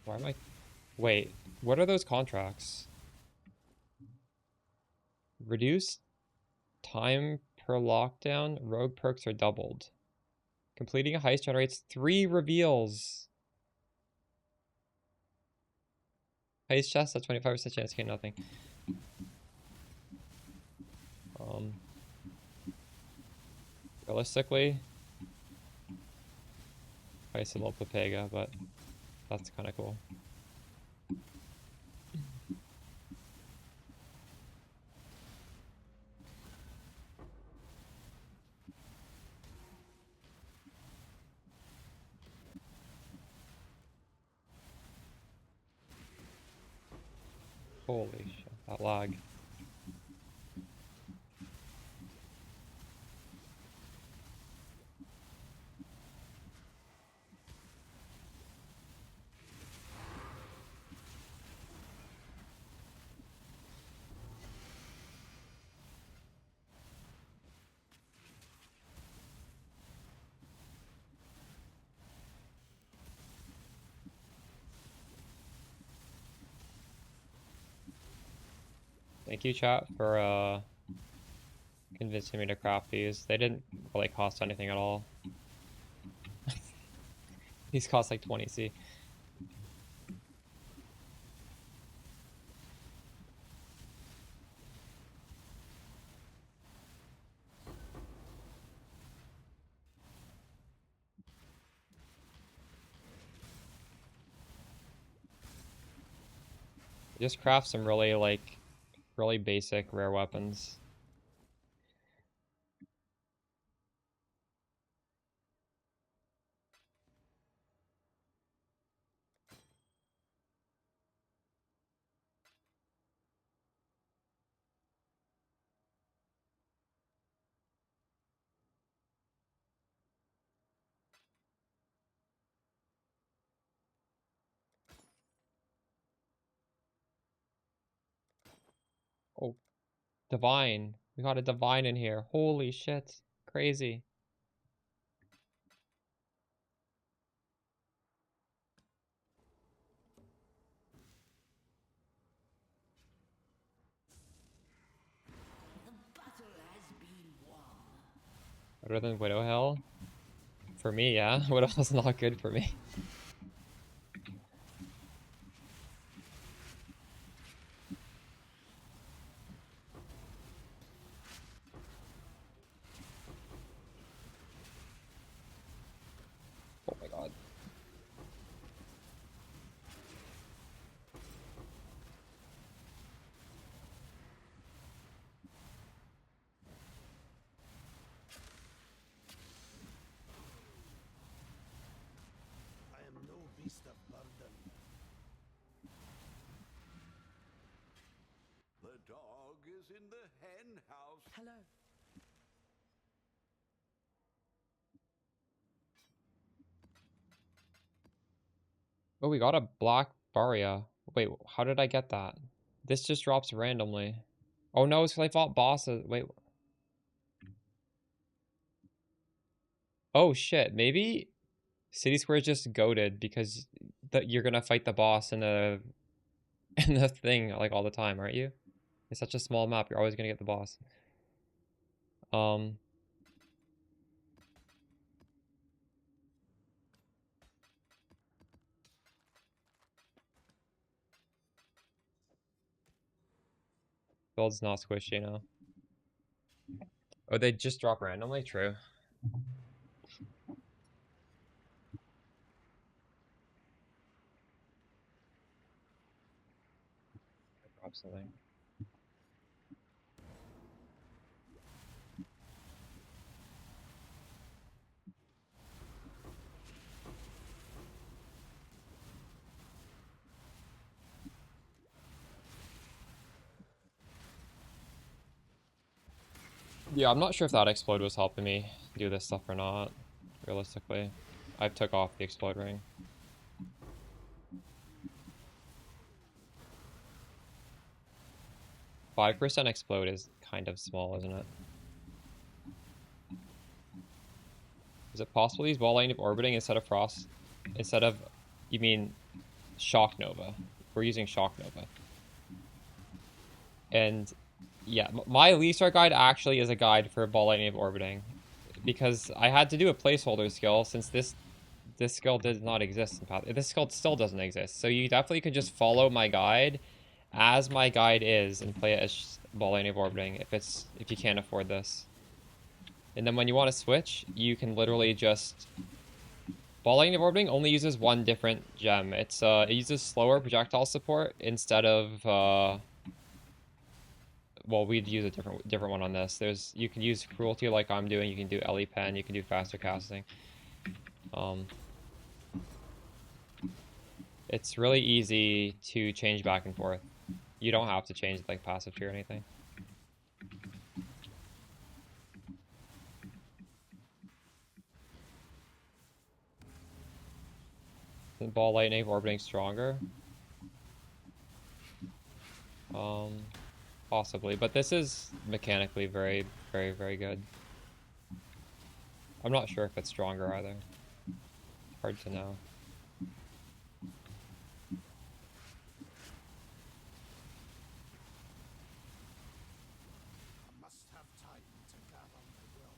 why am I? Wait, what are those contracts? Reduce time per lockdown. Rogue perks are doubled. Completing a heist generates 3 reveals. Heist chest at 25% chance to get nothing. Realistically, I said little Pepega, but that's kind of cool. Holy shit, that lag. Thank you, chat, for convincing me to craft these. They didn't really cost anything at all. These cost like 20C. Just craft some really basic rare weapons. Oh, divine. We got a divine in here. Holy shit. Crazy. The battle has been won. Better than Widow Hell? For me, yeah. Widow Hell's not good for me. Oh my god. beast of burden. The dog is in the hen house. Hello. Oh, we got a black Baria. Wait, how did I get that? This just drops randomly. Oh no, it's because I fought bosses. Wait. Oh shit, maybe City Square is just goated because you're gonna fight the boss in the in the thing like all the time, aren't you? It's such a small map, you're always gonna get the boss. Um, build's not squishy, you know. Oh, they just drop randomly? True. Drop something. Yeah, I'm not sure if that explode was helping me do this stuff or not, realistically. I took off the explode ring. 5% explode is kind of small, isn't it? Is it possible to use wall lightning orbiting instead of frost? Instead of, you mean shock nova? We're using shock nova. And yeah, my Leaf guide actually is a guide for ball lightning orbiting, because I had to do a placeholder skill since this skill did not exist in Path. This skill still doesn't exist. So you definitely could just follow my guide as my guide is and play it as ball lightning orbiting if you can't afford this. And then when you want to switch, you can literally just ball lightning orbiting only uses one different gem. It uses slower projectile support instead of well, we'd use a different one on this. You can use cruelty like I'm doing. You can do LE pen. You can do faster casting. It's really easy to change back and forth. You don't have to change like passive tree or anything. The ball lightning orbiting stronger. Possibly, but this is mechanically very, very, very good. I'm not sure if it's stronger either. Hard to know. I must have time to gather my will.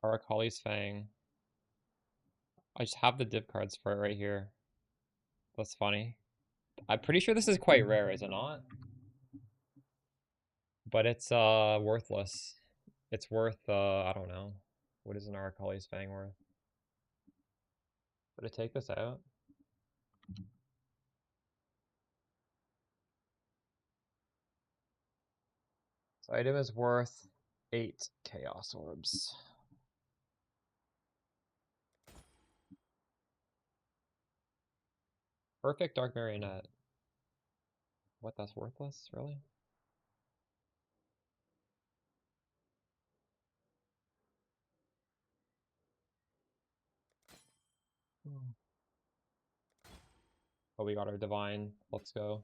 Arakali's Fang. I just have the div cards for it right here. That's funny. I'm pretty sure this is quite rare, is it not? But it's worthless. It's worth I don't know. What is an Arakali's Fang worth? Would I take this out? This item is worth 8 Chaos Orbs. Perfect Dark Marionette. What, that's worthless? Really? Oh, we got our divine. Let's go.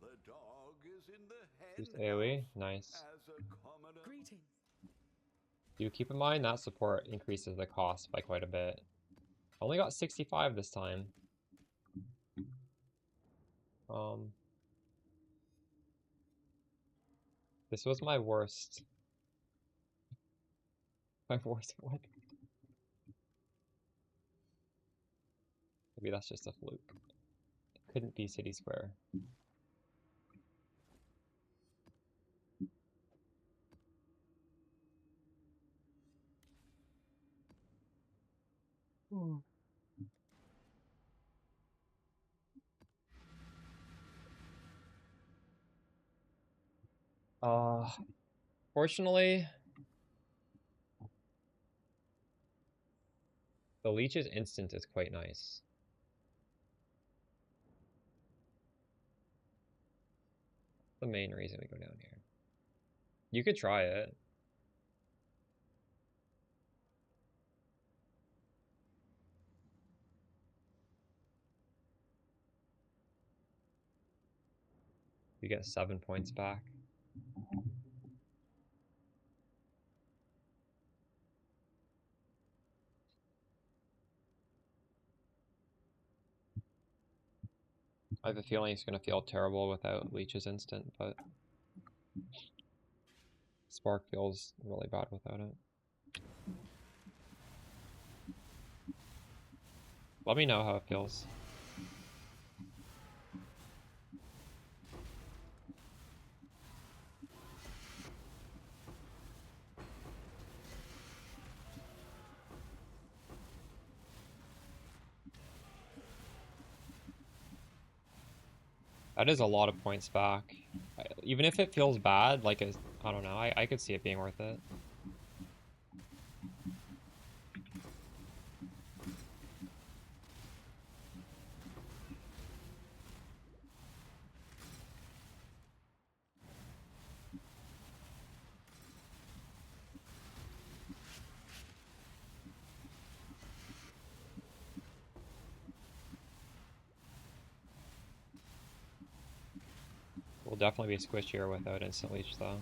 The dog is in the hen Use AoE. house Nice. as a commoner. Greetings. Do keep in mind that support increases the cost by quite a bit. Only got 65 this time. This was my worst. My worst one. Maybe that's just a fluke. It couldn't be City Square. Fortunately, the Leech's instant is quite nice. The main reason we go down here. You could try it. You get 7 points back. I have a feeling it's going to feel terrible without Leech's instant, but Spark feels really bad without it. Let me know how it feels. That is a lot of points back. Even if it feels bad, like, I don't know, I could see it being worth it. Will definitely be squishier without instant leech though.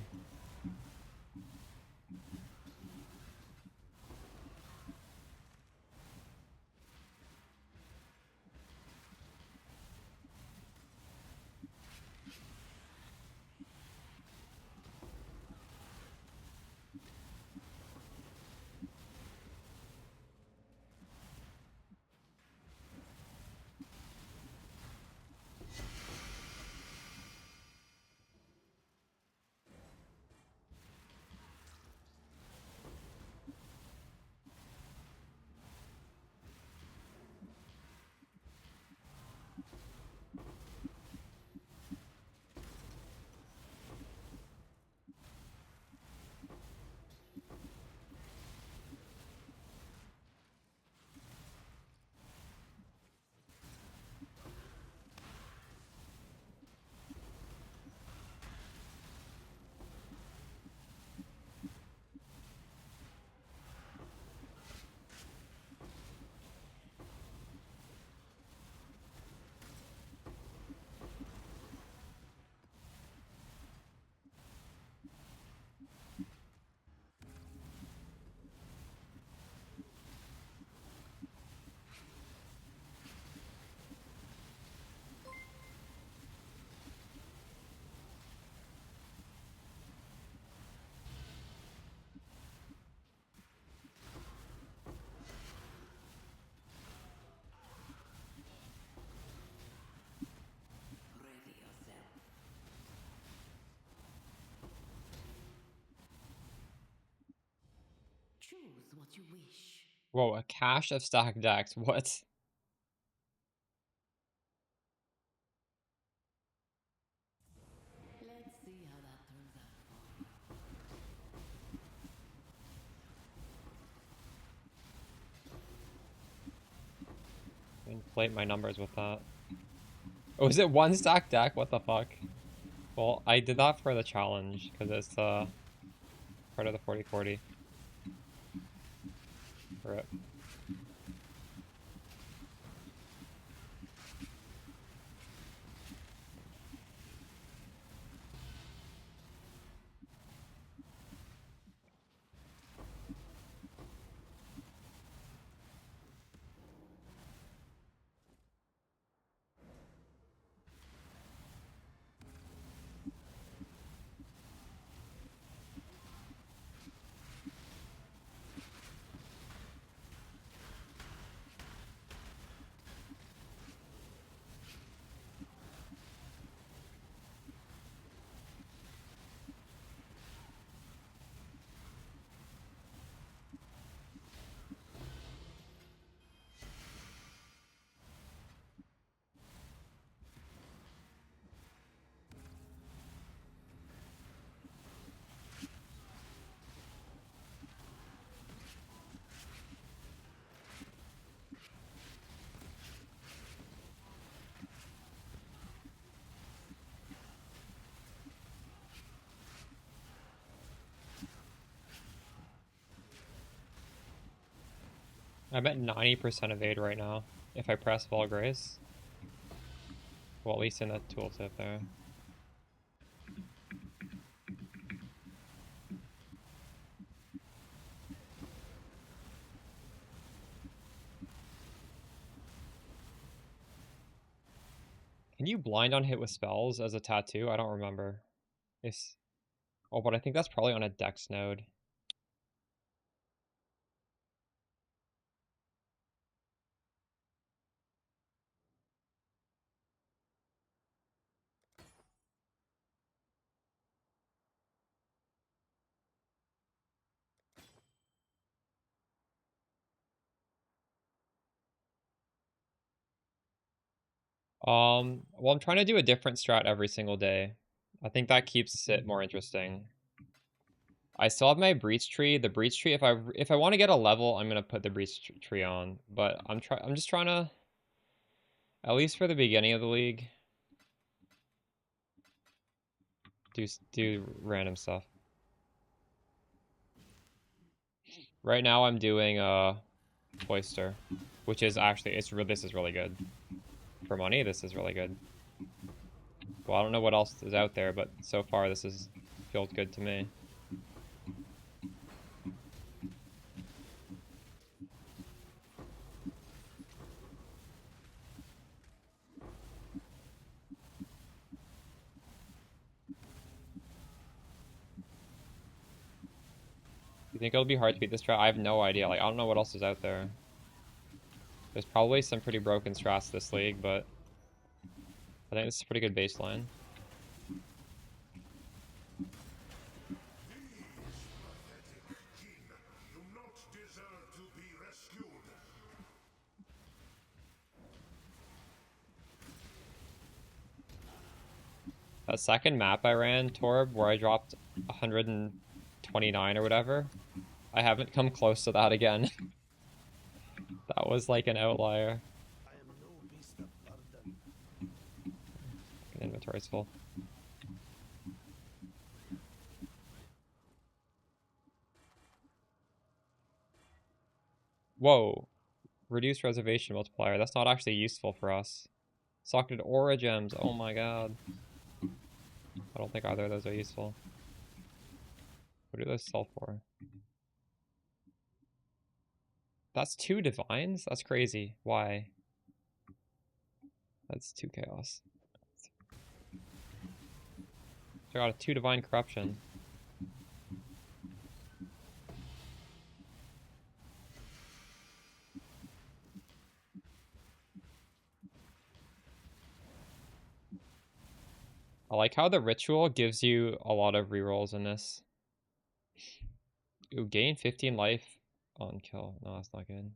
Choose what you wish. Whoa, a cache of stacked decks, what? Let's see how that turns out. Inflate my numbers with that. Oh, is it one stack deck? What the fuck? Well, I did that for the challenge, because it's part of the 40-40. Rip. I'm at 90% evade right now. If I press Vol Grace. Well, at least in the tooltip there. Can you blind on hit with spells as a tattoo? I don't remember. It's... Oh, but I think that's probably on a dex node. Well, I'm trying to do a different strat every single day. I think that keeps it more interesting. I still have my breach tree. The breach tree, if I want to get a level, I'm gonna put the breach tree on. But I'm just trying to, at least for the beginning of the league, do random stuff. Right now I'm doing Oyster, which is actually this is really good. For money, this is really good. Well, I don't know what else is out there, but so far this is feels good to me. You think it'll be hard to beat this strat? I have no idea. Like, I don't know what else is out there. There's probably some pretty broken strats this league, but I think this is a pretty good baseline. That second map I ran, Torb, where I dropped 129 or whatever, I haven't come close to that again. That was like an outlier. Inventory's full. Whoa. Reduced reservation multiplier. That's not actually useful for us. Socketed aura gems. Oh my god. I don't think either of those are useful. What do those sell for? That's 2 divines? That's crazy. Why? That's 2 chaos. I got a 2 divine corruption. I like how the ritual gives you a lot of rerolls in this. Ooh, gain 15 life on kill. No, that's not good.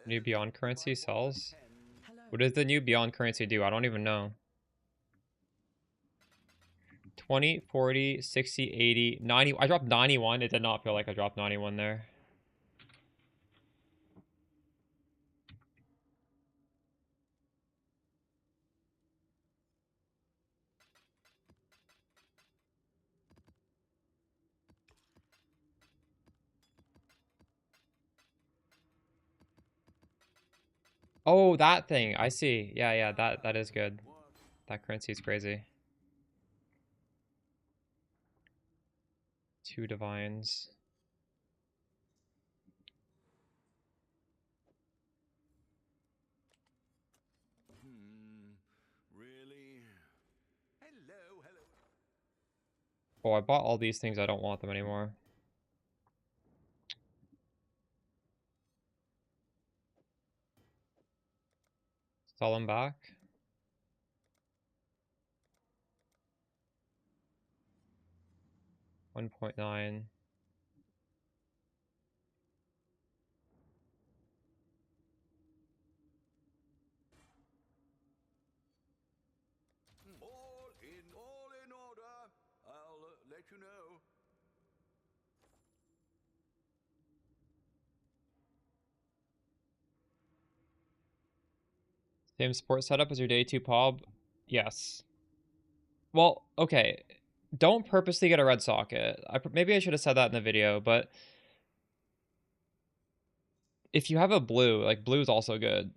New Beyond currency sells? Hello. What does the new Beyond currency do? I don't even know. 20, 40, 60, 80, 90. I dropped 91. It did not feel like I dropped 91 there. Oh, that thing. I see. Yeah, yeah, that is good. That currency is crazy. 2 divines. Really? Hello, hello. Oh, I bought all these things. I don't want them anymore. Sell them back. $1.9. All in order. I'll let you know. Same sport setup as your day 2 pub? Yes. Well, okay. Don't purposely get a red socket. Maybe I should have said that in the video, but if you have a blue, like blue is also good.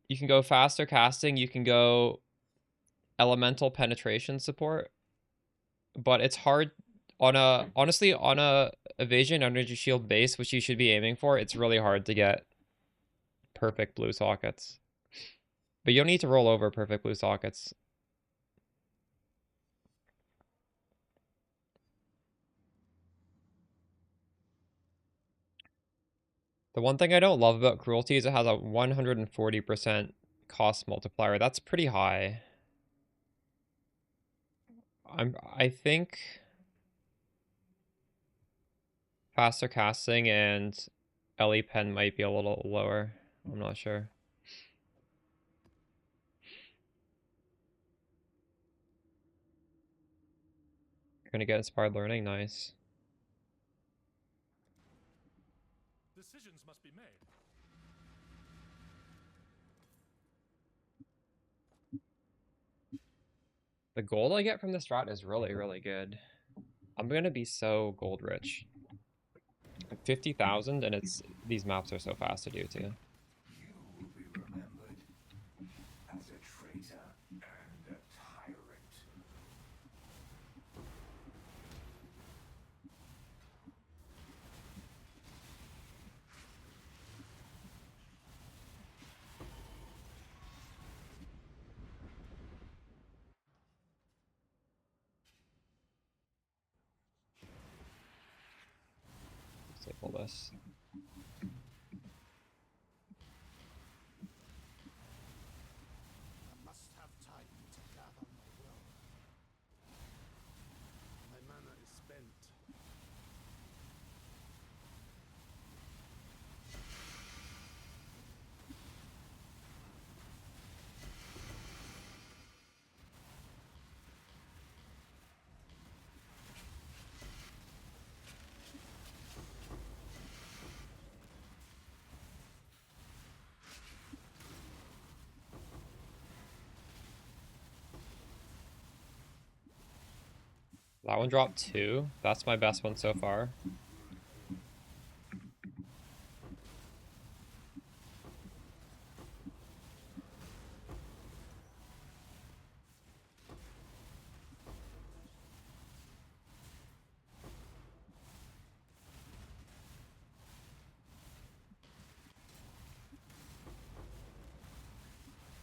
You can go faster casting, you can go elemental penetration support, but it's hard on a, honestly, on a evasion energy shield base, which you should be aiming for, it's really hard to get perfect blue sockets. But you don't need to roll over perfect blue sockets. The one thing I don't love about Cruelty is it has a 140% cost multiplier. That's pretty high. I think faster casting and LE pen might be a little lower. I'm not sure. You're gonna get inspired learning, nice. Decisions must be made. The gold I get from this strat is really, really good. I'm gonna be so gold rich. 50,000 and it's, these maps are so fast to do too. You will be remembered as a traitor and a tyrant. Disable this. I must have time to gather my will. My mana is spent. That one dropped 2. That's my best one so far.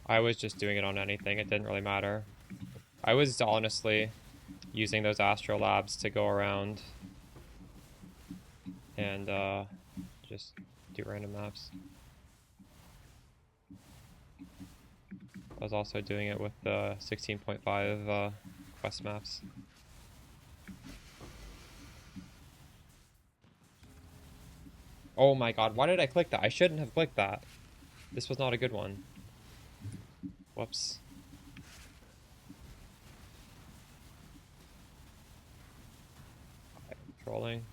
I was just doing it on anything. It didn't really matter. I was honestly using those Astro Labs to go around and just do random maps. I was also doing it with the 16.5 quest maps. Oh my god, why did I click that? I shouldn't have clicked that. This was not a good one. Whoops. Trolling.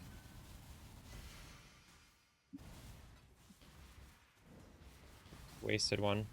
Wasted one.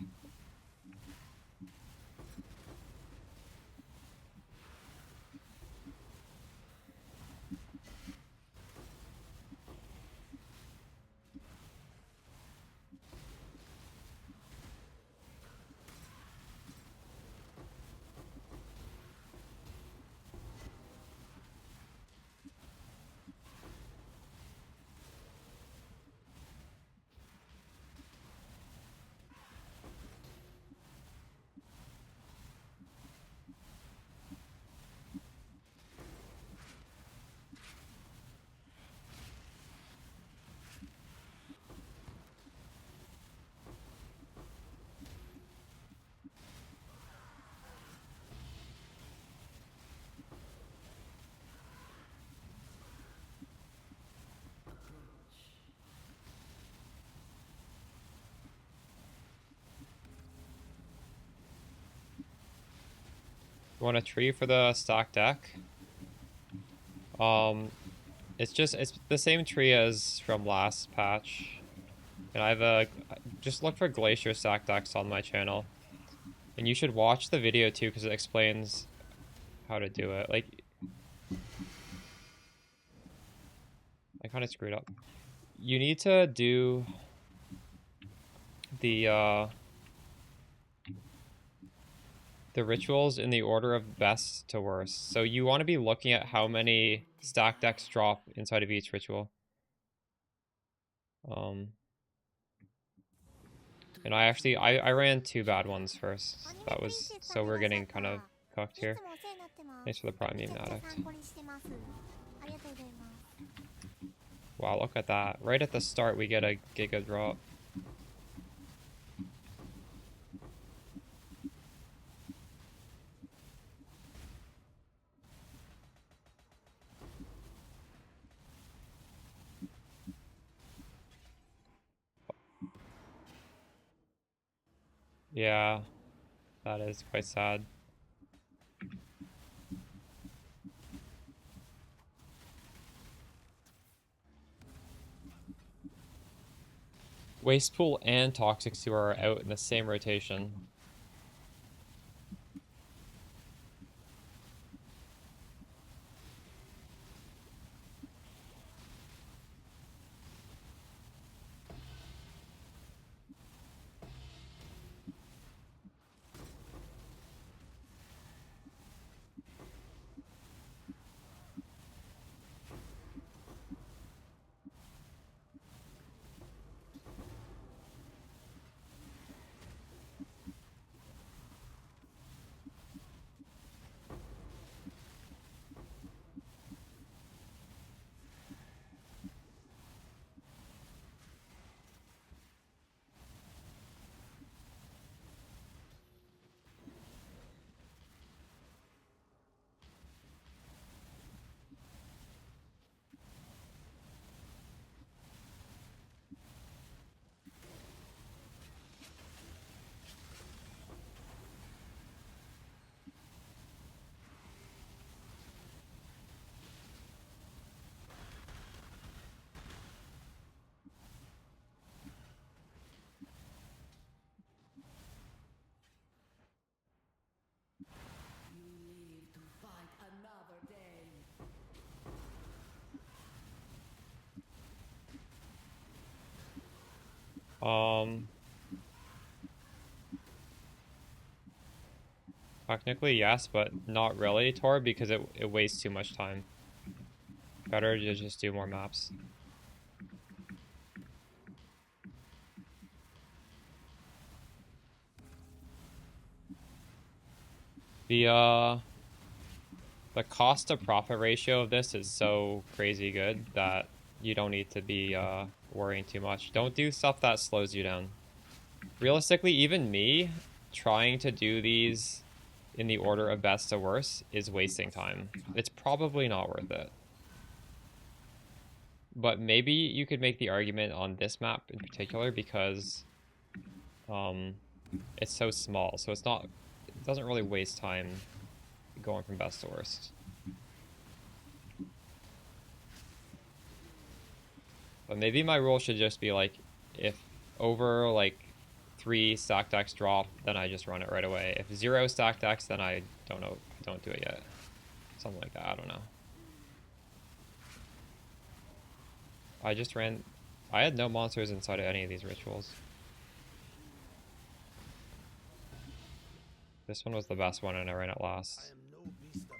You want a tree for the stock deck? It's the same tree as from last patch. And just look for glacier stack decks on my channel. And you should watch the video too, because it explains how to do it. Like, I kind of screwed up. You need to do the rituals in the order of best to worst. So you want to be looking at how many stack decks drop inside of each ritual. And I ran 2 bad ones first. That was, so we're getting kind of cooked here. Thanks for the Prime Meme Addict. Wow, look at that. Right at the start we get a Giga drop. Yeah, that is quite sad. Waste Pool and Toxic Sewer are out in the same rotation. Technically yes, but not really, Tor, because it wastes too much time. Better to just do more maps. The cost to profit ratio of this is so crazy good that you don't need to be worrying too much. Don't do stuff that slows you down. Realistically, even me trying to do these in the order of best to worst is wasting time. It's probably not worth it. But maybe you could make the argument on this map in particular because it's so small, so it doesn't really waste time going from best to worst. But maybe my rule should just be like, if over like 3 stacked decks drop, then I just run it right away. If 0 stacked decks, then I don't know, I don't do it yet. Something like that, I don't know. I had no monsters inside of any of these rituals. This one was the best one and I ran it last. I am no beast of burden.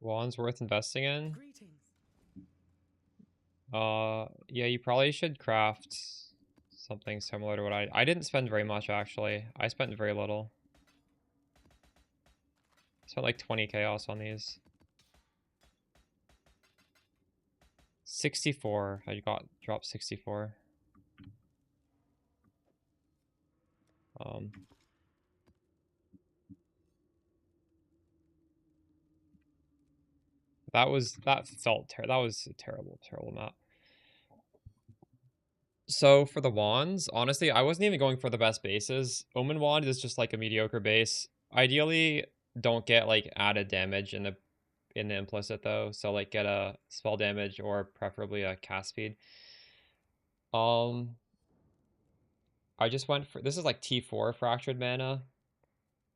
Wand's worth investing in? Greetings. Yeah, you probably should craft something similar to what I didn't spend very much actually. I spent very little. I spent like 20 chaos on these. 64. I got dropped 64. That was a terrible map. So for the wands, honestly, I wasn't even going for the best bases. Omen wand is just like a mediocre base. Ideally, don't get like added damage in the implicit though. So like get a spell damage or preferably a cast speed. I just went for this is like T4 fractured mana.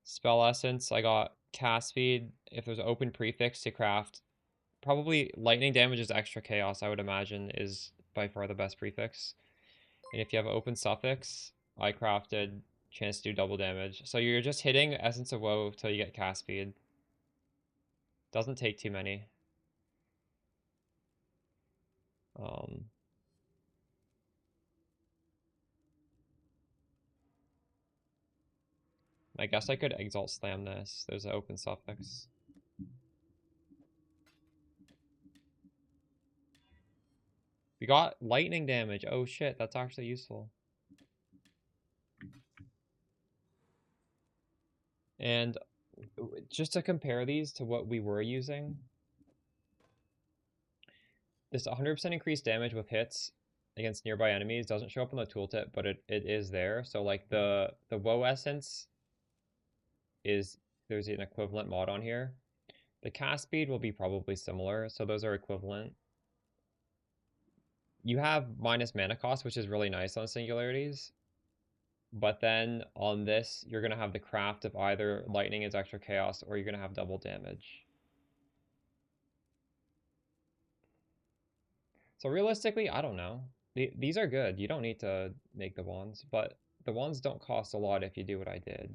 Spell essence. I got cast speed. If there's open prefix to craft, probably lightning damage is extra chaos. I would imagine is by far the best prefix. And if you have open suffix, I crafted chance to do double damage. So you're just hitting Essence of Woe till you get cast speed. Doesn't take too many. I guess I could Exalt Slam this. There's an open suffix. We got lightning damage. Oh shit, that's actually useful. And just to compare these to what we were using, this 100% increased damage with hits against nearby enemies doesn't show up on the tooltip, but it is there. So like the Woe Essence is, there's an equivalent mod on here. The cast speed will be probably similar, so those are equivalent. You have minus mana cost, which is really nice on singularities. But then on this, you're going to have the craft of either lightning is extra chaos or you're going to have double damage. So realistically, I don't know. These are good. You don't need to make the wands, but the wands don't cost a lot if you do what I did.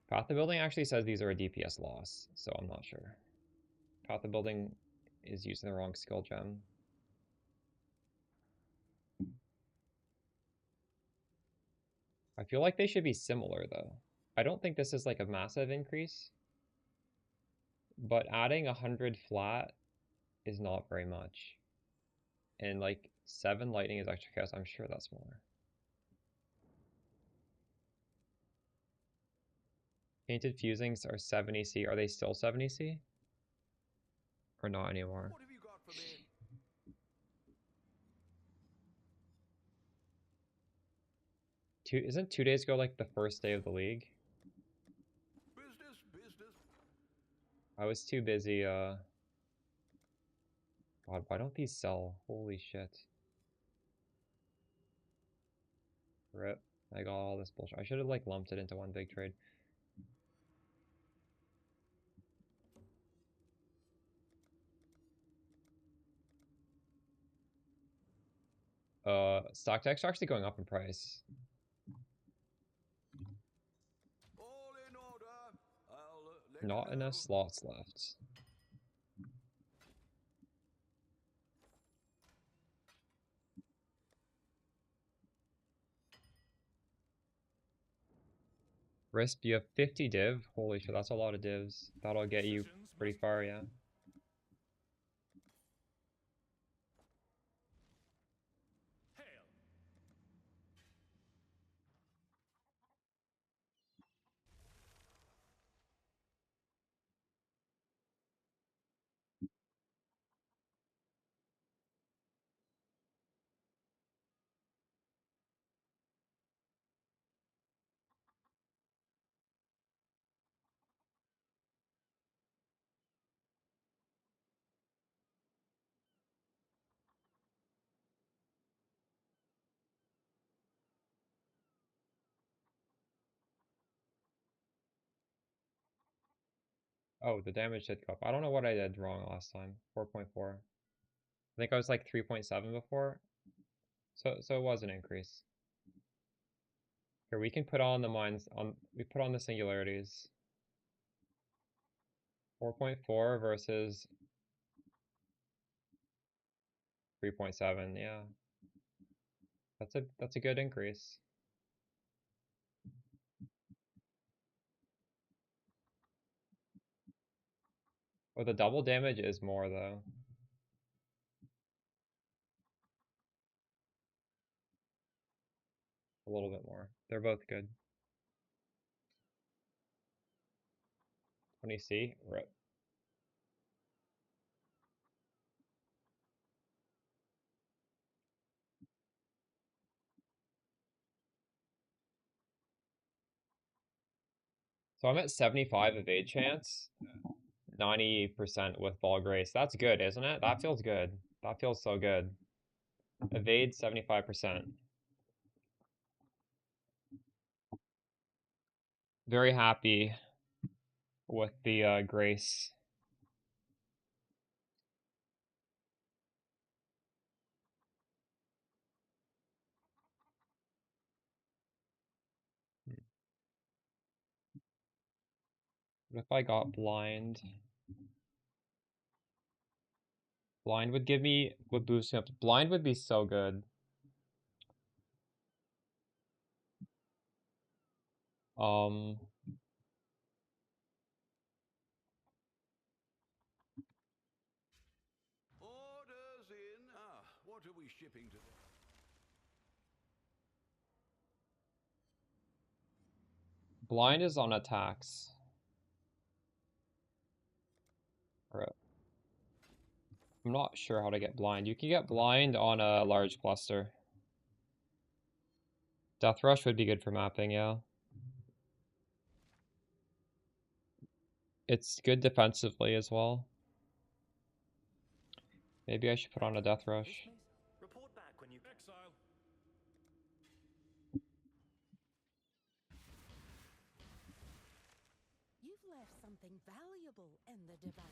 Path of Building actually says these are a DPS loss, so I'm not sure. Path of Building is using the wrong skill gem. I feel like they should be similar though. I don't think this is like a massive increase, but adding 100 flat is not very much. And like 7 lightning is extra chaos, I'm sure that's more. Painted fusings are 70 C. Are they still 70 C? Or not anymore? What have you got for me? Isn't 2 days ago like the first day of the league? Business. I was too busy, God, why don't these sell? Holy shit. Rip. I got all this bullshit. I should have like lumped it into one big trade. Stock decks are actually going up in price. All in order. Not enough slots left. Risp, you have 50 div? Holy shit, that's a lot of divs. That'll get you Decisions pretty must far, yeah. hail. Oh, the damage did go up. I don't know what I did wrong last time. 4.4. I think I was like 3.7 before. So it was an increase. Here, we can put on the mines on we put on the singularities. 4.4 versus 3.7, yeah. That's a good increase. Oh, the double damage is more though. A little bit more. They're both good. 20C, rip. So I'm at 75 evade chance, 90% with ball grace. That's good, isn't it? That feels good. That feels so good. Evade 75%. Very happy with the grace. What if I got blind? Blind would boost me up. Blind would be so good. Um, Orders in. Ah, what are we shipping today? blind is on attacks. Rip. I'm not sure how to get blind. You can get blind on a large cluster. Death Rush would be good for mapping, yeah. It's good defensively as well. Maybe I should put on a Death Rush. Report back when you Exile. You've left something valuable in the device.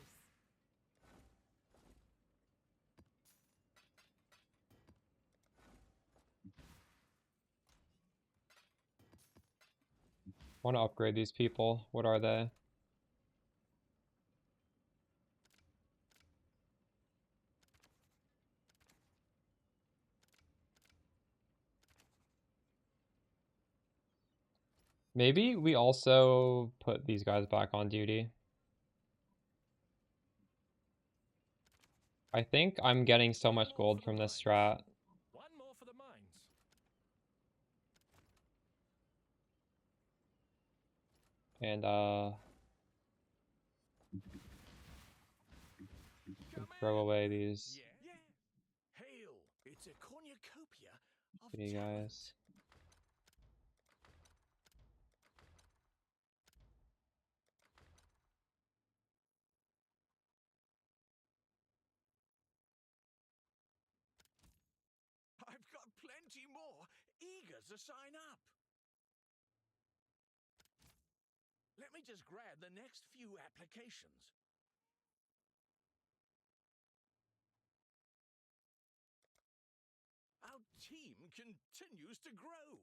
Want to upgrade these people. What are they? Maybe we also put these guys back on duty. I think I'm getting so much gold from this strat. One more for the mines. And throw away these Yeah. Hail. It's a cornucopia of shitty talent. guys. I've got plenty more, eager to sign up. Let me just grab the next few applications. Our team continues to grow.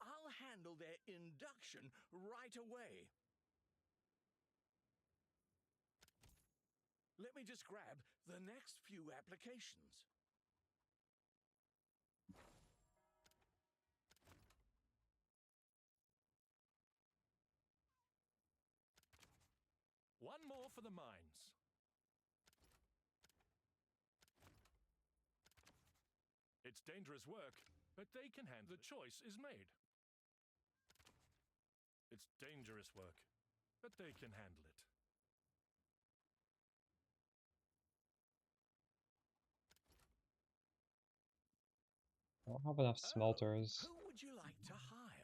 I'll handle their induction right away. Let me just grab the next few applications. One more for the mines. It's dangerous work, but they can handle it. The choice is made. It's dangerous work, but they can handle it. I don't have enough smelters. Who would you like to hire?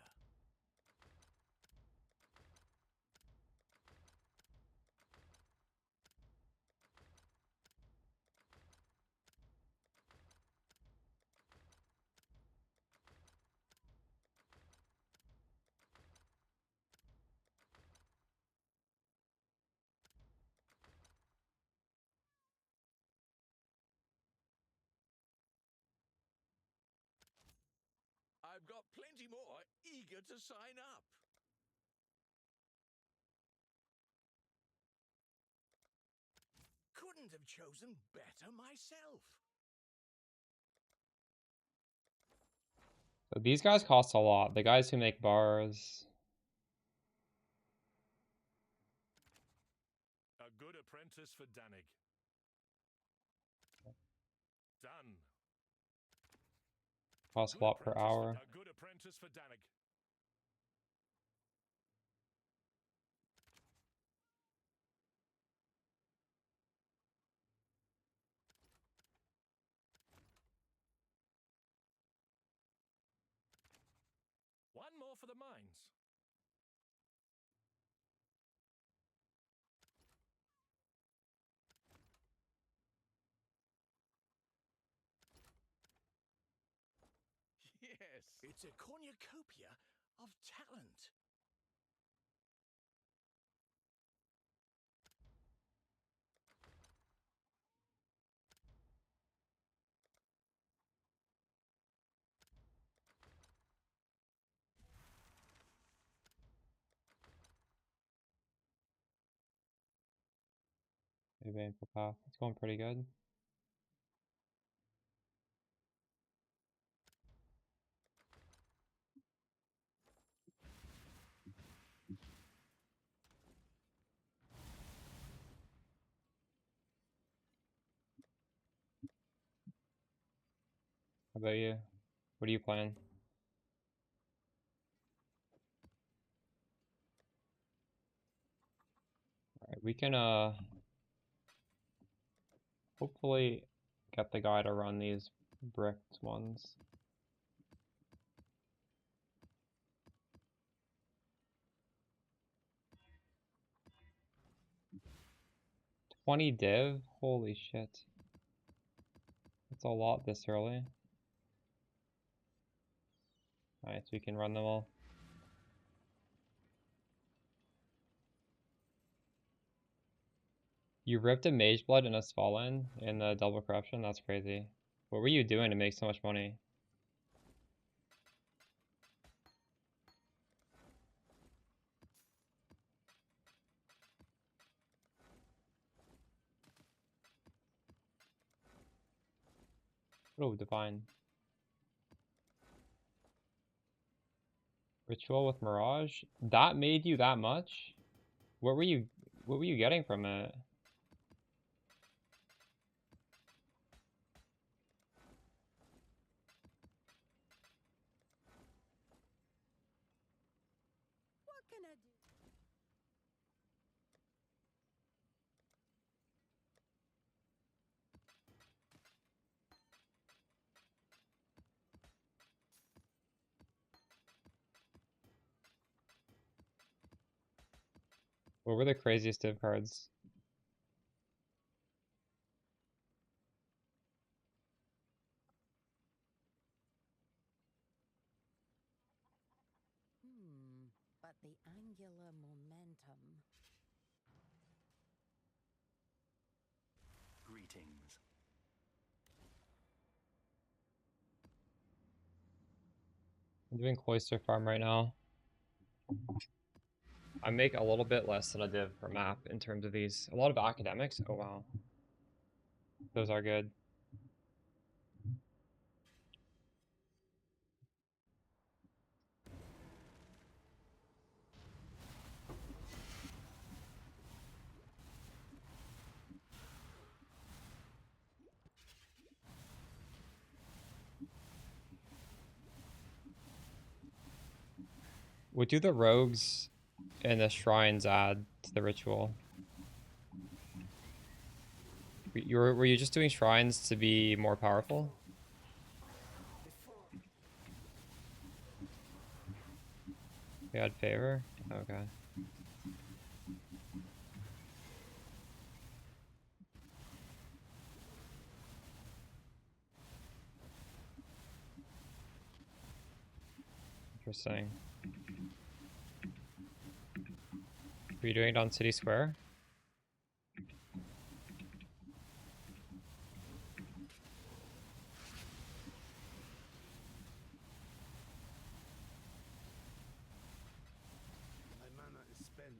I've got plenty more eager to sign up. Couldn't have chosen better myself. So these guys cost a lot. The guys who make bars. A good apprentice for Danig. Done. Cost a lot per hour. A good apprentice for Danig. One more for the mines. Yes, it's a cornucopia of talent. Maybe info path. It's going pretty good. How about you? What are you playing? Alright, we can hopefully get the guy to run these bricked ones. $20 div? Holy shit. That's a lot this early. Alright, so we can run them all. You ripped a Mage Blood and a Svalin in the double corruption? That's crazy. What were you doing to make so much money? Oh, divine. Ritual with Mirage? That made you that much? What were you getting from it? What can I do? What were the craziest div cards? But the angular momentum. Greetings. I'm doing Cloister Farm right now. I make a little bit less than a div per map in terms of these. A lot of academics. Oh wow. Those are good. What do the rogues and the shrines add to the ritual? Were you just doing shrines to be more powerful? We had favor? Okay. Interesting. Were you doing it on City Square? My mana is spent.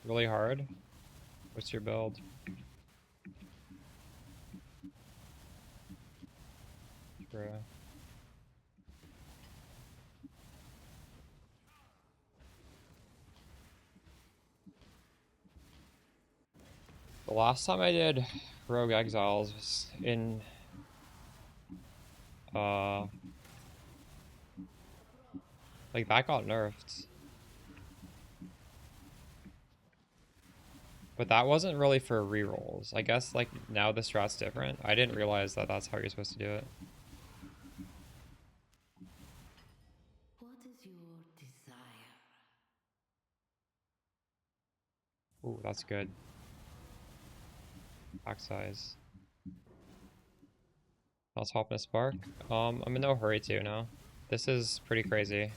Really hard? What's your build? True. The last time I did Rogue Exiles was in like that got nerfed. But that wasn't really for rerolls. I guess like now the strat's different. I didn't realize that that's how you're supposed to do it. What is your desire? Ooh, that's good. Pack size. Let's hop in a spark. I'm in no hurry to now. This is pretty crazy.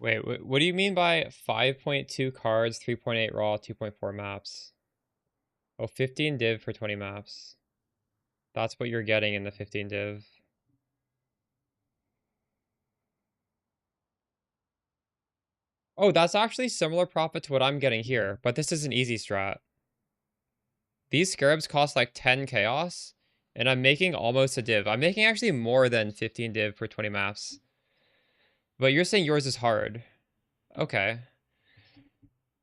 Wait, what do you mean by 5.2 cards, 3.8 raw, 2.4 maps? Oh, 15 div for 20 maps. That's what you're getting in the 15 div. Oh, that's actually similar profit to what I'm getting here, but this is an easy strat. These scarabs cost like 10 chaos, and I'm making almost a div. I'm making actually more than 15 div for 20 maps. But you're saying yours is hard. Okay.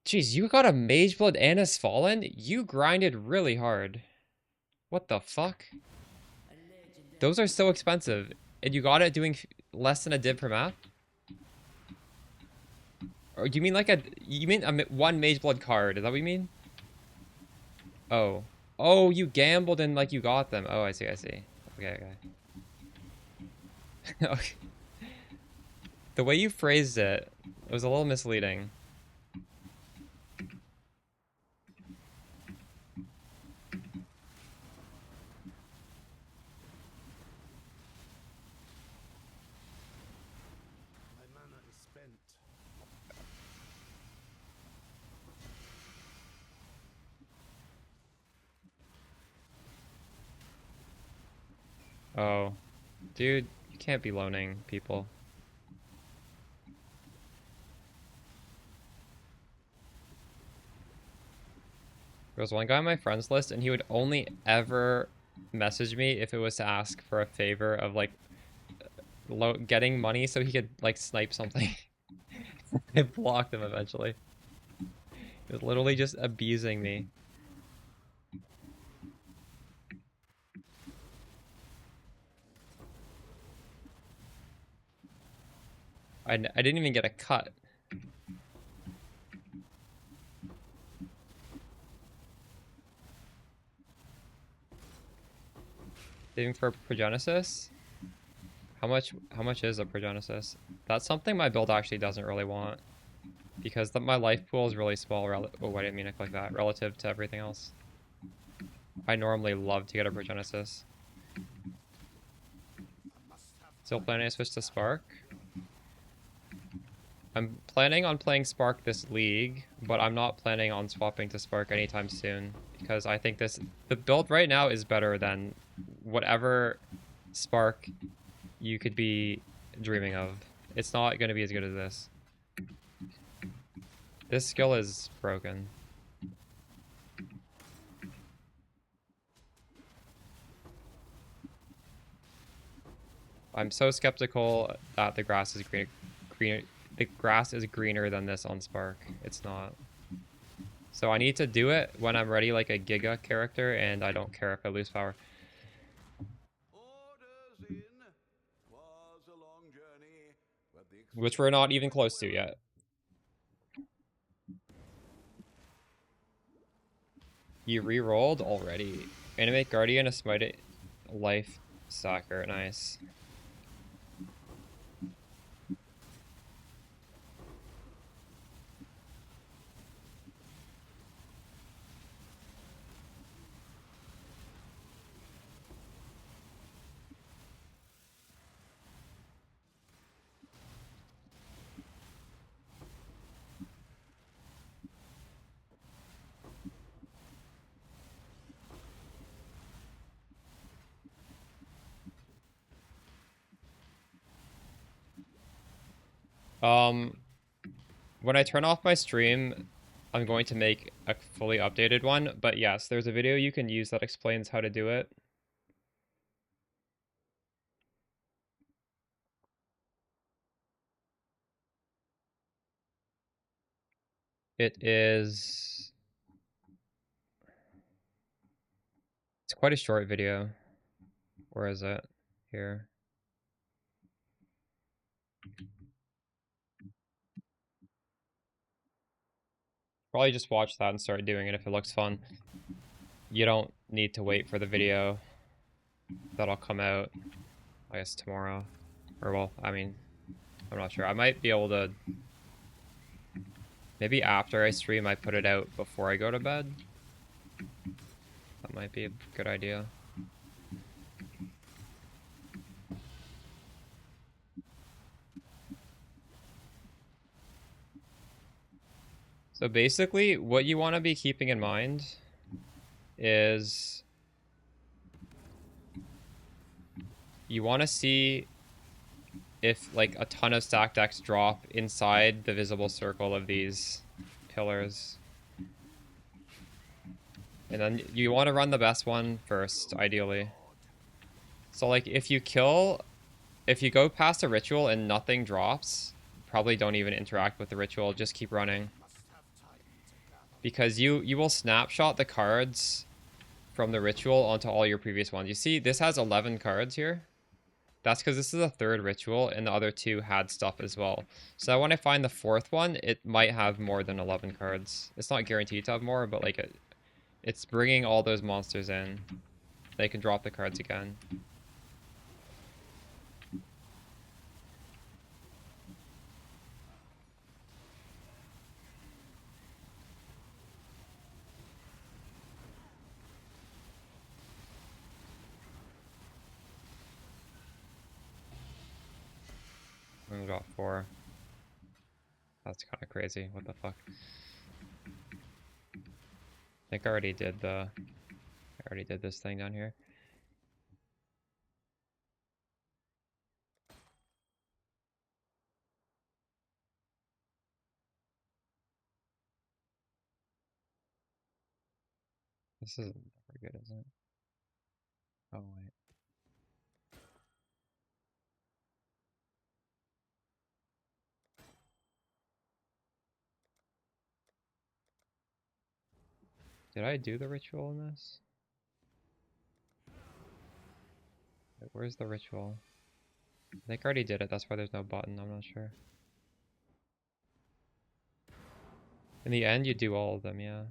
Jeez, you got a Mage Blood and a Fallen? You grinded really hard. What the fuck? Those are so expensive. And you got it doing less than a div per map? Or do you mean like a... You mean one Mage Blood card? Is that what you mean? Oh. Oh, you gambled and like you got them. Oh, I see, I see. Okay, okay. Okay. The way you phrased it, it was a little misleading. My mana is spent. Oh. Dude, you can't be loaning people. There was one guy on my friends list, and he would only ever message me if it was to ask for a favor of like getting money so he could like snipe something. I blocked him eventually. He was literally just abusing me. I didn't even get a cut. Saving for Progenesis? How much is a Progenesis? That's something my build actually doesn't really want. Because my life pool is really small. Oh, I didn't mean it like that. Relative to everything else. I normally love to get a Progenesis. Still planning to switch to Spark. I'm planning on playing Spark this league, but I'm not planning on swapping to Spark anytime soon. Because I think the build right now is better than whatever Spark you could be dreaming of. It's not going to be as good as this. This skill is broken. I'm so skeptical that the grass is the grass is greener than this on Spark. It's not. So I need to do it when I'm ready like a Giga character, and I don't care if I lose power. Orders in. Was a long journey, but the Which we're not even close to yet. You re-rolled already. Animate Guardian, a Smite Life Sacker. Nice. When I turn off my stream, I'm going to make a fully updated one, but yes, there's a video you can use that explains how to do it. It is... It's quite a short video. Where is it? Here. Probably just watch that and start doing it if it looks fun. You don't need to wait for the video that'll come out, I guess, tomorrow. Or, well, I mean, I'm not sure. I might be able to... Maybe after I stream, I put it out before I go to bed. That might be a good idea. So basically, what you want to be keeping in mind is you want to see if like a ton of stack decks drop inside the visible circle of these pillars. And then you want to run the best one first, ideally. So like if you go past a ritual and nothing drops, probably don't even interact with the ritual, just keep running. Because you will snapshot the cards from the ritual onto all your previous ones. You see, this has 11 cards here. That's because this is a third ritual, and the other two had stuff as well. So when I find the fourth one, it might have more than 11 cards. It's not guaranteed to have more, but like it's bringing all those monsters in. They can drop the cards again. We got 4. That's kind of crazy. What the fuck? I think I already did this thing down here. This isn't very good, is it? Oh wait. Did I do the ritual in this? Wait, where's the ritual? I think I already did it, that's why there's no button, I'm not sure. In the end, you do all of them, yeah.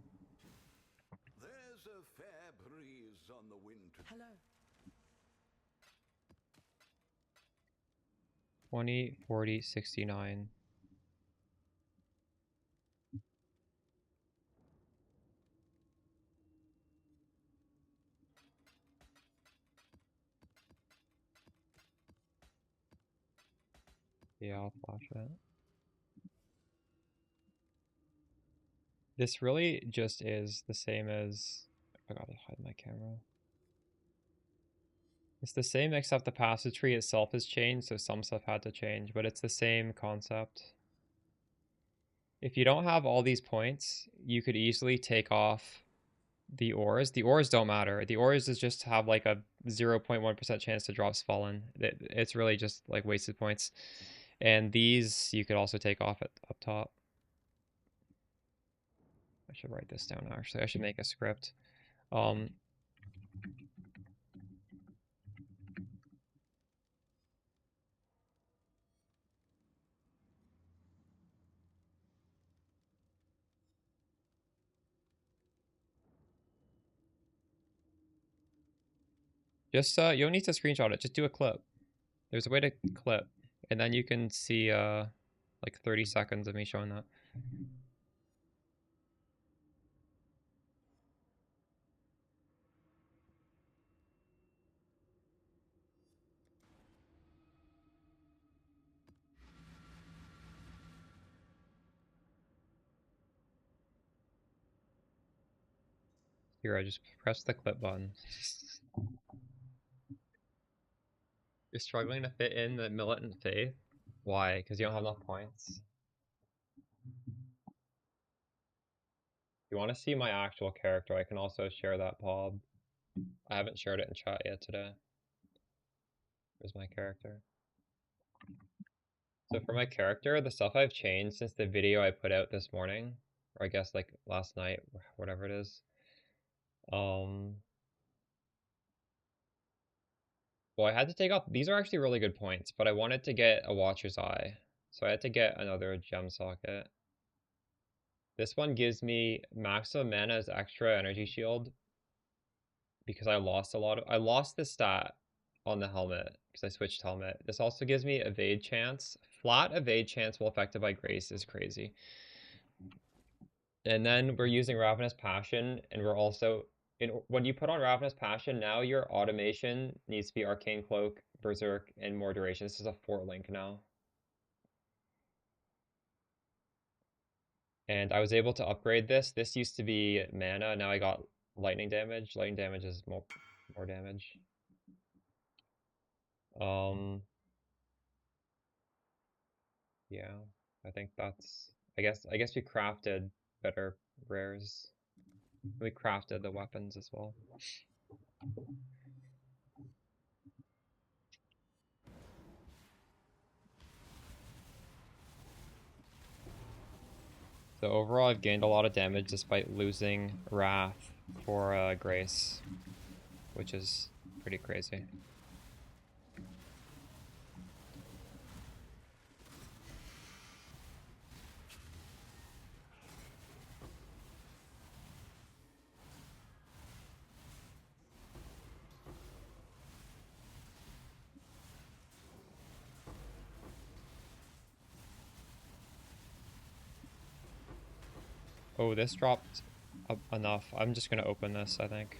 There's a fair breeze on the wind. Hello. 20, 40, 69. Yeah, I'll flash it. This really just is the same as... I gotta hide my camera. It's the same except the passage tree itself has changed, so some stuff had to change, but it's the same concept. If you don't have all these points, you could easily take off the ores. The ores don't matter. The ores is just have like a 0.1% chance to drop Fallen. It's really just like wasted points. And these you could also take off at up top. I should write this down actually. I should make a script. Just you don't need to screenshot it. Just do a clip. There's a way to clip, and then you can see like 30 seconds of me showing that. Here, I just press the clip button. You're struggling to fit in the militant faith? Why? Because you don't have enough points? If you want to see my actual character, I can also share that pod. I haven't shared it in chat yet today. Here's my character. So for my character, the stuff I've changed since the video I put out this morning, or I guess like last night, whatever it is. Well, I had to take off, these are actually really good points, but I wanted to get a Watcher's Eye. So I had to get another gem socket. This one gives me maximum mana as extra energy shield because I lost I lost the stat on the helmet because I switched helmet. This also gives me evade chance. Flat evade chance while affected by grace is crazy. And then we're using Ravenous Passion, and we're also when you put on Ravenous Passion, now your automation needs to be Arcane Cloak, Berserk, and more duration. This is a 4-link now. And I was able to upgrade this. This used to be mana, now I got lightning damage. Lightning damage is more damage. Yeah, I think that's I guess we crafted better rares. We crafted the weapons as well. So overall, I've gained a lot of damage despite losing Wrath for Grace, which is pretty crazy. Oh, this dropped enough. I'm just gonna open this, I think.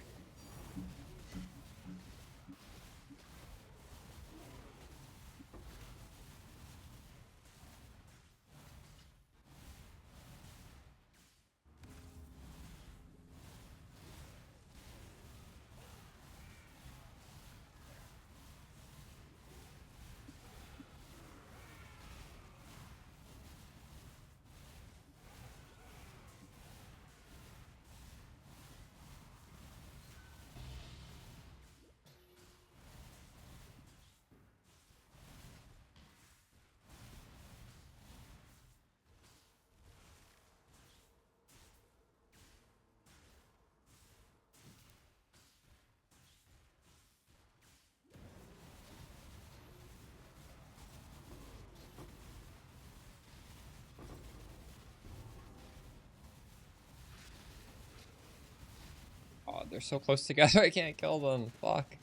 God, they're so close together, I can't kill them. Fuck.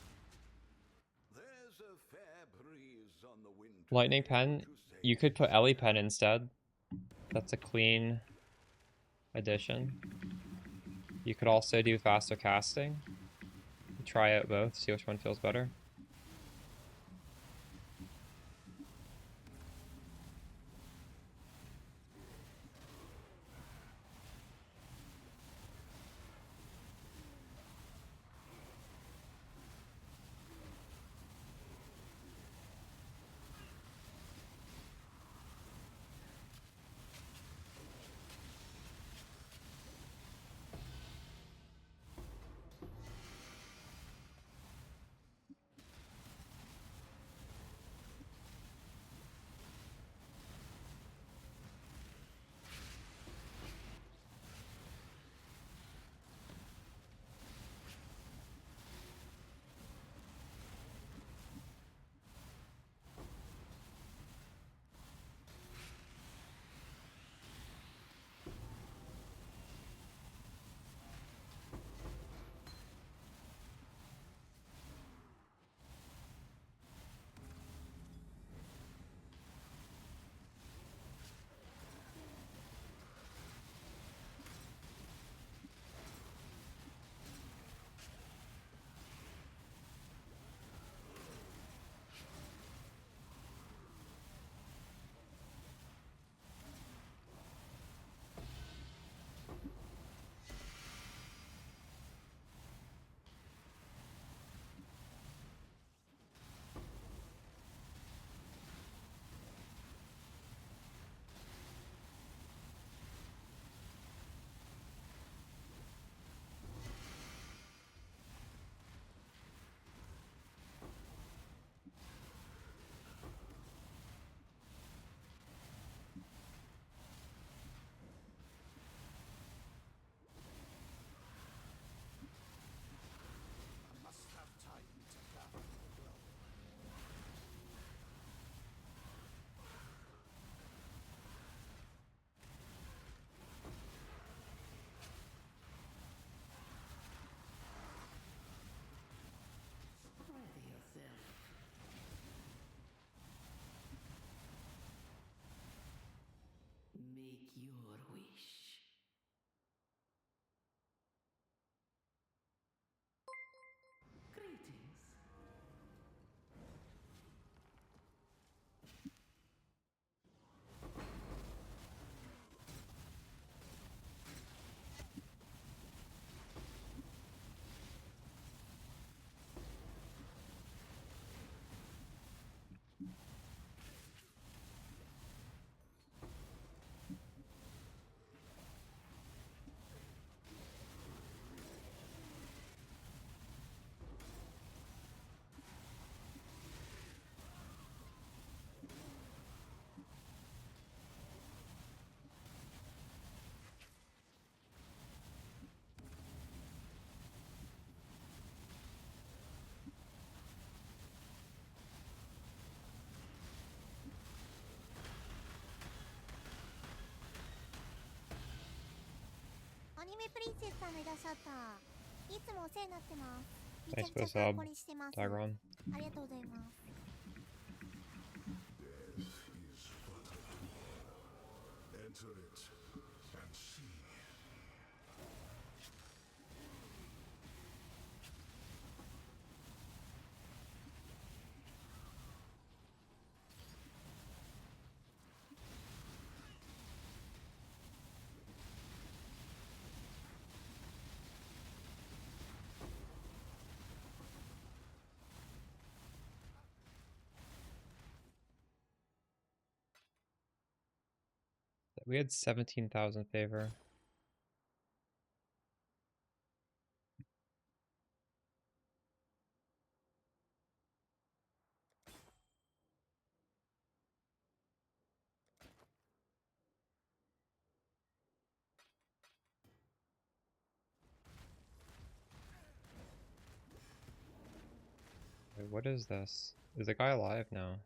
There's a fair breeze on the wind Lightning today, Pen, to say you could put Ellie Pen instead. That's a clean addition. You could also do faster casting. Try out both, see which one feels better. I must have time to gather the glow. Ready yourself. Make your wish. Greetings. Thanks for the sub, Dagron. Death is but a door. Enter it and see. We had 17,000 favor. Wait, what is this? Is the guy alive now?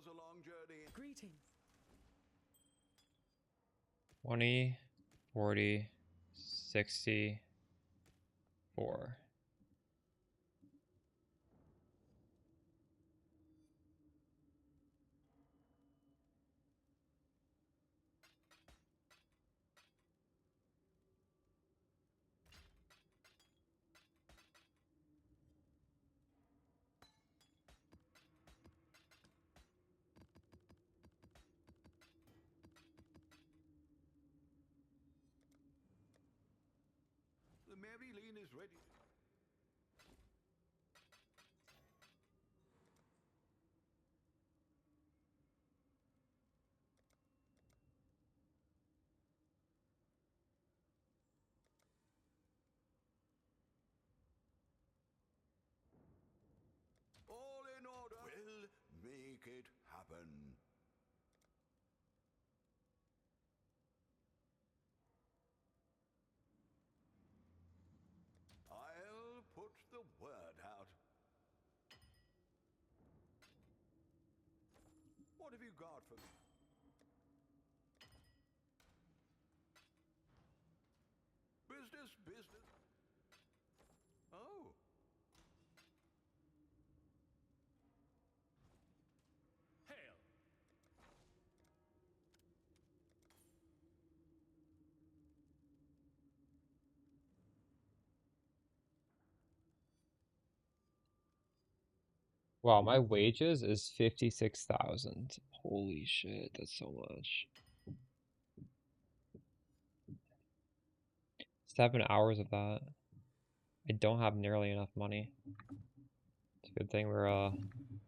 was a long journey. Greetings. 20, 40, 64. The Maryline is ready. All in order. We'll make it happen. I'll put the word out. What have you got for me? Business, business. Oh. Hail! Wow, my wages is 56,000. Holy shit, that's so much. 7 hours of that. I don't have nearly enough money. It's a good thing we're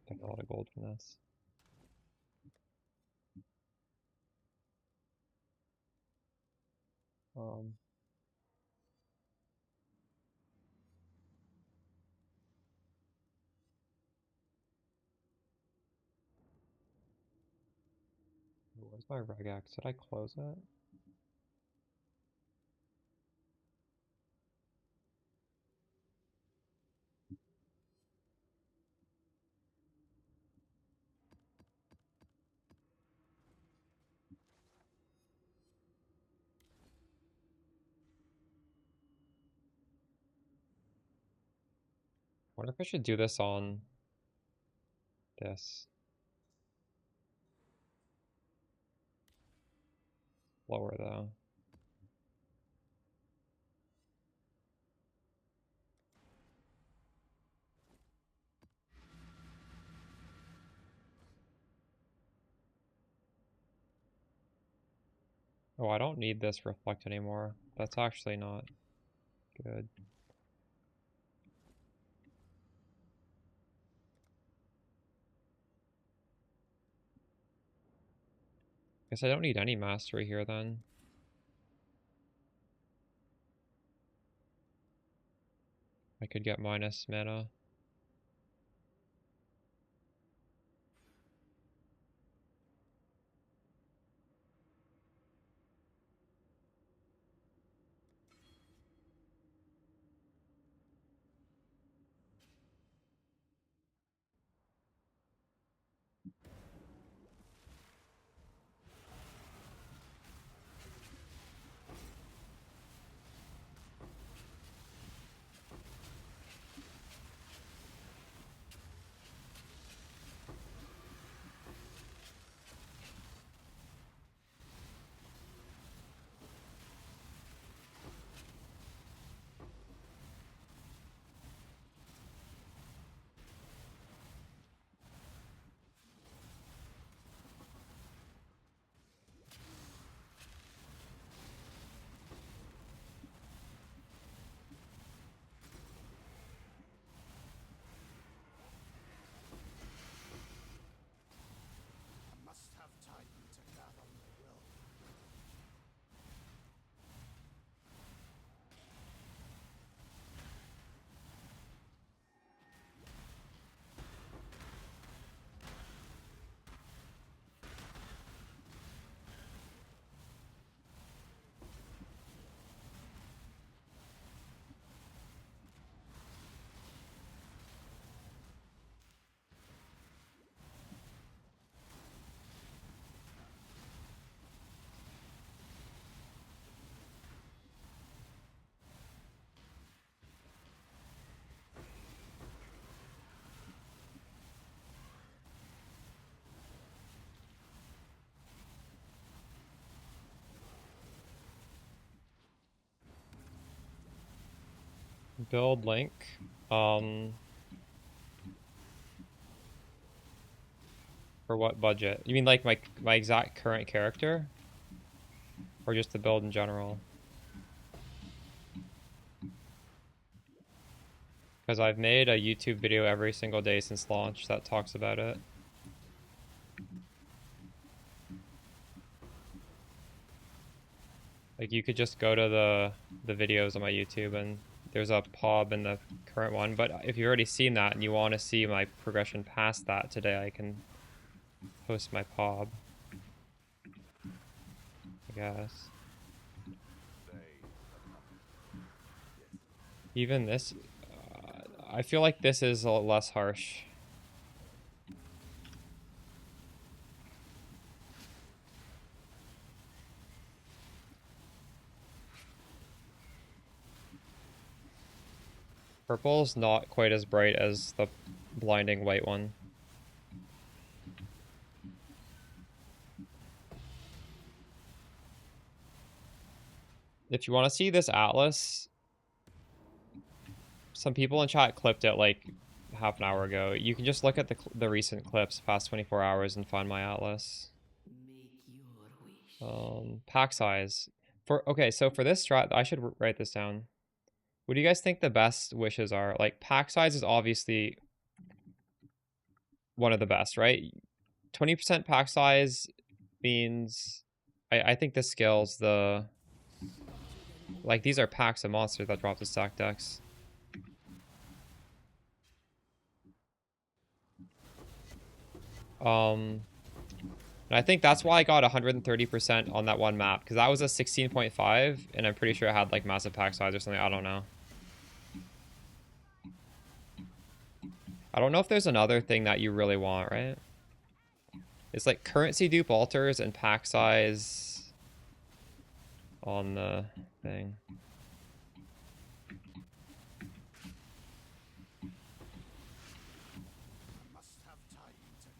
getting a lot of gold from this. Where's my regex? Did I close it? Wonder if I should do this on this. Lower though. Oh, I don't need this reflect anymore. That's actually not good. Guess I don't need any mastery here then. I could get minus mana. Build link. For what budget? You mean like my exact current character? Or just the build in general? Because I've made a YouTube video every single day since launch that talks about it. Like, you could just go to the videos on my YouTube and there's a PoB in the current one. But if you've already seen that and you want to see my progression past that today, I can post my PoB, I guess. Even this, I feel like this is a little less harsh. Purple's not quite as bright as the blinding white one. If you want to see this atlas, some people in chat clipped it like half an hour ago. You can just look at the recent clips past 24 hours and find my atlas. Pack size. Okay, so for this strat, I should write this down. What do you guys think the best wishes are? Like, pack size is obviously one of the best, right? 20% pack size means... I think this scales the... Like, these are packs of monsters that drop the stack decks. And I think that's why I got 130% on that one map, because that was a 16.5, and I'm pretty sure it had, like, massive pack size or something. I don't know. I don't know if there's another thing that you really want, right? It's like currency dupe altars and pack size on the thing.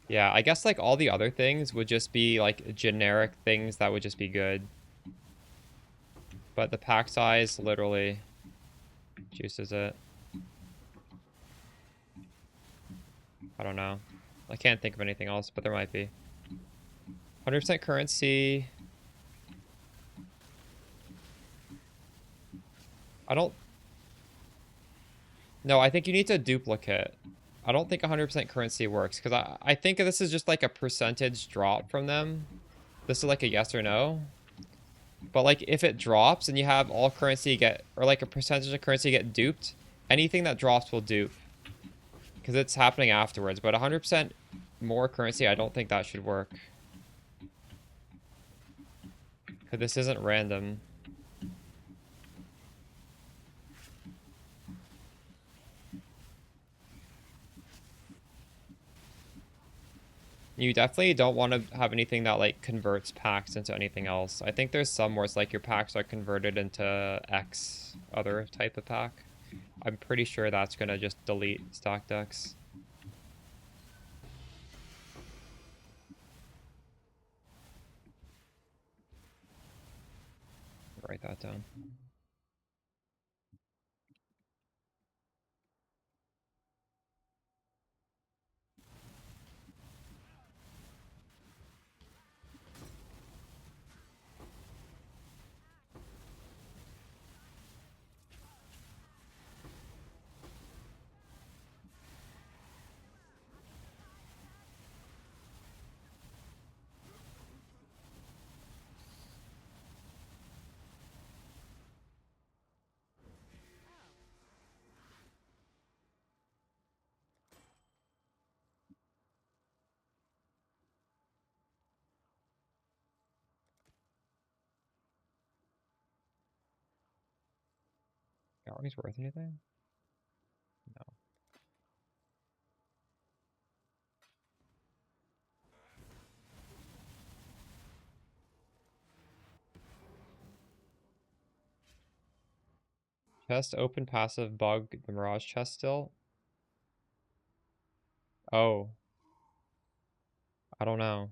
Yeah, I guess like all the other things would just be like generic things that would just be good. But the pack size literally juices it. I don't know. I can't think of anything else, but there might be. 100% currency. No, I think you need to duplicate. I don't think 100% currency works, because I think this is just like a percentage drop from them. This is like a yes or no. But like if it drops and you have all currency get, or like a percentage of currency get duped, anything that drops will dupe. Because it's happening afterwards. But 100% more currency, I don't think that should work. Because this isn't random. You definitely don't want to have anything that like converts packs into anything else. I think there's some where it's like your packs are converted into X other type of pack. I'm pretty sure that's gonna just delete stock decks. Write that down. Gallery's worth anything? No. Chest open passive bug the Mirage chest still? Oh. I don't know.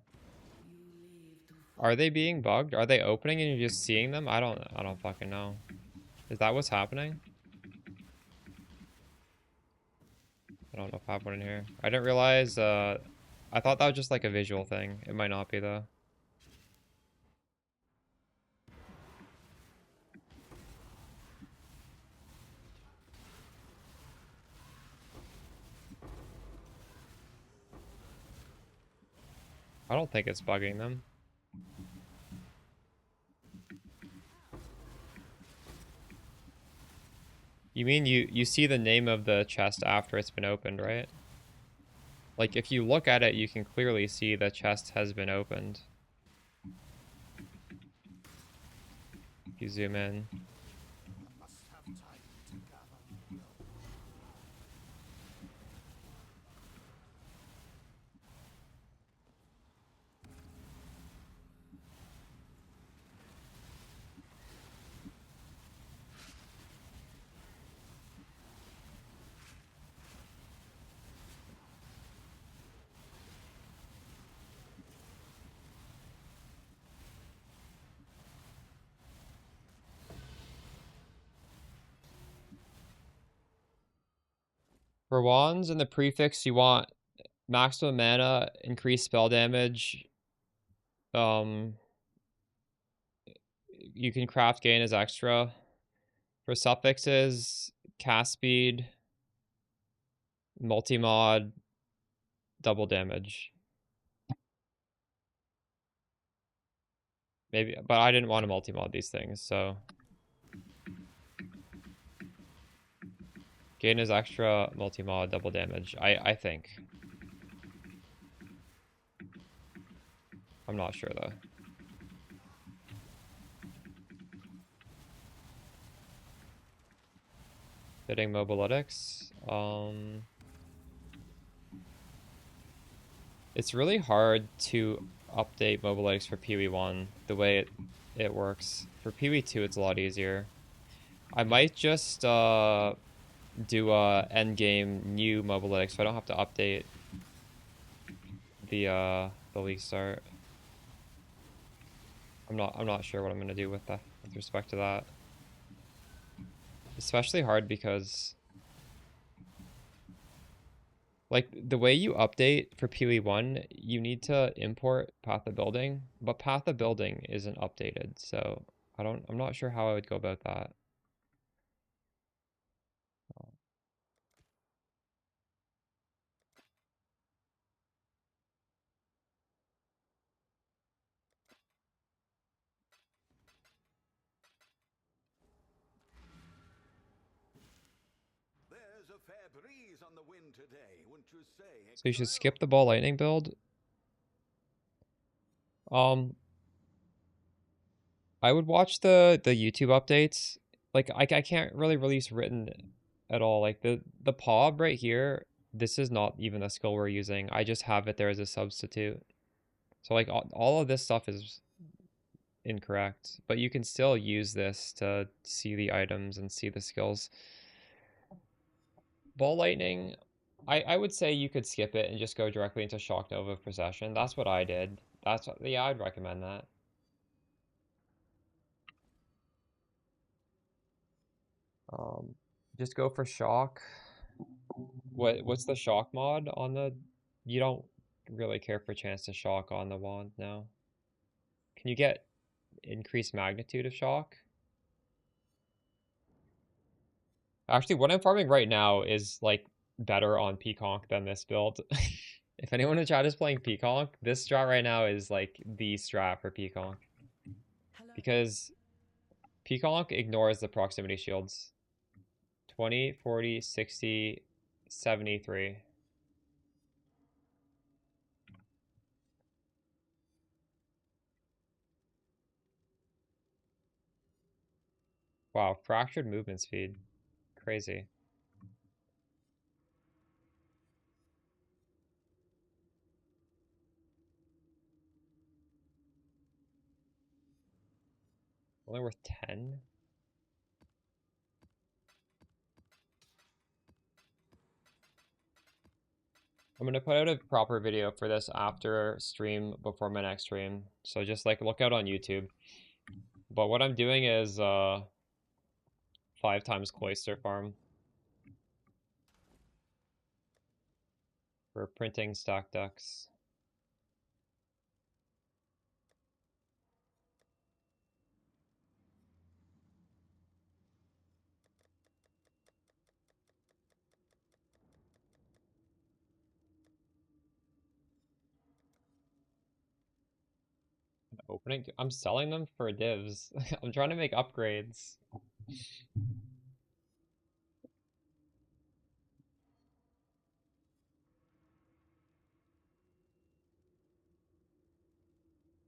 Are they being bugged? Are they opening and you're just seeing them? I don't fucking know. Is that what's happening? I don't know if I have one in here. I didn't realize, I thought that was just like a visual thing. It might not be though. I don't think it's bugging them. You mean you see the name of the chest after it's been opened, right? Like if you look at it, you can clearly see the chest has been opened. If you zoom in. For wands in the prefix, you want maximum mana, increased spell damage. You can craft gain as extra. For suffixes, cast speed, multi-mod, double damage. Maybe, but I didn't want to multi-mod these things, so. Gain is extra, multi-mod, double damage. I think. I'm not sure though. Fitting mobilytics. It's really hard to update mobilytics for PoE 1 the way it works. For PoE 2, it's a lot easier. I might just do a endgame new mobilytics so I don't have to update the league start. I'm not sure what I'm gonna do with that with respect to that. Especially hard because like the way you update for PoE 1, you need to import Path of Building, but Path of Building isn't updated, so I'm not sure how I would go about that. There's a fair breeze on the wind today, wouldn't you say? So you should skip the ball lightning build. I would watch the YouTube updates. Like I can't really release written at all. Like the POB right here, this is not even a skill we're using. I just have it there as a substitute. So like all of this stuff is incorrect, but you can still use this to see the items and see the skills. Ball lightning, I would say you could skip it and just go directly into Shock Nova Procession. That's what I did. Yeah, I'd recommend that. Just go for shock. What's the shock mod on the? You don't really care for chance to shock on the wand now. Can you get increased magnitude of shock? Actually, what I'm farming right now is like better on Peaconk than this build. If anyone in chat is playing Peaconk, this strat right now is like the strat for Peaconk. Because Peaconk ignores the proximity shields. 20, 40, 60, 73. Wow, fractured movement speed. Crazy. Only worth 10? I'm gonna put out a proper video for this after stream, before my next stream. So just like look out on YouTube. But what I'm doing is 5 times Cloister farm. for printing stock ducks. Opening, I'm selling them for divs. I'm trying to make upgrades.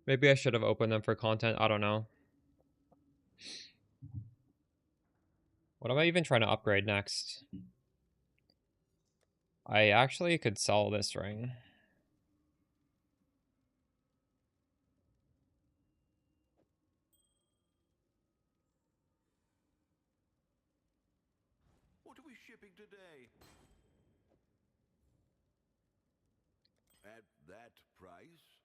Maybe I should have opened them for content. I don't know. What am I even trying to upgrade next? I actually could sell this ring. What are we shipping today? At that price?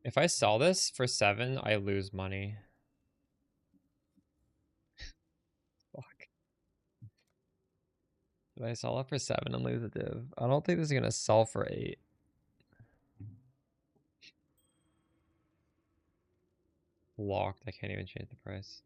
If I sell this for 7, I lose money. Fuck. If I sell it for 7 and lose a div, I don't think this is gonna sell for 8. Locked. I can't even change the price.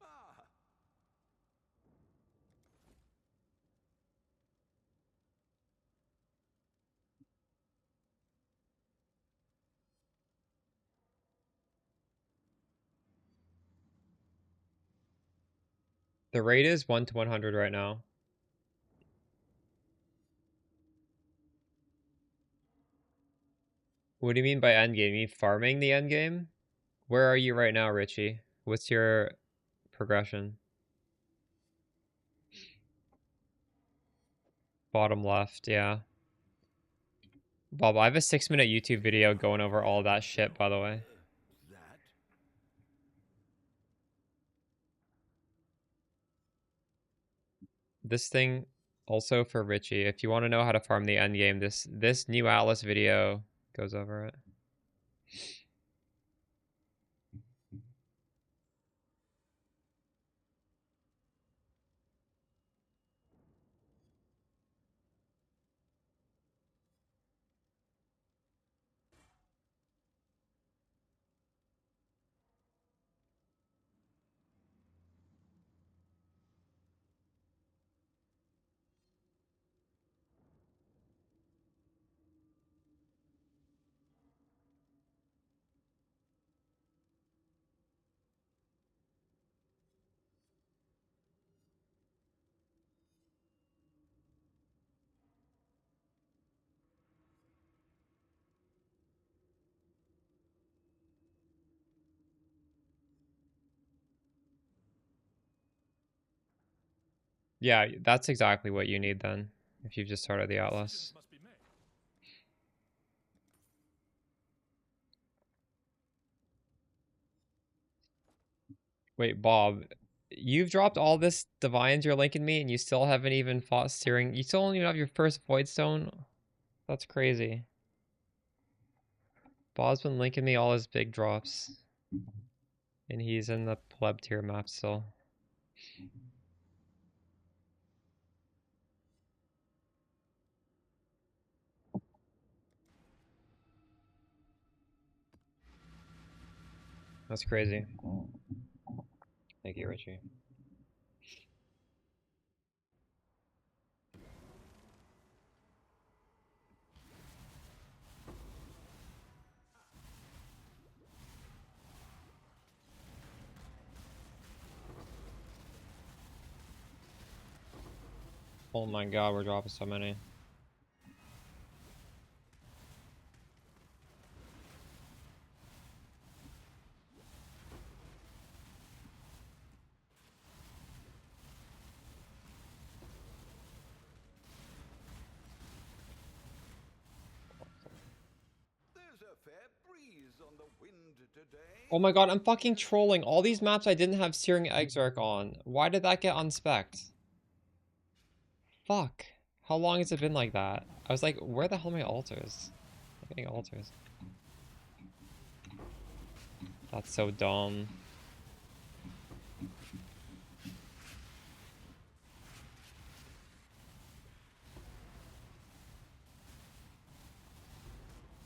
Ah, The rate is 1 to 100 right now. What do you mean by endgame? You mean farming the endgame? Where are you right now, Richie? What's your progression? Bottom left, yeah. Bob, I have a 6-minute YouTube video going over all that shit, by the way. that? This thing also for Richie. If you want to know how to farm the endgame, this new Atlas video goes over it. Yeah, that's exactly what you need then, if you've just started the Atlas. Decisions must be made. Wait, Bob, you've dropped all this divines you're linking me, and you still haven't even fought steering. You still don't even have your first void stone. That's crazy. Bob's been linking me all his big drops, and he's in the pleb tier map still. That's crazy. Thank you, Richie. Oh my god, we're dropping so many. on the wind today. Oh my god, I'm fucking trolling. All these maps I didn't have Searing Exarch on. Why did that get unspec'd? Fuck. How long has it been like that? I was like, where the hell are my altars? I'm getting altars. That's so dumb.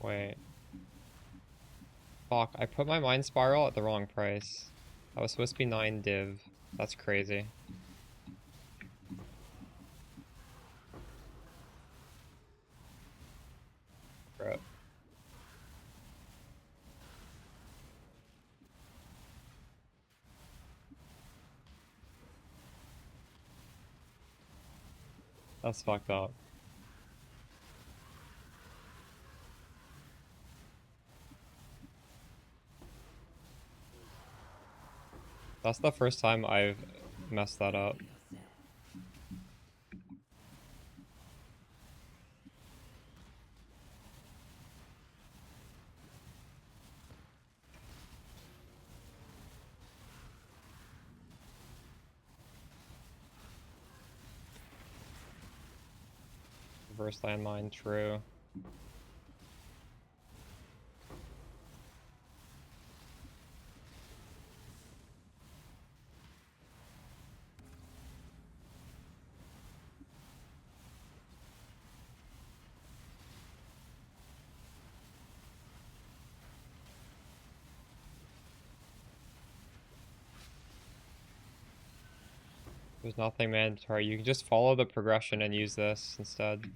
Wait. Fuck, I put my Mind Spiral at the wrong price. That was supposed to be 9 div. That's crazy. Bro. That's fucked up. That's the first time I've messed that up. Reverse landmine, true. There's nothing mandatory. You can just follow the progression and use this instead.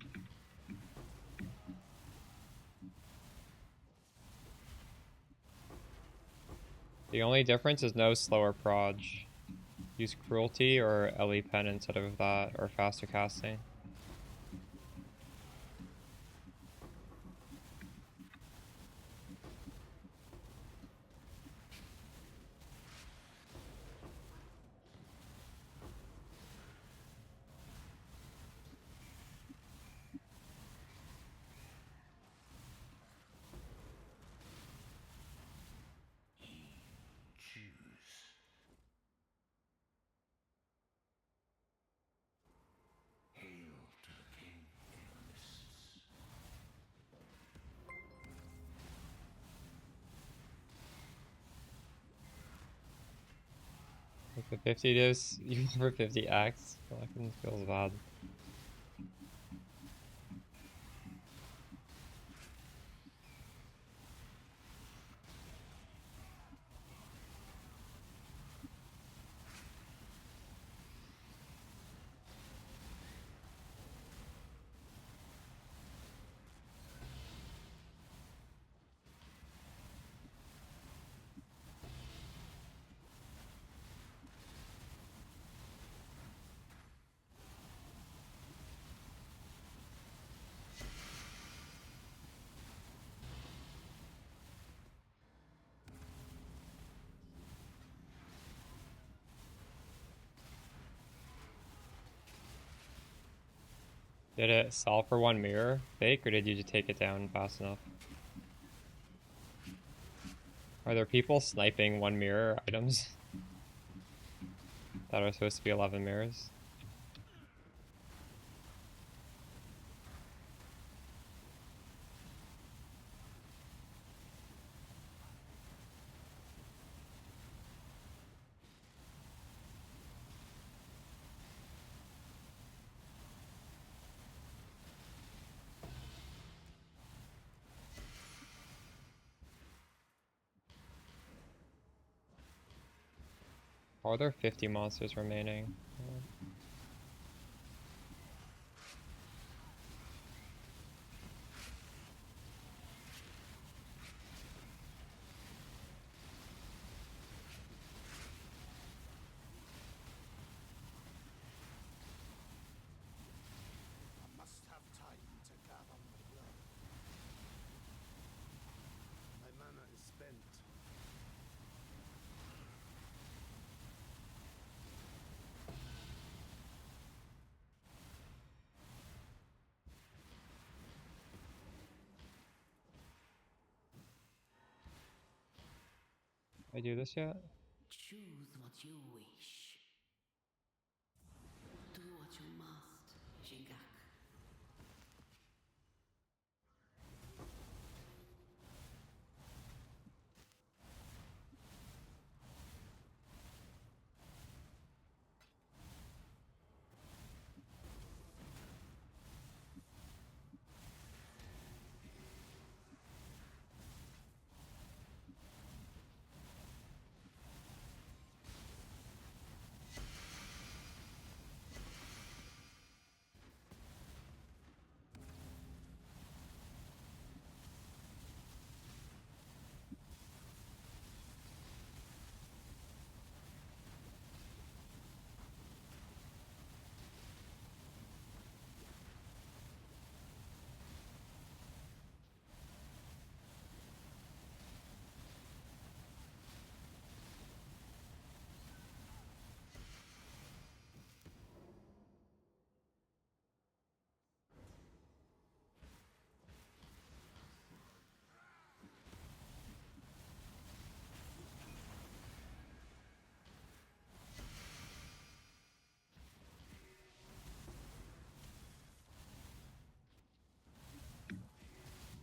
The only difference is no slower proj. Use Cruelty or LE Pen instead of that, or faster casting. Like the 50 divs, you for 50x. Fucking feels bad. Did it sell for 1 mirror fake, or did you just take it down fast enough? Are there people sniping 1 mirror items that are supposed to be 11 mirrors? Are there 50 monsters remaining? I must have time to gather my blood. My mana is spent. I do this yet? Choose what you wish. Do what you must, Jigak.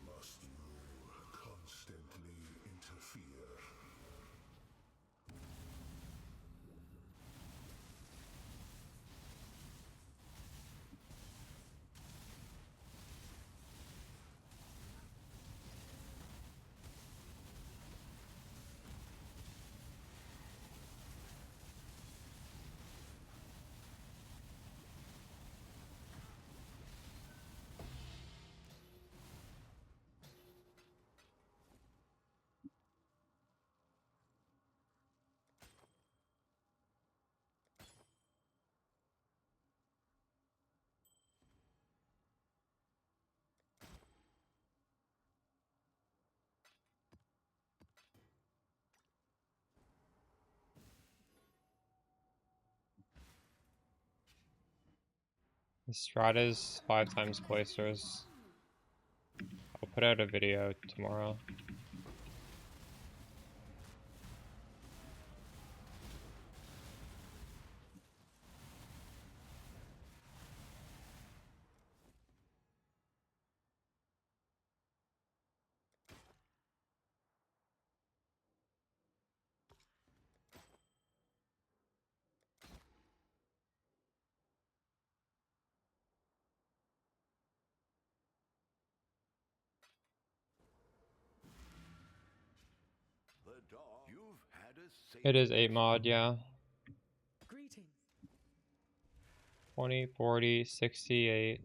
Must you constantly interfere? Strata's 5 times Cloisters. I'll put out a video tomorrow. The dog. You've had a safe. It is 8 mod, yeah. Greetings. 20, 40, 68.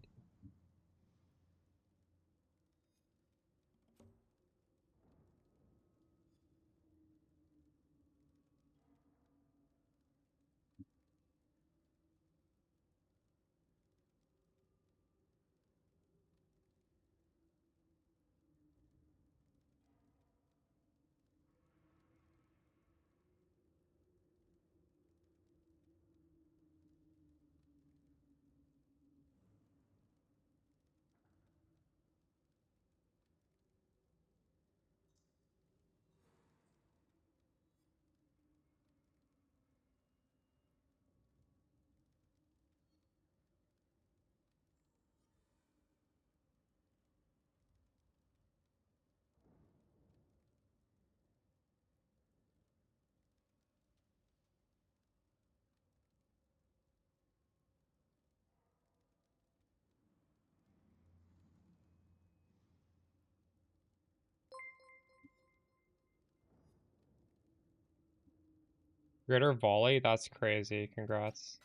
Ritter volley? That's crazy. Congrats.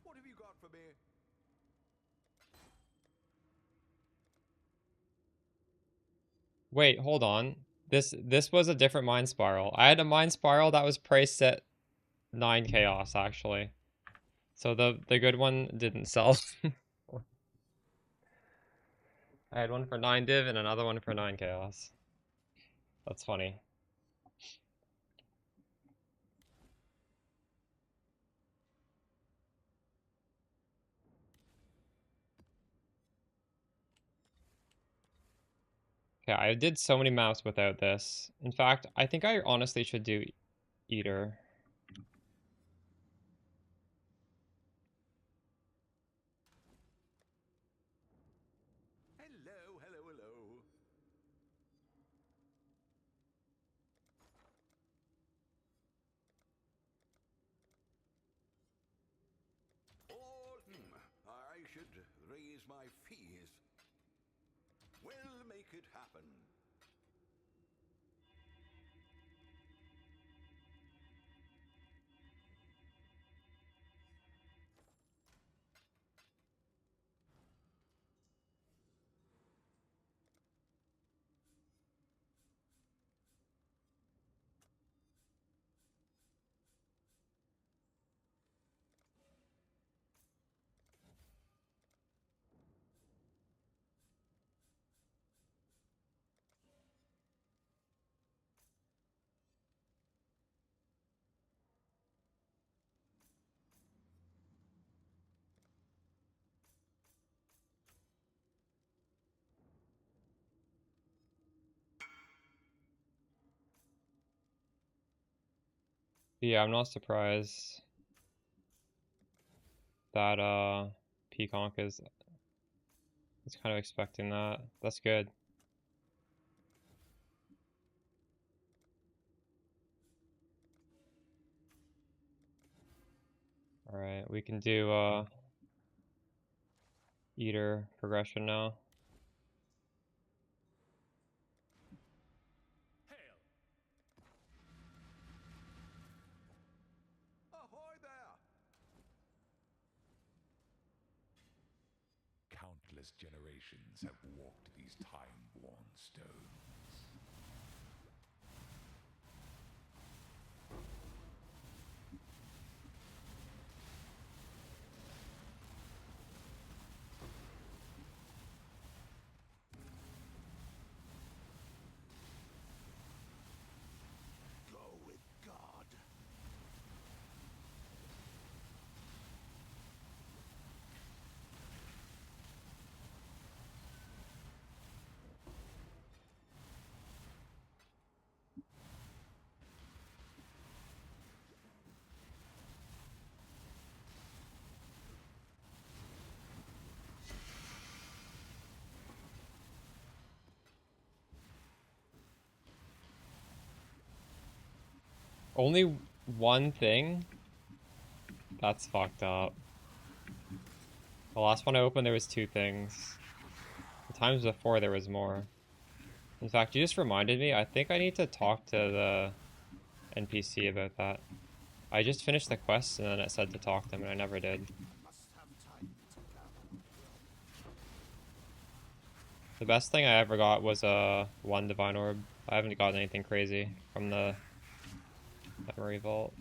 What have you got for me? Wait, hold on. This was a different Mind Spiral. I had a Mind Spiral that was priced at 9 chaos, actually. So the good one didn't sell. I had one for 9 div and another one for 9 chaos. That's funny. Okay, I did so many maps without this. In fact, I think I honestly should do Eater. Hello, hello, hello. I should raise my fees. We'll make it happen. Yeah, I'm not surprised that Peaconk is kind of expecting that. That's good. Alright, we can do Eater progression now. Hail! Ahoy there! Countless generations have walked these time-worn stones. Go with God. Only one thing? That's fucked up. The last one I opened, there was 2 things. The times before, there was more. In fact, you just reminded me, I think I need to talk to the NPC about that. I just finished the quest and then it said to talk to them and I never did. The best thing I ever got was one divine orb. I haven't gotten anything crazy from the memory vault.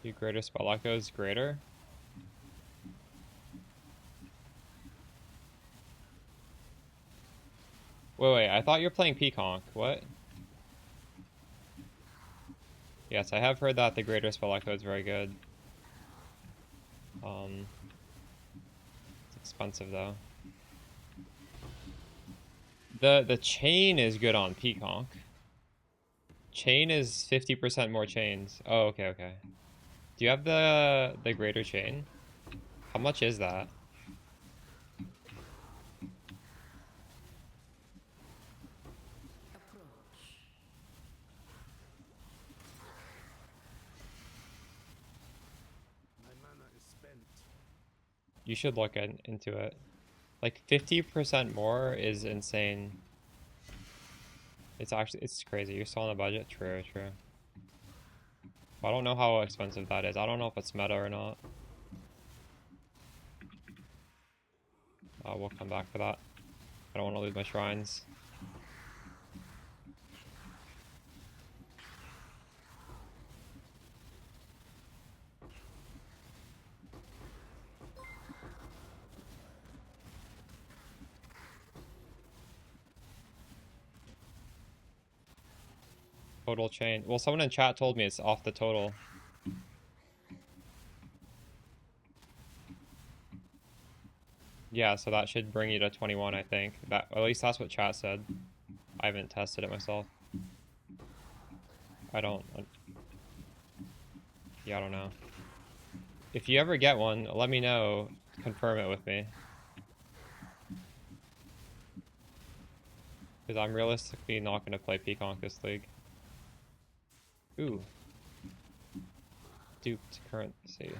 Do greater spell lock goes greater? Wait, I thought you were playing Peaconk. What? Yes, I have heard that the greater spell lock is very good. It's expensive though. The chain is good on Peaconk. Chain is 50% more chains. Oh, okay. Do you have the greater chain? How much is that? My mana is spent. You should look into it. Like 50% more is insane. It's crazy. You're still on a budget? True. I don't know how expensive that is. I don't know if it's meta or not. We'll come back for that. I don't want to lose my shrines. Total chain. Well, someone in chat told me it's off the total. Yeah, so that should bring you to 21, I think. That, at least that's what chat said. I haven't tested it myself. I don't... Yeah, I don't know. If you ever get one, let me know. Confirm it with me. Because I'm realistically not going to play Peaconk this league. Ooh. Duped currency.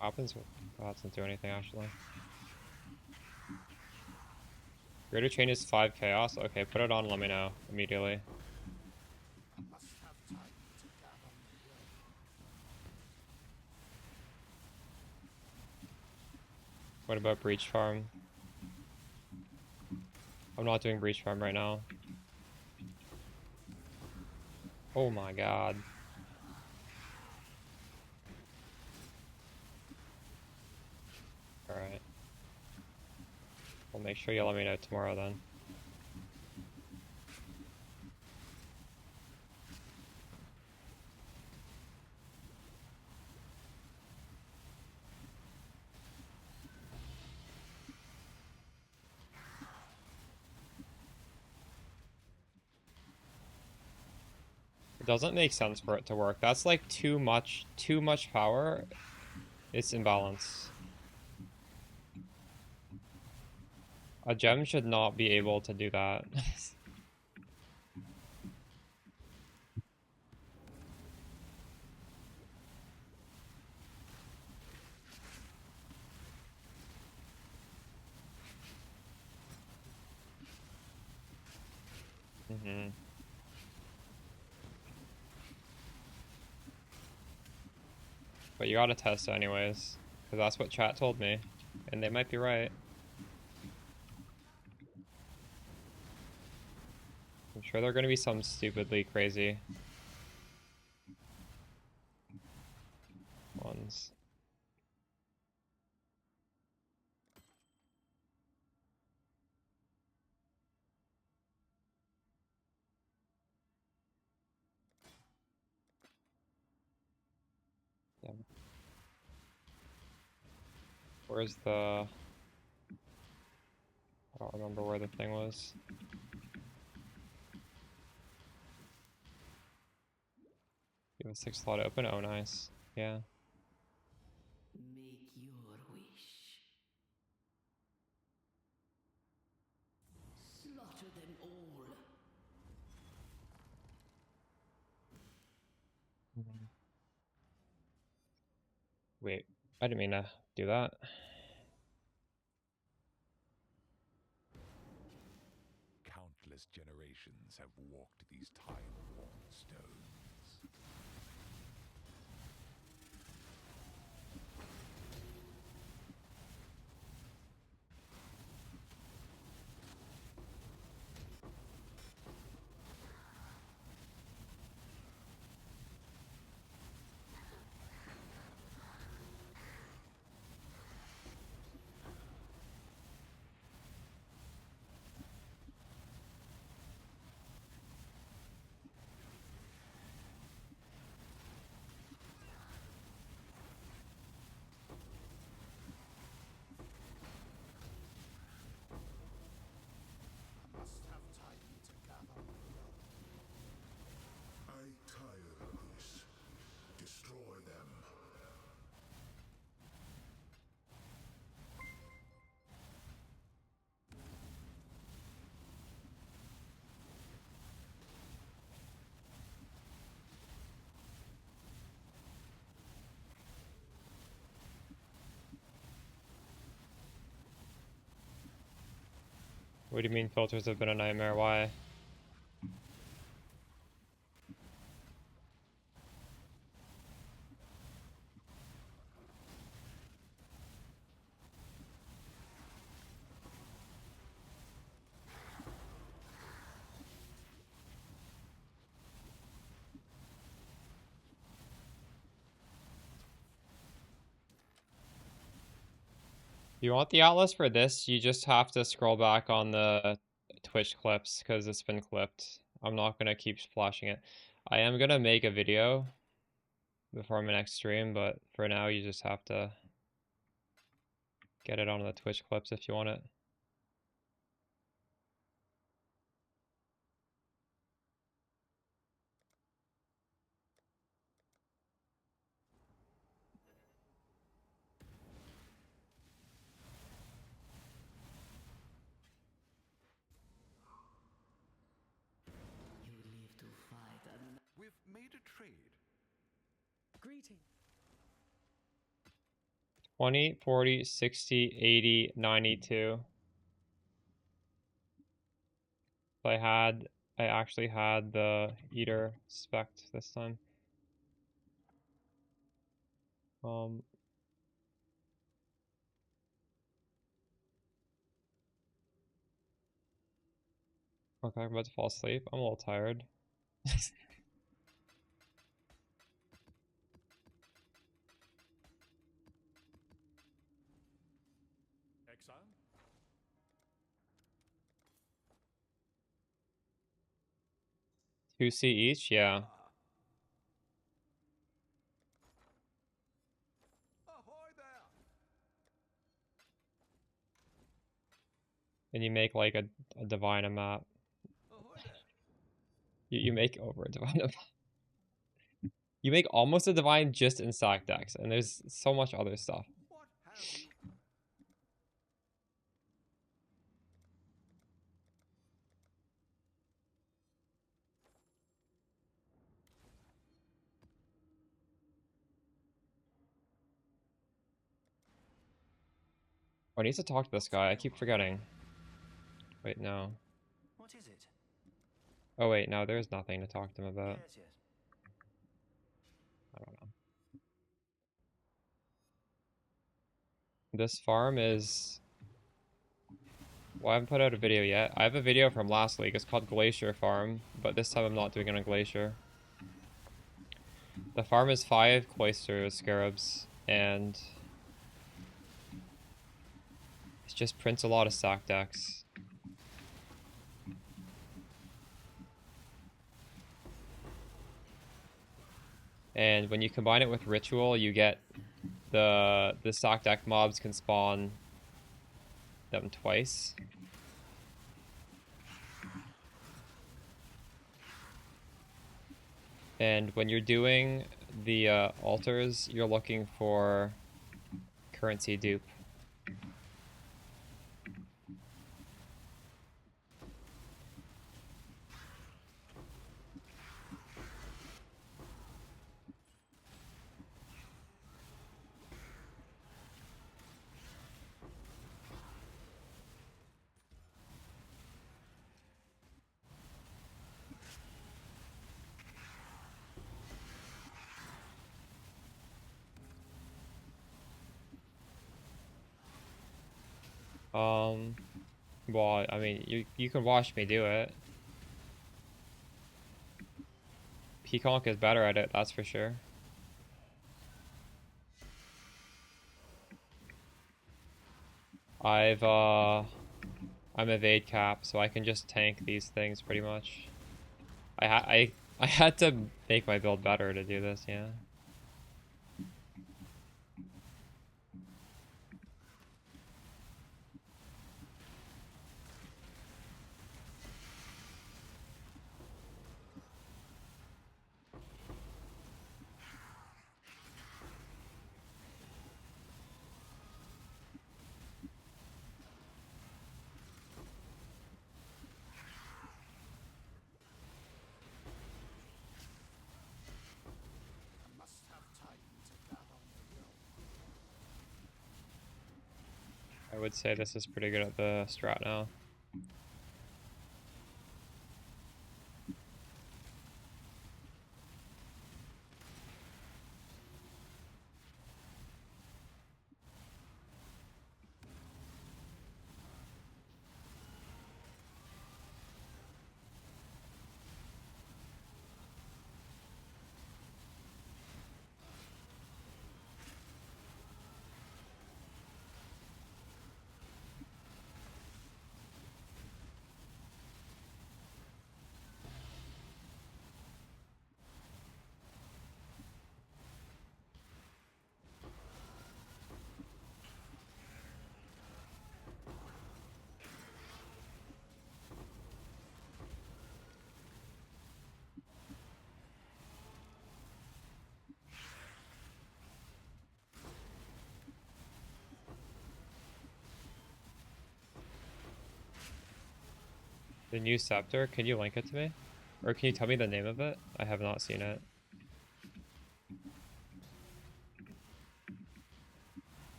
Happens with... Oh, that doesn't do anything, actually. Greater chain is 5 chaos? Okay, put it on, let me know. Immediately. What about Breach Farm? I'm not doing Breach Farm right now. Oh my god. Alright. Well, make sure you let me know tomorrow then. It doesn't make sense for it to work. That's like too much power. It's imbalance. A gem should not be able to do that. Mm-hmm. But you gotta test it anyways, because that's what chat told me, and they might be right. I'm sure they're gonna be some stupidly crazy ones. Yeah. Where's the... I don't remember where the thing was. You have a 6 slot open? Oh, nice. Yeah. Make your wish. Slaughter them all. Wait, I didn't mean to do that. Countless generations have walked these time-worn stones. I tire of this. Destroy them. What do you mean filters have been a nightmare? Why? You want the atlas for this, you just have to scroll back on the Twitch clips because it's been clipped. I'm not gonna keep flashing it. I am gonna make a video before my next stream, but for now you just have to get it on the Twitch clips if you want it. We've made a trade. Greeting. 20, 40, 60, 80, 92. I actually had the Eater spec'd this time. Okay, I'm about to fall asleep. I'm a little tired. Exile? 2C each, yeah. Ahoy there! And you make like a divine map. Ahoy there! You make over a divine map. You make almost a divine just in stack decks, and there's so much other stuff. What have you? Oh, I need to talk to this guy. I keep forgetting. Wait, no. What is it? Oh wait, no, there's nothing to talk to him about. Yes, yes. I don't know. This farm is... Well, I haven't put out a video yet. I have a video from last week. It's called Glacier Farm, but this time I'm not doing it on Glacier. The farm is 5 Cloister Scarabs, and it just prints a lot of stack decks. And when you combine it with Ritual, you get the stack deck mobs can spawn them twice. And when you're doing the altars, you're looking for currency dupe. Well, I mean, you can watch me do it. Peacock is better at it, that's for sure. I'm evade cap, so I can just tank these things pretty much. I had to make my build better to do this, yeah. Must have time to gather my will. I would say this is pretty good at the strat now. The new scepter, can you link it to me? Or can you tell me the name of it? I have not seen it.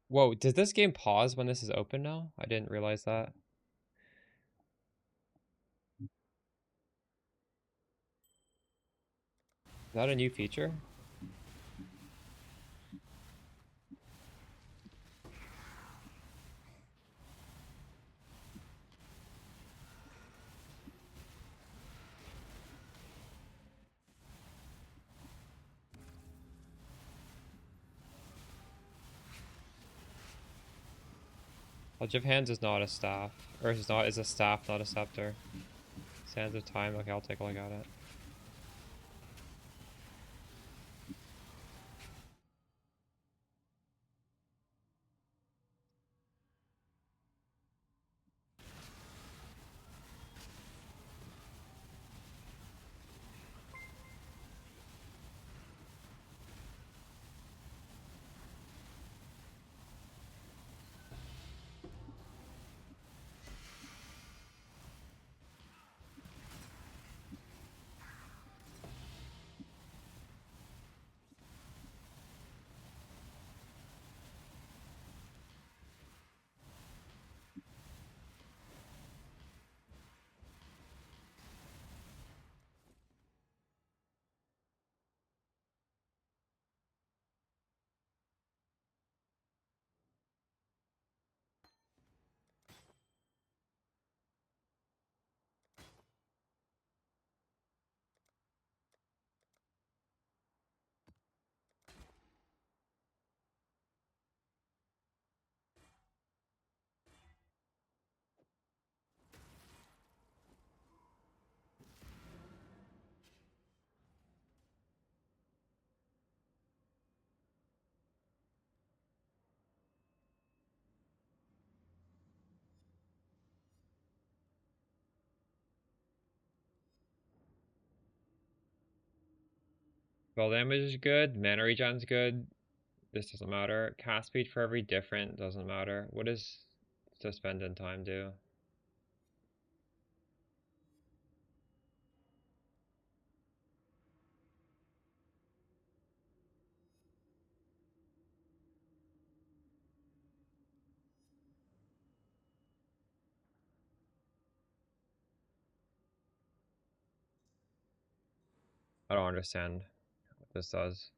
Whoa, does this game pause when this is open now? I didn't realize that. Is that a new feature? Pledge of Hands is not a staff. Or is a staff, not a scepter. Sands of Time, okay, I'll take a look at it. Spell damage is good, mana regen's good. This doesn't matter. Cast speed for every different doesn't matter. What does suspend in time do? I don't understand what this does.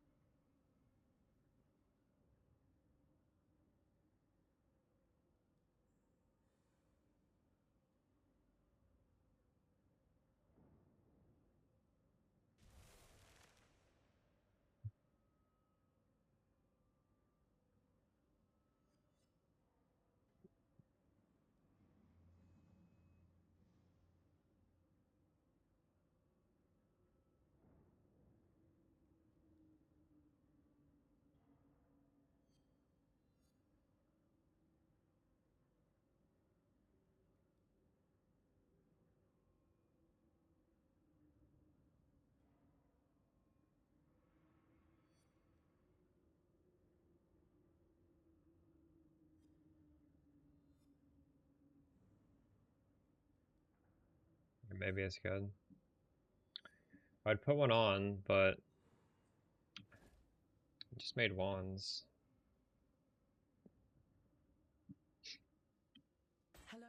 Maybe it's good. I'd put one on, but I just made wands. Hello.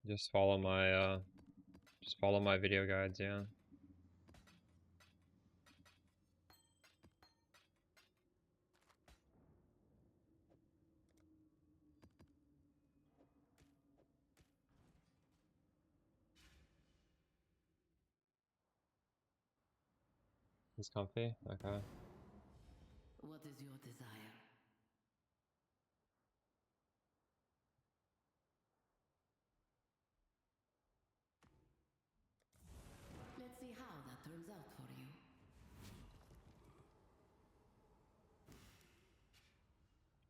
Just follow my video guides, yeah. It's comfy? Okay. What is your desire? Let's see how that turns out for you.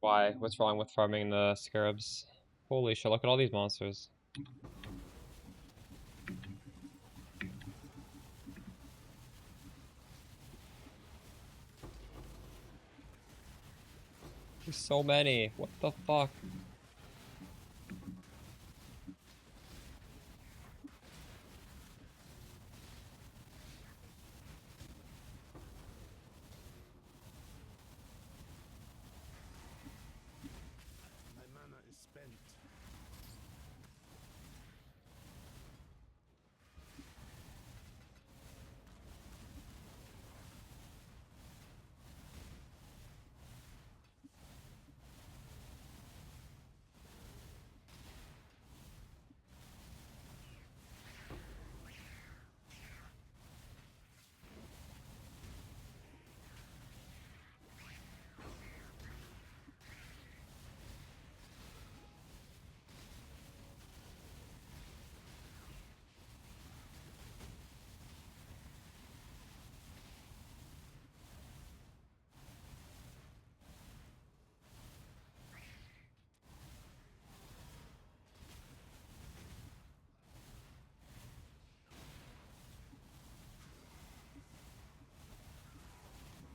Why? What's wrong with farming the scarabs? Holy shit, look at all these monsters. There's so many. What the fuck? My mana is spent.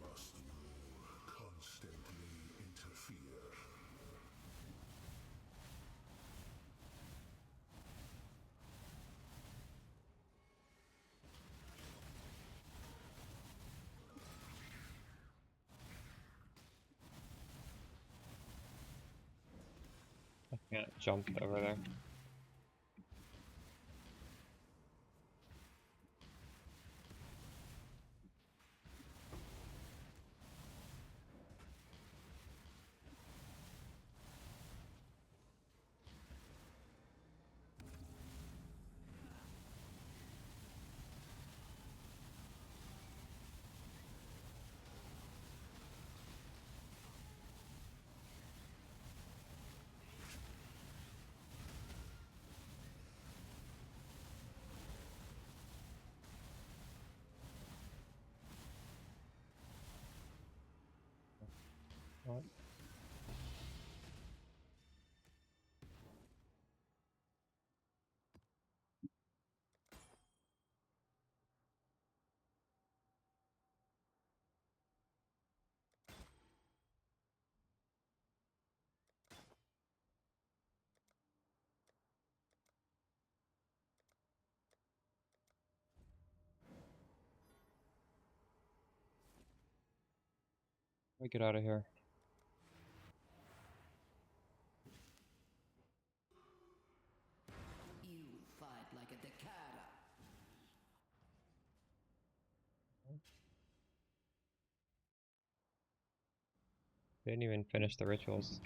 Must you constantly interfere? I can't jump over there. What? Let me get out of here. You fight like a Dakara. They didn't even finish the rituals.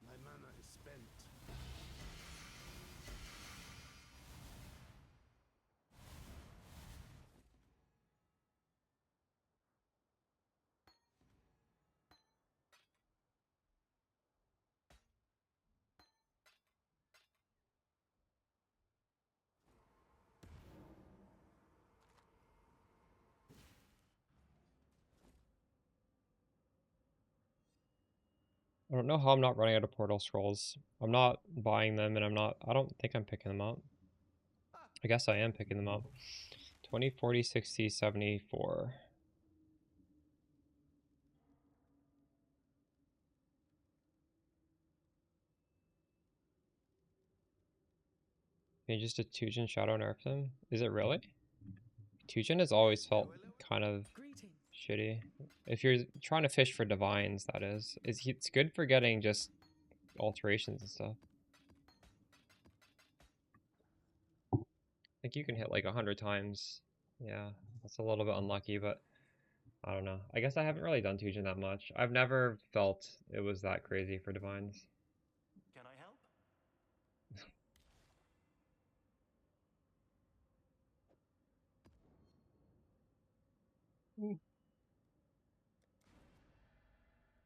My mana is spent. I don't know how I'm not running out of portal scrolls. I'm not buying them and I don't think I'm picking them up. I guess I am picking them up. 20, 40, 60, 74. Can you just a Tujin Shadow nerf them? Is it really? Tujin has always felt kind of shitty. If you're trying to fish for divines, that is. It's good for getting just alterations and stuff. I think you can hit like 100 times. Yeah, that's a little bit unlucky, but I don't know. I guess I haven't really done Tujin that much. I've never felt it was that crazy for divines. Can I help?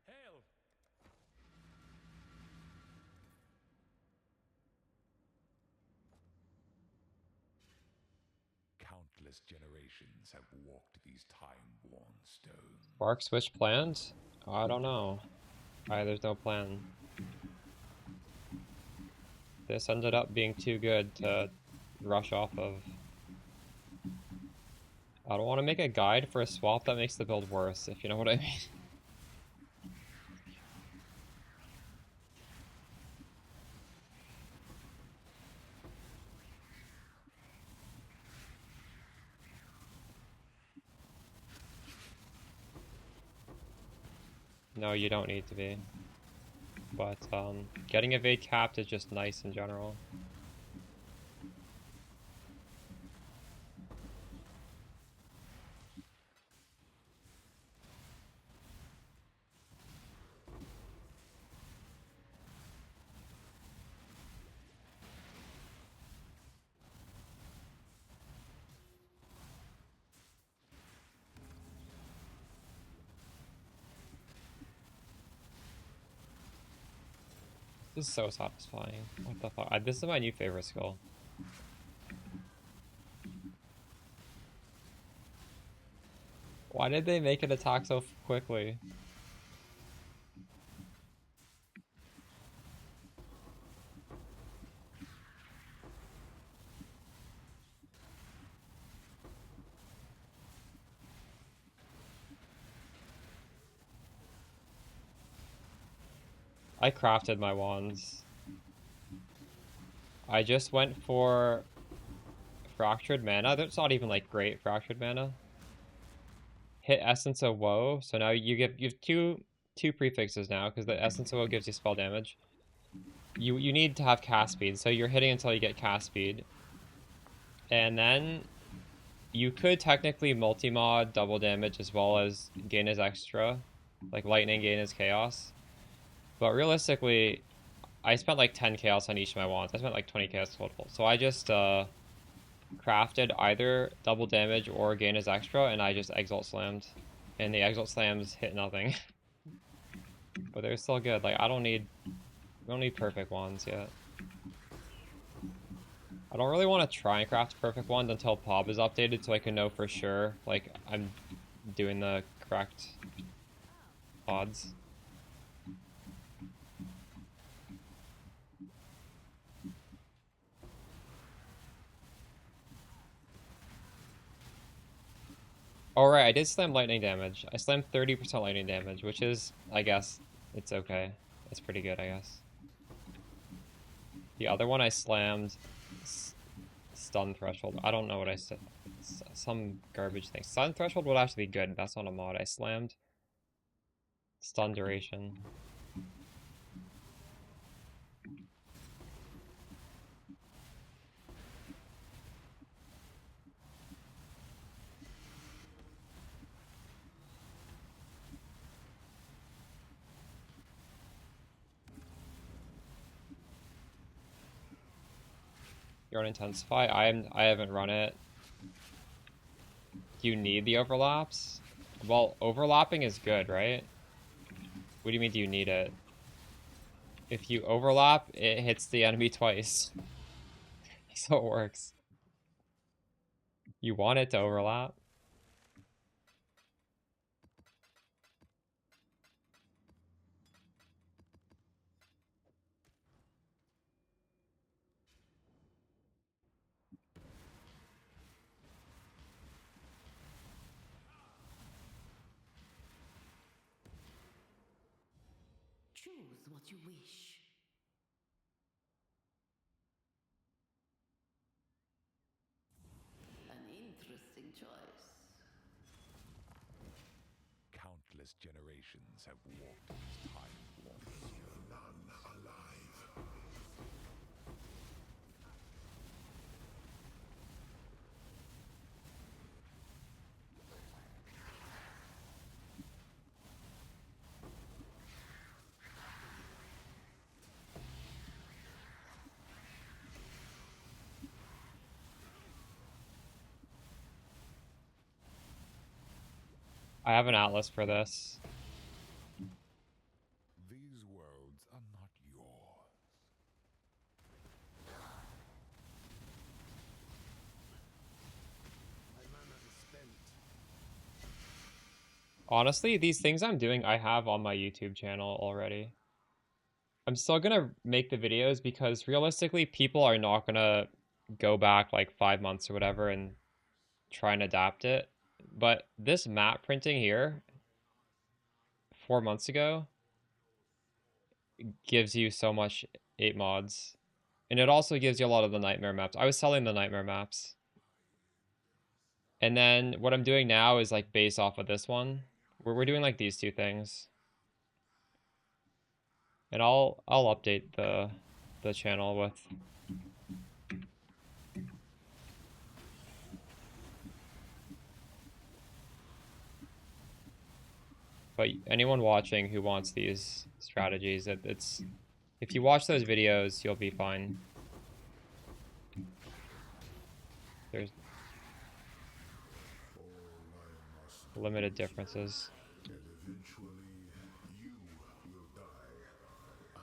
Hail! Countless generations have walked these time-worn stones. Bark switch planned? I don't know. There's no plan. This ended up being too good to rush off of. I don't want to make a guide for a swap that makes the build worse, if you know what I mean. No, you don't need to be. But getting evade capped is just nice in general. This is so satisfying. What the fuck? This is my new favorite skill. Why did they make it attack so quickly? I crafted my wands. I just went for fractured mana. That's not even like great fractured mana. Hit Essence of Woe. So now you have two prefixes now because the Essence of Woe gives you spell damage. You need to have cast speed, so you're hitting until you get cast speed. And then you could technically multi-mod double damage as well as gain as extra, like lightning gain as chaos. But realistically, I spent like 10 chaos on each of my wands. I spent like 20 chaos total. So I just crafted either double damage or gain as extra, and I just exalt slammed. And the exalt slams hit nothing. But they're still good. Like we don't need perfect wands yet. I don't really want to try and craft perfect wand until PoB is updated so I can know for sure like I'm doing the correct odds. Alright, I did slam lightning damage. I slammed 30% lightning damage, which is, I guess, it's okay. It's pretty good, I guess. The other one I slammed stun threshold. I don't know what I said. Some garbage thing. Stun threshold would actually be good. That's not a mod. I slammed stun duration. You're on Intensify. I haven't run it. Do you need the overlaps? Well, overlapping is good, right? What do you mean do you need it? If you overlap, it hits the enemy twice. So it works. You want it to overlap? Choose what you wish. An interesting choice. Countless generations have walked these time-worn stones. None alive. I have an atlas for this. These worlds are not yours. Honestly, these things I'm doing, I have on my YouTube channel already. I'm still gonna make the videos because realistically, people are not gonna go back like 5 months or whatever and try and adapt it. But this map printing here, 4 months ago, gives you so much 8 mods. And it also gives you a lot of the nightmare maps. I was selling the nightmare maps. And then what I'm doing now is like based off of this one. We're doing like these two things. And I'll update the channel with. But anyone watching who wants these strategies, it's if you watch those videos, you'll be fine. There's limited differences. And eventually, you will die. I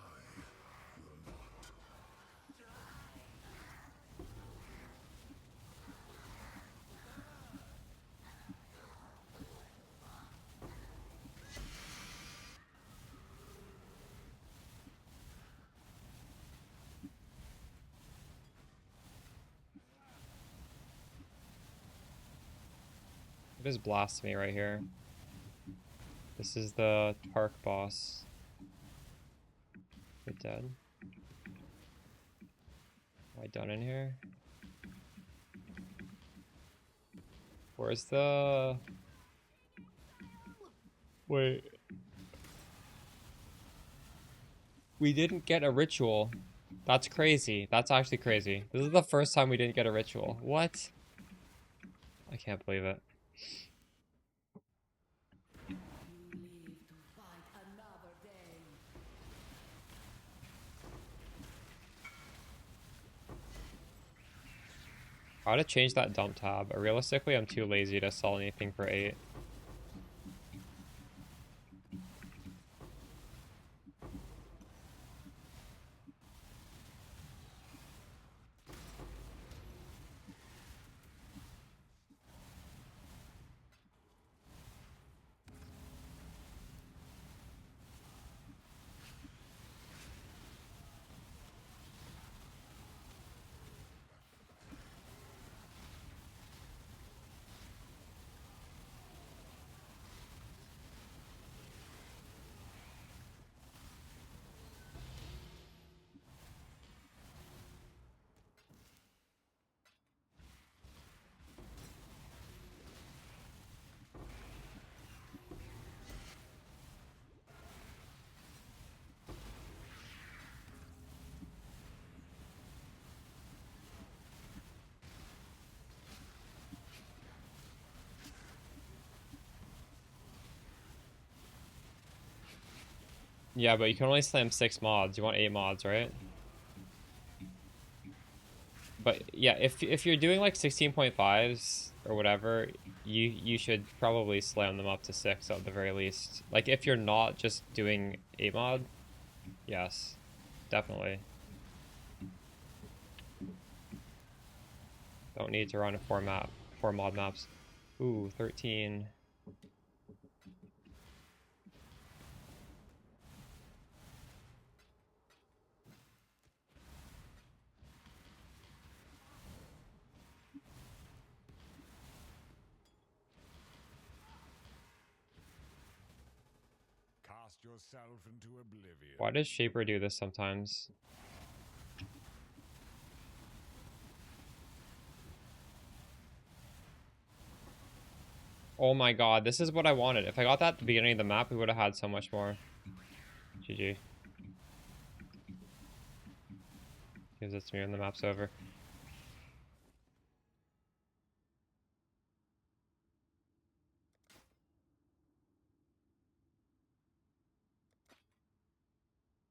will not. It is blasphemy right here. This is the park boss. You're dead. Am I done in here? Where's the... Wait. We didn't get a ritual. That's crazy. That's actually crazy. This is the first time we didn't get a ritual. What? I can't believe it. You live to fight another day. How to change that dump tab? Realistically, I'm too lazy to sell anything for 8. Yeah, but you can only slam 6 mods. You want 8 mods, right? But yeah, if you're doing like 16.5s or whatever, you should probably slam them up to 6 at the very least. Like if you're not just doing 8 mod, yes, definitely. Don't need to run 4 mod maps. Ooh, 13. Cast yourself into oblivion. Why does Shaper do this sometimes? Oh my god, this is what I wanted. If I got that at the beginning of the map, we would have had so much more. GG. Gives it to me when the map's over.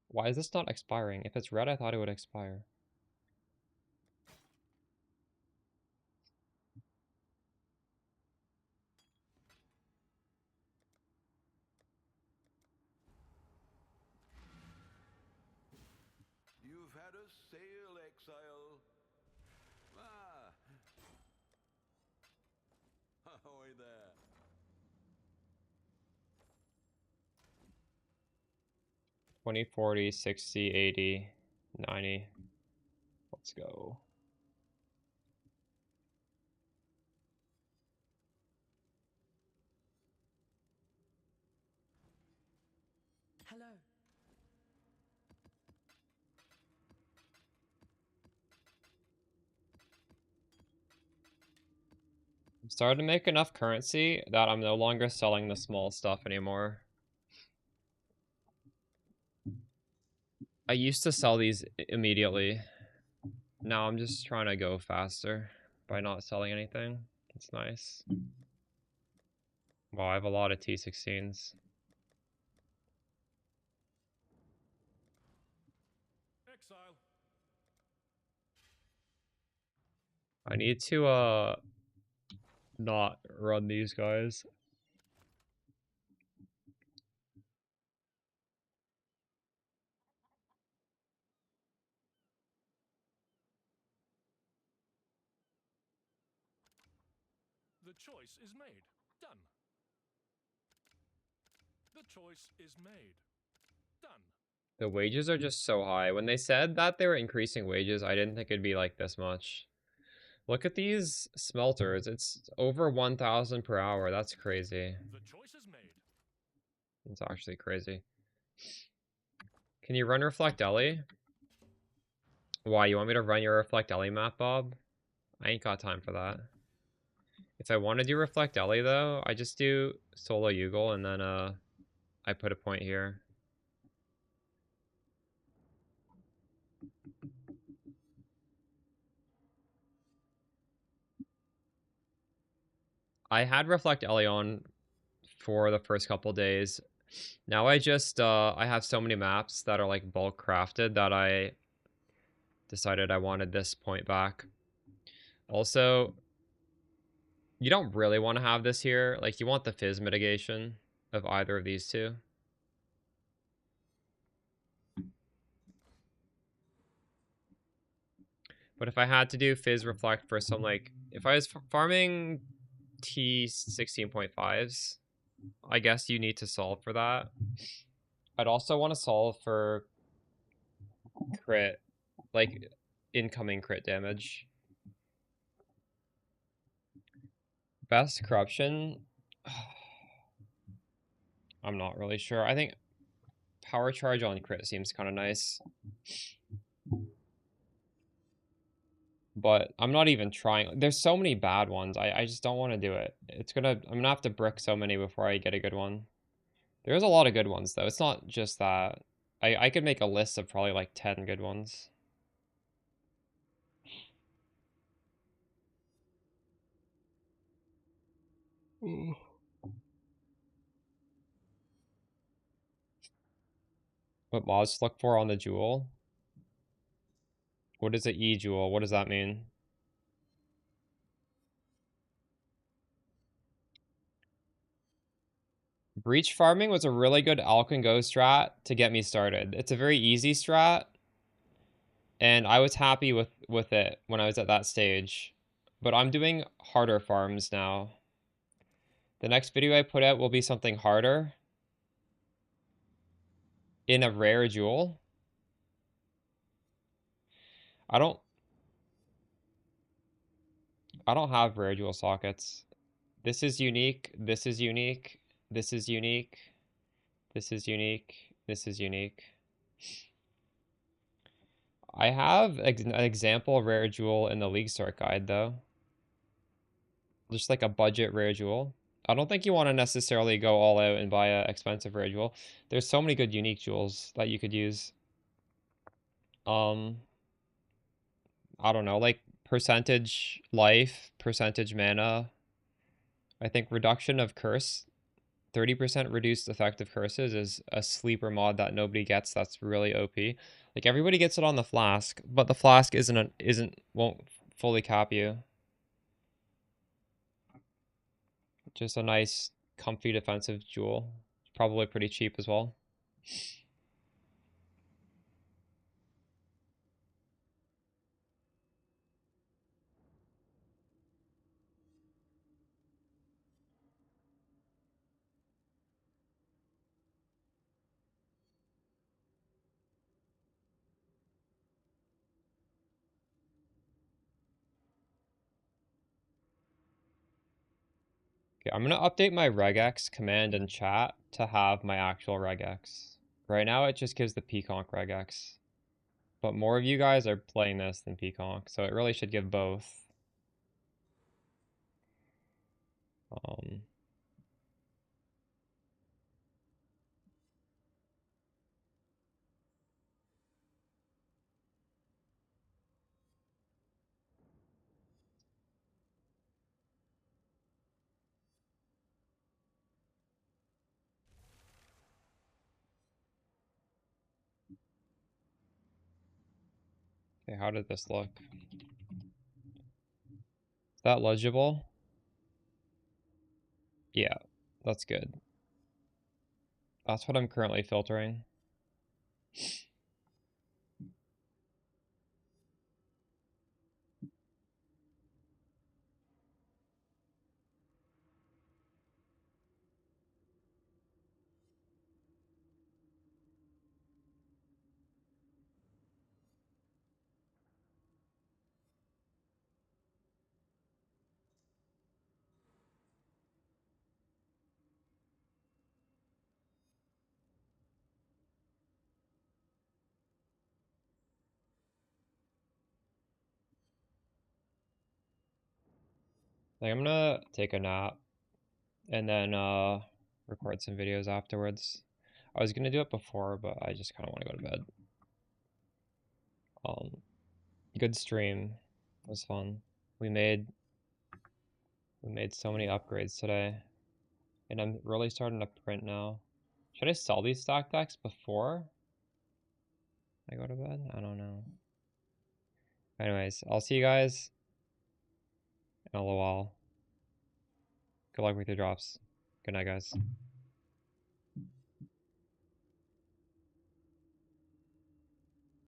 Why is this not expiring? If it's red, I thought it would expire. had a sail, exile. Ah. Ahoy there. 20, 40, 60, 80, 90. Let's go. Hello. I'm starting to make enough currency that I'm no longer selling the small stuff anymore. I used to sell these immediately. Now I'm just trying to go faster by not selling anything. It's nice. Wow, I have a lot of T16s. Exile. I need to not run these guys. The choice is made. Done. The choice is made. Done. The wages are just so high. When they said that they were increasing wages, I didn't think it'd be like this much. Look at these smelters. It's over 1,000 per hour. That's crazy. The choice is made. It's actually crazy. Can you run Reflect Ellie? Why, you want me to run your Reflect Ellie map, Bob? I ain't got time for that. If I want to do Reflect Ellie, though, I just do solo Yugal, and then I put a point here. I had Reflect Ellie on for the first couple days. Now I just, I have so many maps that are like bulk crafted that I decided I wanted this point back. Also, you don't really want to have this here. Like, you want the fizz mitigation of either of these two. But if I had to do fizz reflect for some, like, if I was farming T16.5s, I guess you need to solve for that. I'd also want to solve for crit, like, incoming crit damage. Best corruption? I'm not really sure. I think power charge on crit seems kind of nice. But I'm not even trying. There's so many bad ones. I just don't want to do it. I'm gonna have to brick so many before I get a good one. There's a lot of good ones though. It's not just that. I could make a list of probably like 10 good ones. What mods to look for on the jewel? What is an E-jewel? What does that mean? Breach farming was a really good Alkin Go strat to get me started. It's a very easy strat, and I was happy with it when I was at that stage. But I'm doing harder farms now. The next video I put out will be something harder in a rare jewel. I don't have rare jewel sockets. This is unique. This is unique. This is unique. This is unique. This is unique. I have an example rare jewel in the League Start guide though. Just like a budget rare jewel. I don't think you want to necessarily go all out and buy an expensive rare jewel. There's so many good unique jewels that you could use. I don't know, like percentage life, percentage mana. I think reduction of curse, 30% reduced effective curses is a sleeper mod that nobody gets. That's really OP. Like everybody gets it on the flask, but the flask won't fully cap you. Just a nice, comfy defensive jewel. Probably pretty cheap as well. Okay, I'm gonna update my regex command in chat to have my actual regex. Right now it just gives the peaconk regex. But more of you guys are playing this than peaconk, so it really should give both. Okay, how did this look? Is that legible? Yeah, that's good. That's what I'm currently filtering. Like, I'm gonna take a nap and then record some videos afterwards. I was gonna do it before, but I just kind of want to go to bed. Good stream. It was fun. We made so many upgrades today, and I'm really starting to print now. Should I sell these stock decks before I go to bed? I don't know. Anyways, I'll see you guys in a little while. Good luck with your drops. Good night, guys.